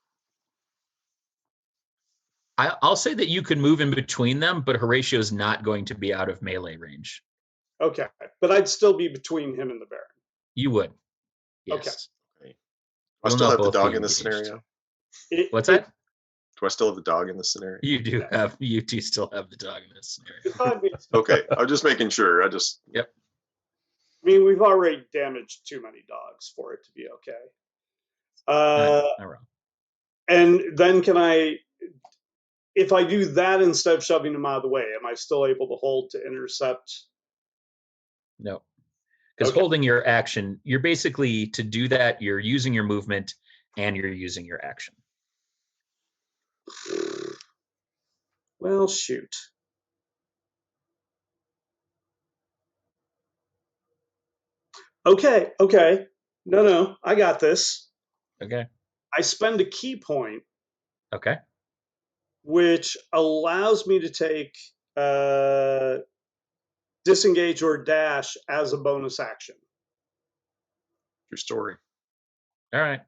I'll say that you can move in between them, but Horatio's not going to be out of melee range. Okay, but I'd still be between him and the Baron. You would. Yes. Okay. Do I still have the dog in this engaged. scenario? What's that? Do I still have the dog in this scenario? You do still have the dog in this scenario. Okay, I'm just making sure. Yep. I mean, we've already damaged too many dogs for it to be okay. Not wrong. And then if I do that instead of shoving him out of the way, am I still able to hold to intercept? No. Because holding your action, you're basically, to do that, you're using your movement and you're using your action. Well, shoot. Okay. No, I got this. Okay. I spend a key point. Okay. Which allows me to take disengage or dash as a bonus action. True story. All right.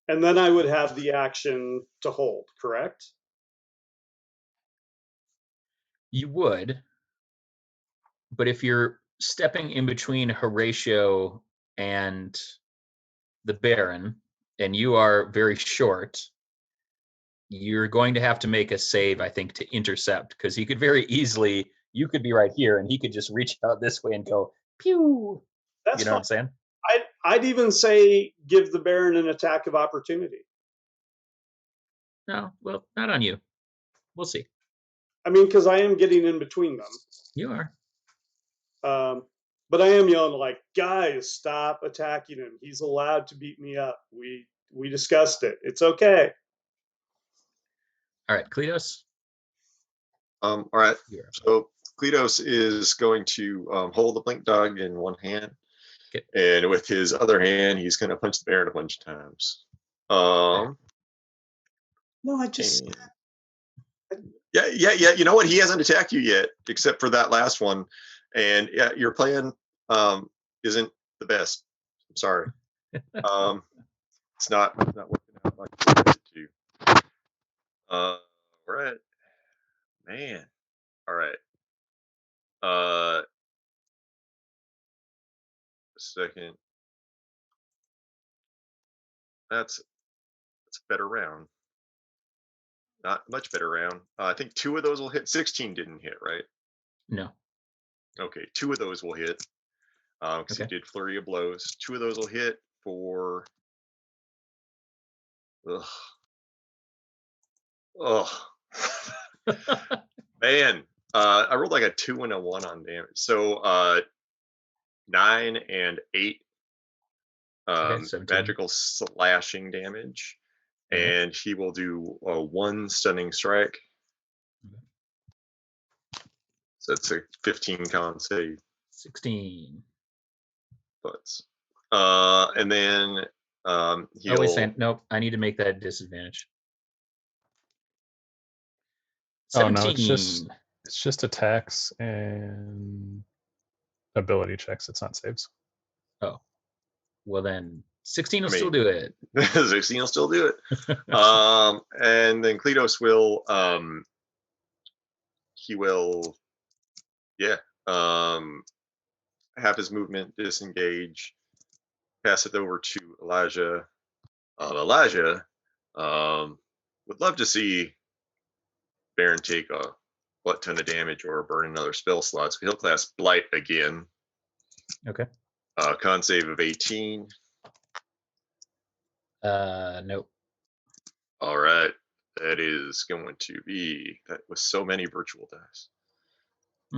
And then I would have the action to hold, correct? You would. But if you're stepping in between Horatio and the Baron, and you are very short, you're going to have to make a save, I think, to intercept, because he could very easily, you could be right here, and he could just reach out this way and go, pew. That's you know fine. What I'm saying? I'd even say give the Baron an attack of opportunity. No, well, not on you. We'll see. I mean, because I am getting in between them. You are. But I am yelling like, guys, stop attacking him. He's allowed to beat me up. We discussed it. It's okay. All right, Kleatos. All right. So Kleatos is going to hold the blink dog in one hand, and with his other hand, he's going to punch the Baron a bunch of times. No, I just. Yeah. You know what? He hasn't attacked you yet, except for that last one, and your plan isn't the best. I'm sorry. It's not working out like you wanted it to. All right, man. All right. second. That's a better round. Not much better round. I think 2 of those will hit. 16 didn't hit, right? No. Okay, 2 of those will hit. Because he did flurry of blows. 2 of those will hit for. Ugh. Man, I rolled like a 2 and a 1 on damage. So 9 and 8 magical slashing damage. And he will do 1 stunning strike. So that's a 15 con save. 16. Butts. And then he'll... Oh, wait a second. Nope. I need to make that a disadvantage. 17. Oh, no, it's just attacks and ability checks. It's not saves. Oh. Well, then 16 will still do it. 16 will still do it. And then Kleatos will... he will... Yeah. Have his movement disengage. Pass it over to Elijah. Elijah would love to see Baron take a ton of damage or burn another spell slot. So he'll cast Blight again. Okay. Con save of 18. Nope. All right. That is going to be, that was so many virtual dice.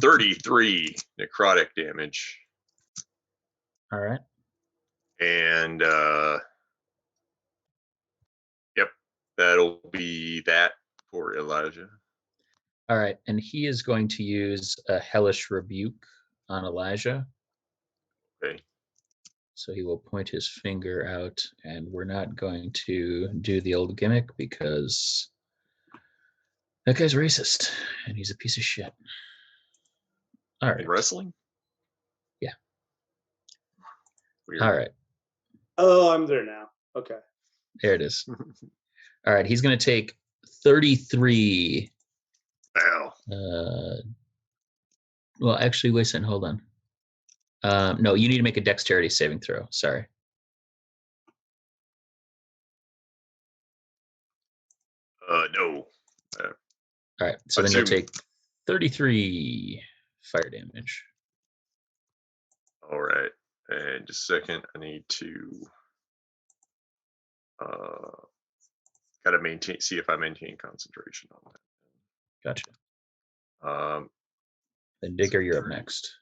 33 necrotic damage. All right. And yep, that'll be that for Elijah. All right, and he is going to use a hellish rebuke on Elijah. Okay. So he will point his finger out, and we're not going to do the old gimmick because that guy's racist and he's a piece of shit. All right. In wrestling? Yeah. Weird. All right. Oh, I'm there now. Okay. There it is. All right, he's going to take 33. Wow. Well, actually, wait a second. Hold on. No, you need to make a dexterity saving throw. Sorry. No. All right, so then you'll take 33 fire damage. All right. And just a second, I need to gotta see if I maintain concentration on that. Gotcha. Then Digger, you're up next.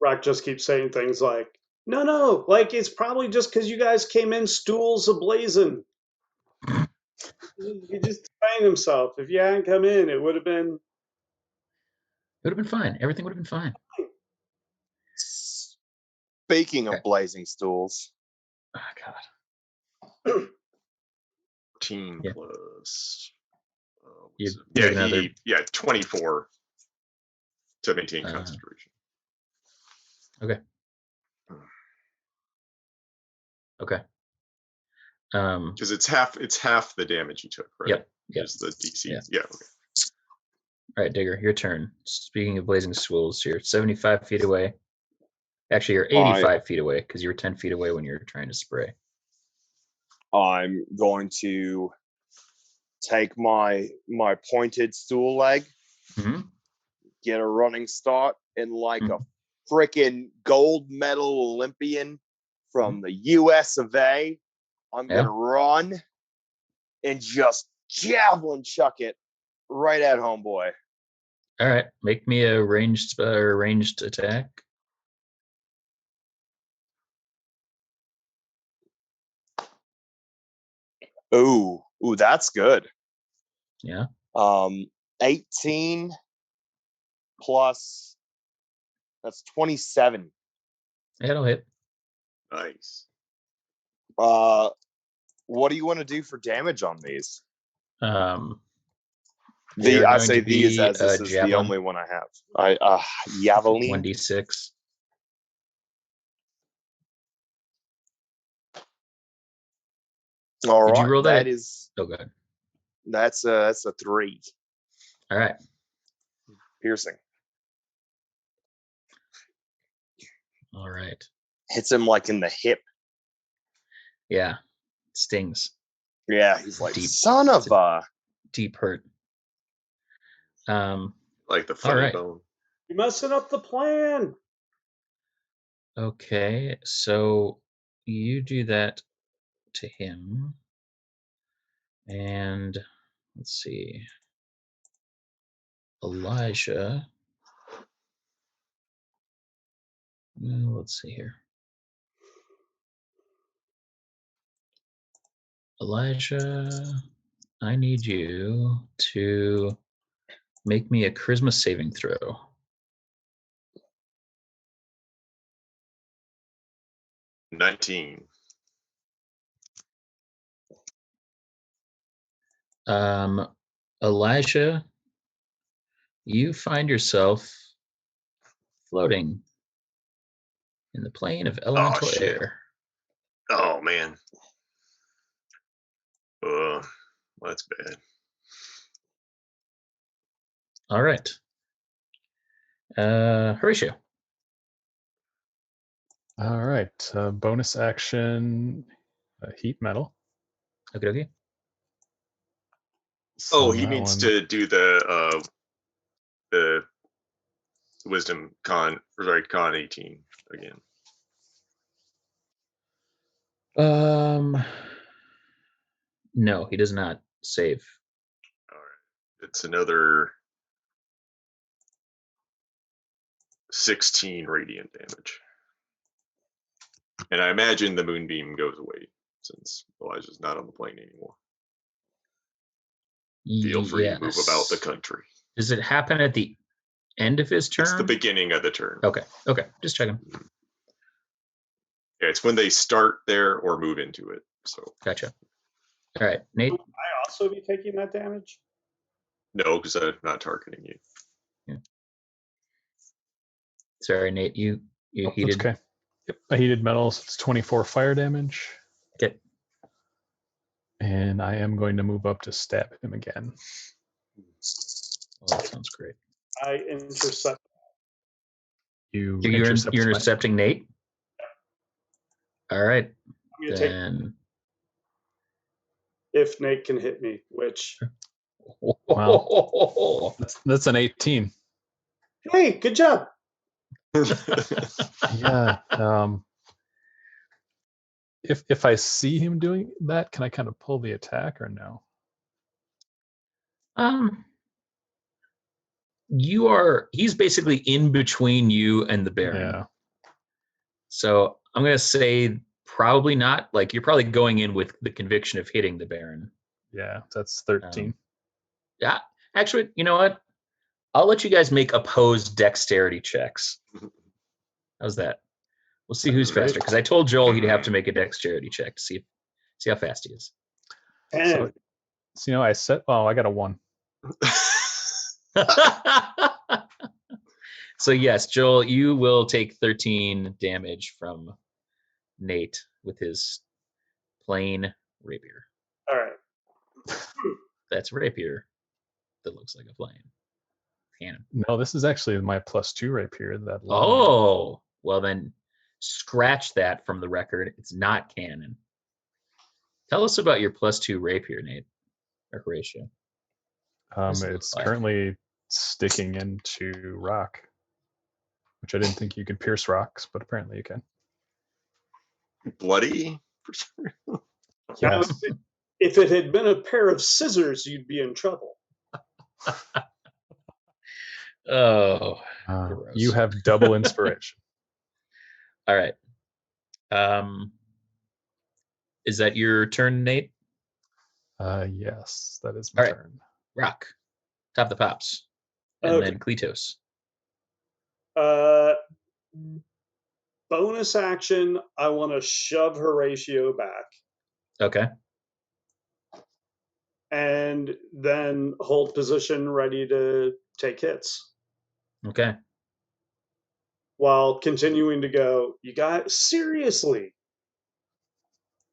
Rock just keeps saying things like, no, like it's probably just because you guys came in stools ablazing. He just defending himself. If you hadn't come in, it would have been... It would have been fine. Everything would have been fine. Speaking of blazing stools. Oh, God. 14 plus... another... 24 to maintain concentration. Okay. Okay. Because it's half the damage you took, right? Yep. Is the DC. Yeah. Okay. All right, Digger, your turn. Speaking of blazing stools, you're 75 feet away. Actually, you're 85 feet away because you were 10 feet away when you were trying to spray. I'm going to take my pointed stool leg, get a running start, and like a freaking gold medal Olympian from the US of A, I'm going to run and just javelin chuck it right at homeboy. All right, make me a ranged attack. Ooh, that's good. Yeah. 18 plus, that's 27. That'll hit. Nice. What do you want to do for damage on these? I say these as this is the only one I have. Javelin. 1d6. All right. Did you roll that? That is. Oh, good. That's a 3. All right. Piercing. All right. Hits him like in the hip. Yeah. Stings. Yeah, he's like, Deep. son of a. Deep hurt. Like the funny right. bone. You're messing up the plan. Okay, so you do that to him. And let's see. Elijah. Well, let's see here. Elijah, I need you to make me a charisma saving throw. $19. Elijah, you find yourself floating in the plane of elemental shit. air. Oh man. That's bad. All right. Horatio. All right. Bonus action, heat metal. Okay. So he that needs one- to do the wisdom con 18 again. No, he does not save. All right. It's another 16 radiant damage. And I imagine the moonbeam goes away since Elijah's not on the plane anymore. Feel free to move about the country. Does it happen at the end of his turn? It's the beginning of the turn. Okay. Just checking. Yeah, it's when they start there or move into it. So Gotcha. All right, Nate. Will I also be taking that damage? No, because I'm not targeting you. Yeah. Sorry, Nate. You heated. That's okay. Yep. I heated metals. It's 24 fire damage. Okay. And I am going to move up to stab him again. Well, that sounds great. I intercept. You're You're intercepting Nate? All right. I'm going to take if Nate can hit me, which. Wow. That's an 18. Hey, good job. Yeah. If I see him doing that, can I kind of pull the attack or no? He's basically in between you and the Baron. Yeah. So I'm gonna say probably not. Like you're probably going in with the conviction of hitting the Baron. Yeah, that's 13. Yeah. Actually, you know what? I'll let you guys make opposed dexterity checks. How's that? We'll see who's faster. Because I told Joel he'd have to make a dexterity check to see how fast he is. So I said, I got a 1. So yes, Joel, you will take 13 damage from Nate with his plain rapier. All right. That's rapier that looks like a plane. Cannon. No, this is actually my +2 rapier. Oh, well then scratch that from the record. It's not canon. Tell us about your +2 rapier, Nate. Or Horatio. It's currently sticking into rock, which I didn't think you could pierce rocks, but apparently you can. Bloody? Yes. If it had been a pair of scissors, you'd be in trouble. Oh, you have double inspiration. All right. Is that your turn, Nate? Yes, that is my turn. Rock. Top of the pops. And then Kleatos. Bonus action, I want to shove Horatio back. Okay. And then hold position ready to take hits. Okay. While continuing to go, you guys, seriously.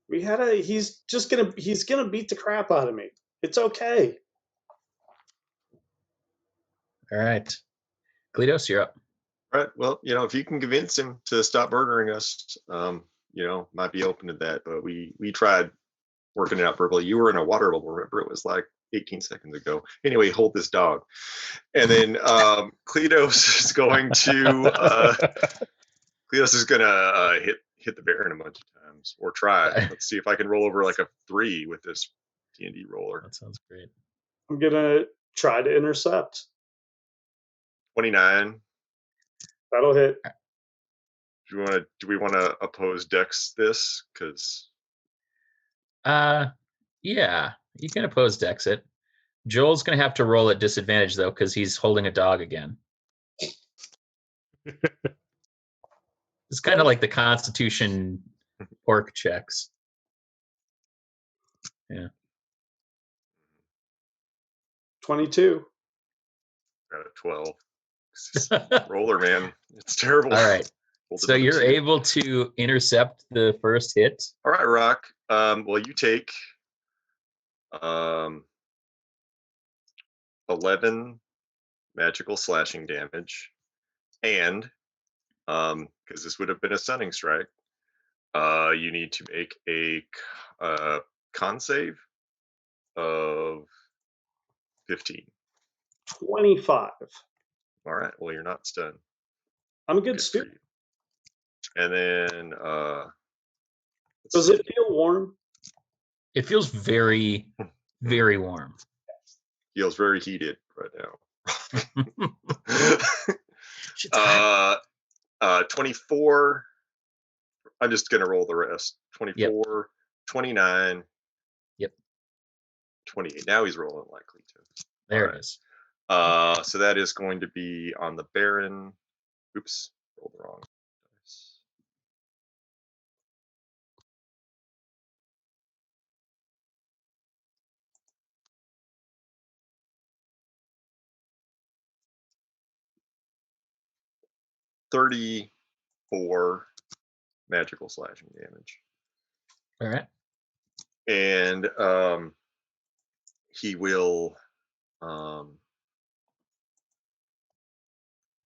He's gonna beat the crap out of me. It's okay. All right. Kleatos, you're up. Right. Well, if you can convince him to stop murdering us, might be open to that. But we tried working it out verbally. You were in a water bubble. Remember, it was like 18 seconds ago. Anyway, hold this dog, and then Kleatos is going to hit the Baron a bunch of times, or try. Let's see if I can roll over like a 3 with this D&D roller. That sounds great. I'm gonna try to intercept. 29. That'll hit. Do we want to oppose Dex this? Because yeah, you can oppose Dex it. Joel's gonna have to roll at disadvantage though, because he's holding a dog again. It's kind of like the Constitution pork checks. Yeah. 22. got a 12. Roller, man. It's terrible. All right. Rolled So another you're 2. able to intercept the first hit. All right, Rock. Well, you take 11 magical slashing damage, and because this would have been a stunning strike, you need to make a con save of 15. 25. All right. Well, you're not stunned. I'm a good Good for student. you. And then Does it feel warm? It feels very, very warm. Feels very heated right now. Shit's hot. 24. I'm just gonna roll the rest. 24, Yep. 29. Yep. 28. Now he's rolling likely to. There All it is. So that is going to be on the Baron. Oops, rolled the wrong dice. $34 magical slashing damage. All right. And he will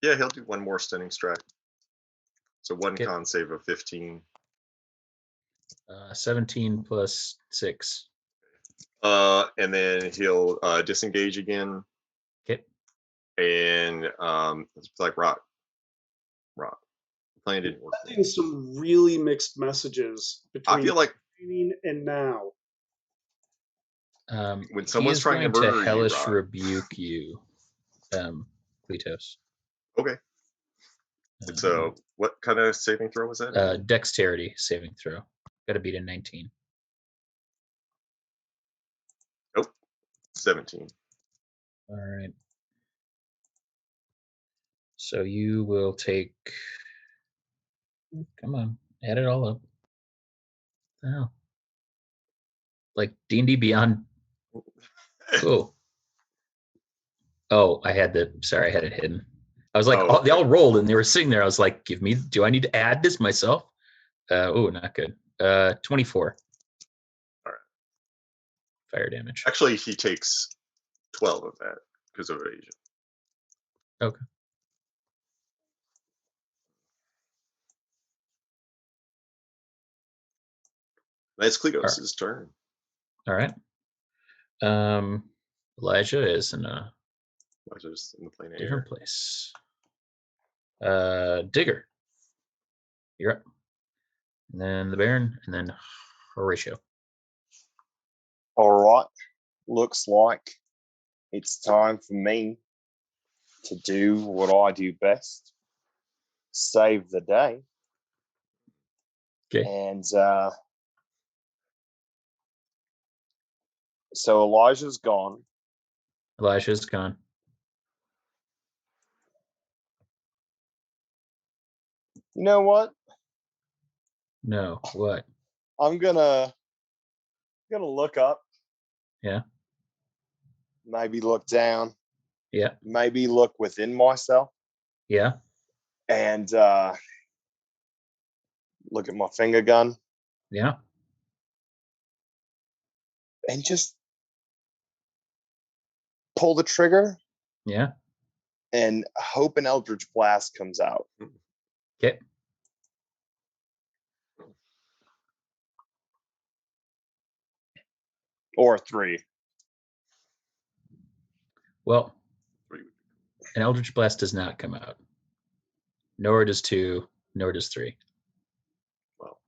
he'll do one more stunning strike. So one Okay. con save of 15. 17 plus 6. And then he'll disengage again. Okay. And it's like rock. The plan didn't work. Sending some really mixed messages between I feel like training and now. when someone's trying to murder you, hellish Rock. rebuke you, Kleatos. Okay. So what kind of saving throw was that? Dexterity saving throw. Got to beat a 19. Nope. 17. All right. So you will take. Come on, add it all up. Oh, like D&D Beyond. Cool. Oh, I had it hidden. I was like, okay. they all rolled and they were sitting there. I was like, do I need to add this myself? Not good. 24. All right. Fire damage. Actually, he takes 12 of that because of evasion. Okay. That's Kleatos' turn. All right. Elijah is in a Elijah's in the plane of different air. place. Digger. You're up. And then the Baron, and then Horatio. All right. Looks like it's time for me to do what I do best. Save the day. Okay. And so Elijah's gone. Elijah's gone. You know what? No. What? I'm gonna look up. Yeah. Maybe look down. Yeah. Maybe look within myself. Yeah. And look at my finger gun. Yeah. And just pull the trigger. Yeah. and hope an Eldritch Blast comes out. Okay. Or 3. Well, 3. an Eldritch Blast does not come out. Nor does 2, nor does 3. Well,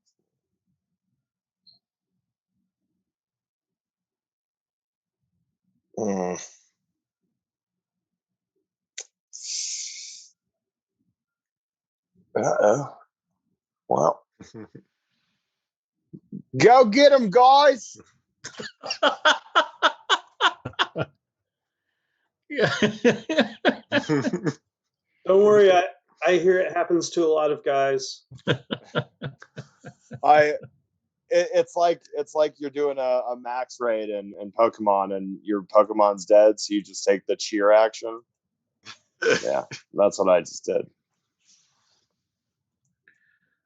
Uh-oh. Well, go get him, guys! Don't worry, I hear it happens to a lot of guys. It's like you're doing a max raid in Pokemon and your Pokemon's dead, so you just take the cheer action. Yeah, that's what I just did.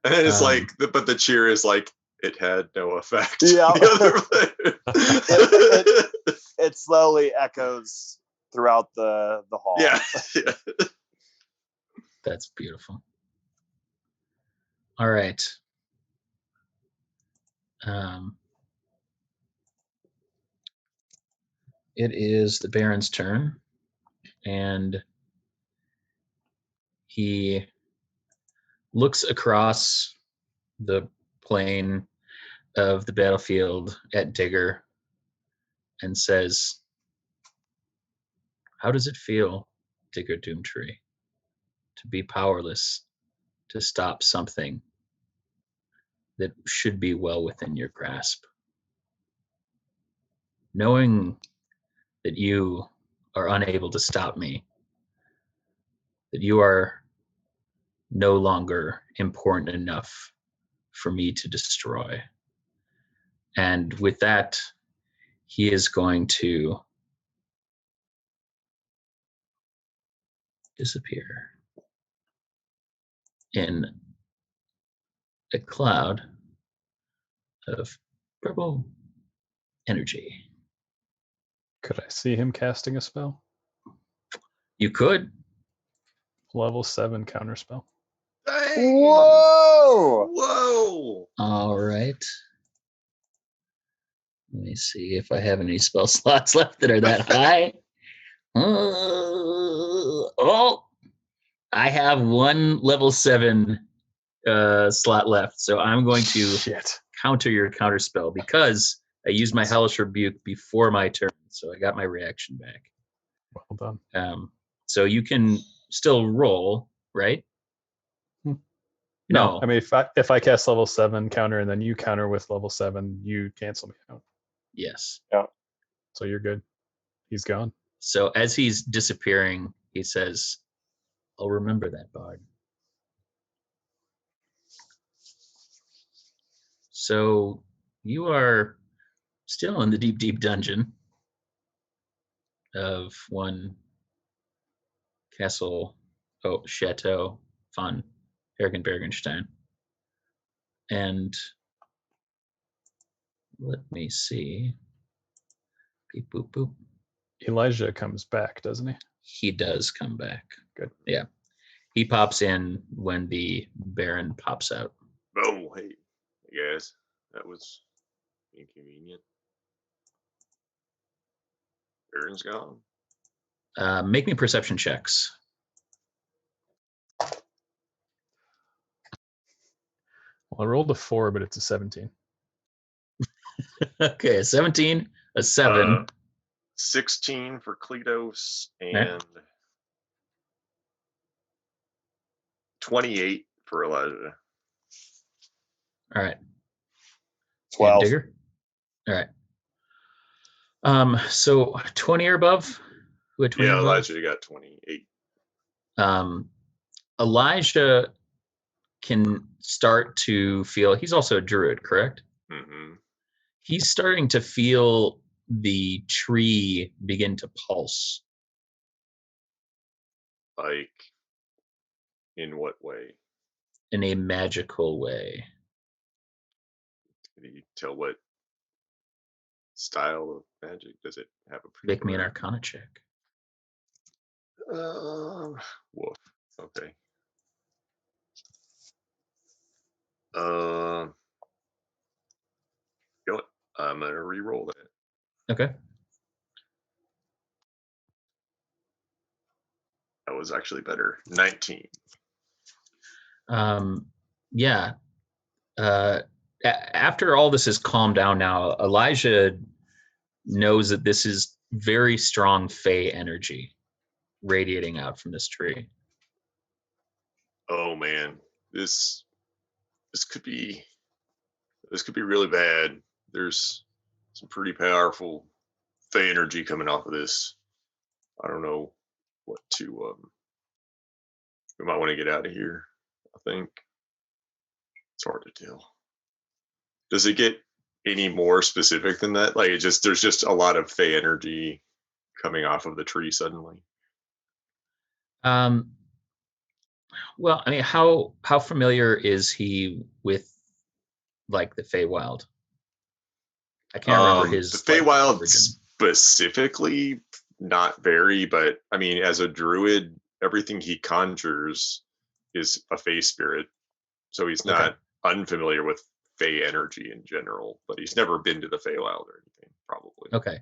and it's like, but the cheer is like, it had no effect. Yeah. The other It slowly echoes throughout the hall. yeah. That's beautiful. All right. It is the Baron's turn, and he looks across the plain of the battlefield at Digger and says, "How does it feel, Digger Doomtree, to be powerless to stop something that should be well within your grasp? Knowing that you are unable to stop me, that you are no longer important enough for me to destroy." And with that, he is going to disappear in a cloud of purple energy. Could I see him casting a spell? You could. Level 7 counterspell. Dang. Whoa! Whoa! All right. Let me see if I have any spell slots left that are that high. Oh, I have one level 7 slot left, so I'm going to counter your counter spell because I used my Hellish Rebuke before my turn, so I got my reaction back. Well done. So you can still roll, right? No, I mean if I cast level 7 counter and then you counter with level 7, you cancel me out. Yes. Yeah. So you're good. He's gone. So as he's disappearing, he says, "I'll remember that, Bard." So you are still in the deep, deep dungeon of one Chateau von Hergenbergenstein. And let me see. Beep, boop, boop. Elijah comes back, doesn't he? He does come back. Good. Yeah. He pops in when the Baron pops out. Oh, hey, guys, that was inconvenient. Baron's gone. Make me perception checks. Well, I rolled a 4, but it's a 17. Okay, a 17, a 7. 16 for Kleatos and Right. 28 for Elijah. All right. 12. And Digger? All right. So 20 or above? Who had 20 Yeah, or above? Elijah got 28. Elijah can start to feel, he's also a druid, correct? Mm-hmm. He's starting to feel the tree begin to pulse. Like, in what way? In a magical way. Can you tell what style of magic? Does it have a Make me an particular? Arcana check. Woof. Okay. You know what? I'm gonna re-roll that. Okay. That was actually better. 19. Yeah. After all this has calmed down now, Elijah knows that this is very strong Fey energy radiating out from this tree. Oh man, this could be really bad. There's some pretty powerful Fey energy coming off of this. I don't know what to we might want to get out of here. I think it's hard to tell. Does it get any more specific than that? Like there's just a lot of Fey energy coming off of the tree suddenly. Well, I mean, how familiar is he with like the Feywild? I can't remember The his Feywild origin. specifically, not very, but I mean, as a druid, everything he conjures is a Fey spirit, so he's not unfamiliar with Fey energy in general. But he's never been to the Feywild or anything, probably. Okay.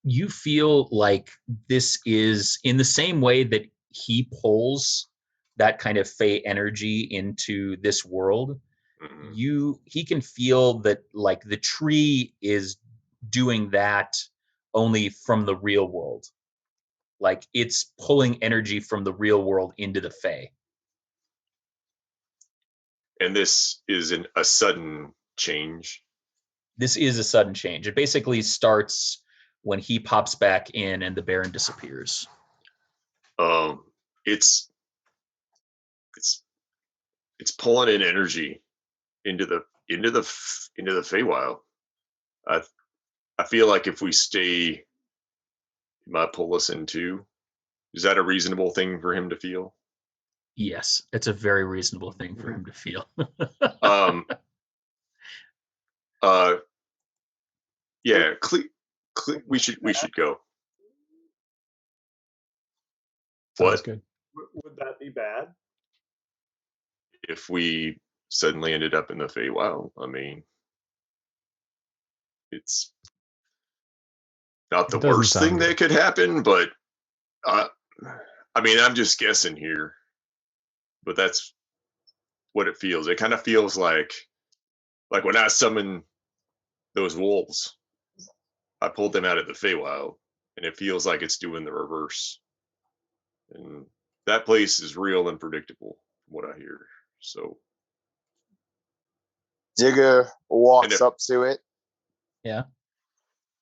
You feel like this is in the same way that he pulls that kind of Fey energy into this world. Mm-hmm. He can feel that like the tree is doing that only from the real world. Like it's pulling energy from the real world into the Fey. And this is a sudden change. This is a sudden change. It basically starts when he pops back in and the Baron disappears. It's pulling in energy into the Feywild. I feel like if we stay, it might pull us in too. Is that a reasonable thing for him to feel? Yes, it's a very reasonable thing for him to feel. Yeah, we should go. Sounds What good. Would that be bad? if we suddenly ended up in the Feywild? I mean, it's not the It doesn't worst sound thing good. that could happen, but I mean, I'm just guessing here, but that's what it feels. It kind of feels like when I summoned those wolves, I pulled them out of the Feywild, and it feels like it's doing the reverse. And that place is real unpredictable, from what I hear. So Digger walks up to it. Yeah.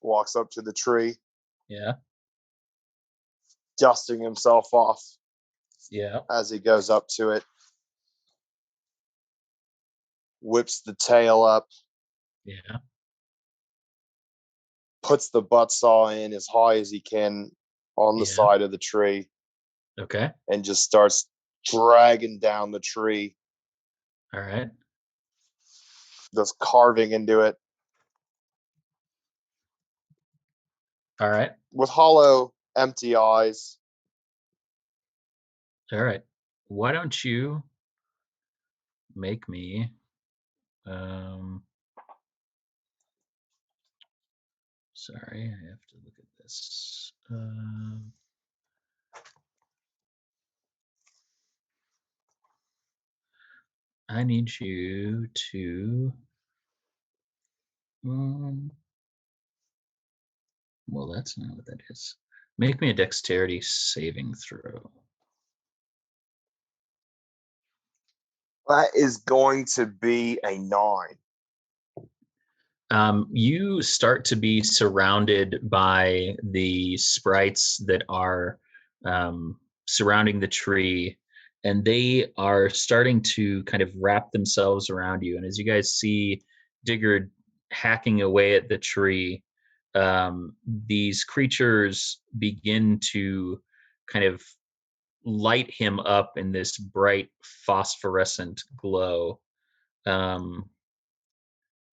Walks up to the tree. Yeah. Dusting himself off. Yeah. As he goes up to it. Whips the tail up. Yeah. Puts the buttsaw in as high as he can on the side of the tree. Okay. And just starts dragging down the tree. All right. Just carving into it. All right. With hollow, empty eyes. All right. Why don't you make me sorry, I have to look at this. I need you to well, that's not what that is. Make me a dexterity saving throw. That is going to be a 9. You start to be surrounded by the sprites that are surrounding the tree, and they are starting to kind of wrap themselves around you. And as you guys see Digger hacking away at the tree, these creatures begin to kind of light him up in this bright phosphorescent glow.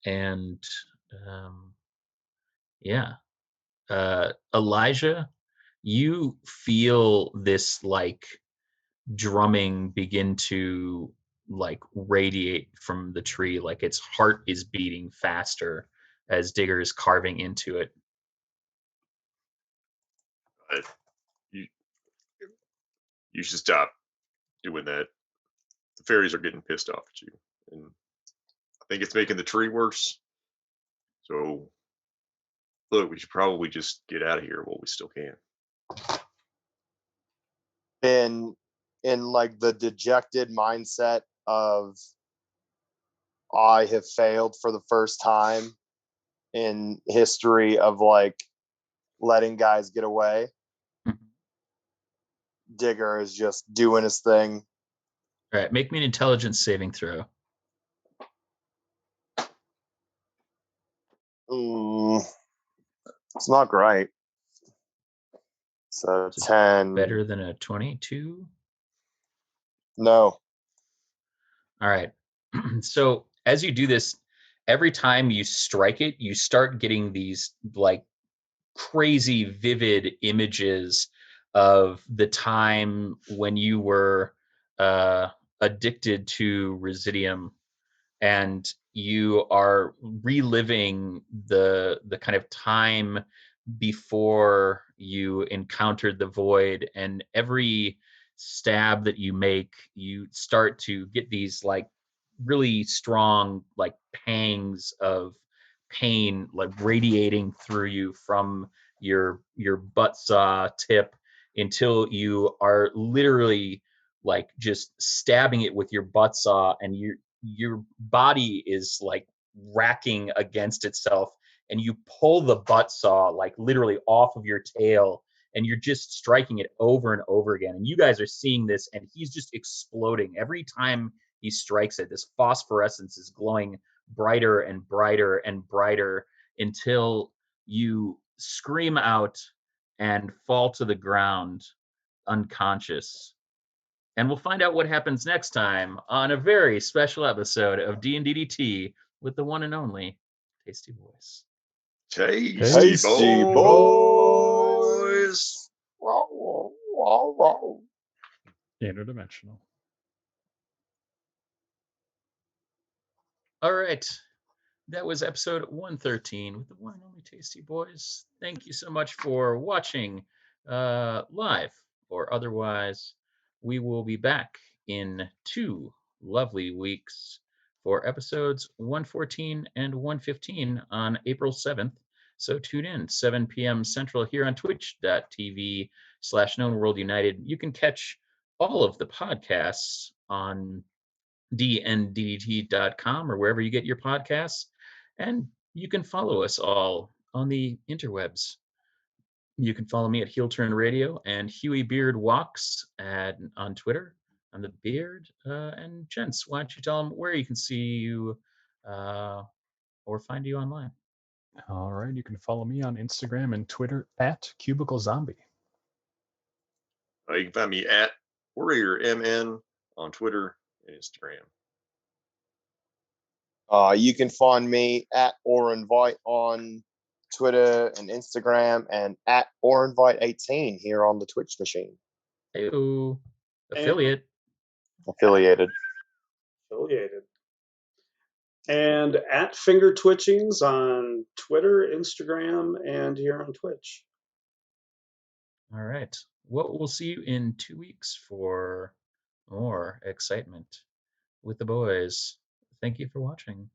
And yeah, Elijah, you feel this like drumming begin to like radiate from the tree, like its heart is beating faster as Digger is carving into it. You, you should stop doing that. The fairies are getting pissed off at you, and I think it's making the tree worse. So, look, we should probably just get out of here while we still can. In like the dejected mindset of I have failed for the first time in history of like letting guys get away. Digger is just doing his thing. All right, make me an intelligence saving throw. It's not great. So 10. Better than a 22? No. All right. So as you do this, every time you strike it, you start getting these like crazy vivid images of the time when you were addicted to Residium, and you are reliving the kind of time before you encountered the void, and every stab that you make, you start to get these like really strong like pangs of pain like radiating through you from your butt saw tip until you are literally like just stabbing it with your butt saw, and your body is like racking against itself, and you pull the butt saw like literally off of your tail, and you're just striking it over and over again, and you guys are seeing this, and he's just exploding every time he strikes it. This phosphorescence is glowing brighter and brighter and brighter until you scream out and fall to the ground unconscious. And we'll find out what happens next time on a very special episode of D&DDT with the one and only Tasty Boys. Tasty boys. Interdimensional. All right. That was episode 113 with the one and only Tasty Boys. Thank you so much for watching live or otherwise. We will be back in 2 lovely weeks for episodes 114 and 115 on April 7th. So tune in, 7 p.m. Central here on twitch.tv/Known World United. You can catch all of the podcasts on dndt.com or wherever you get your podcasts. And you can follow us all on the interwebs. You can follow me at Heel Turn Radio and Huey Beard Walks on Twitter. I'm the Beard. And gents, why don't you tell them where you can see you or find you online? All right, you can follow me on Instagram and Twitter at Cubicle Zombie. You can find me at WarriorMN on Twitter and Instagram. You can find me at OrInvite on Twitter and Instagram, and at OrInvite18 here on the Twitch machine. Hey-o. Affiliated. And at Finger Twitchings on Twitter, Instagram, and here on Twitch. All right. Well, we'll see you in 2 weeks for more excitement with the boys. Thank you for watching.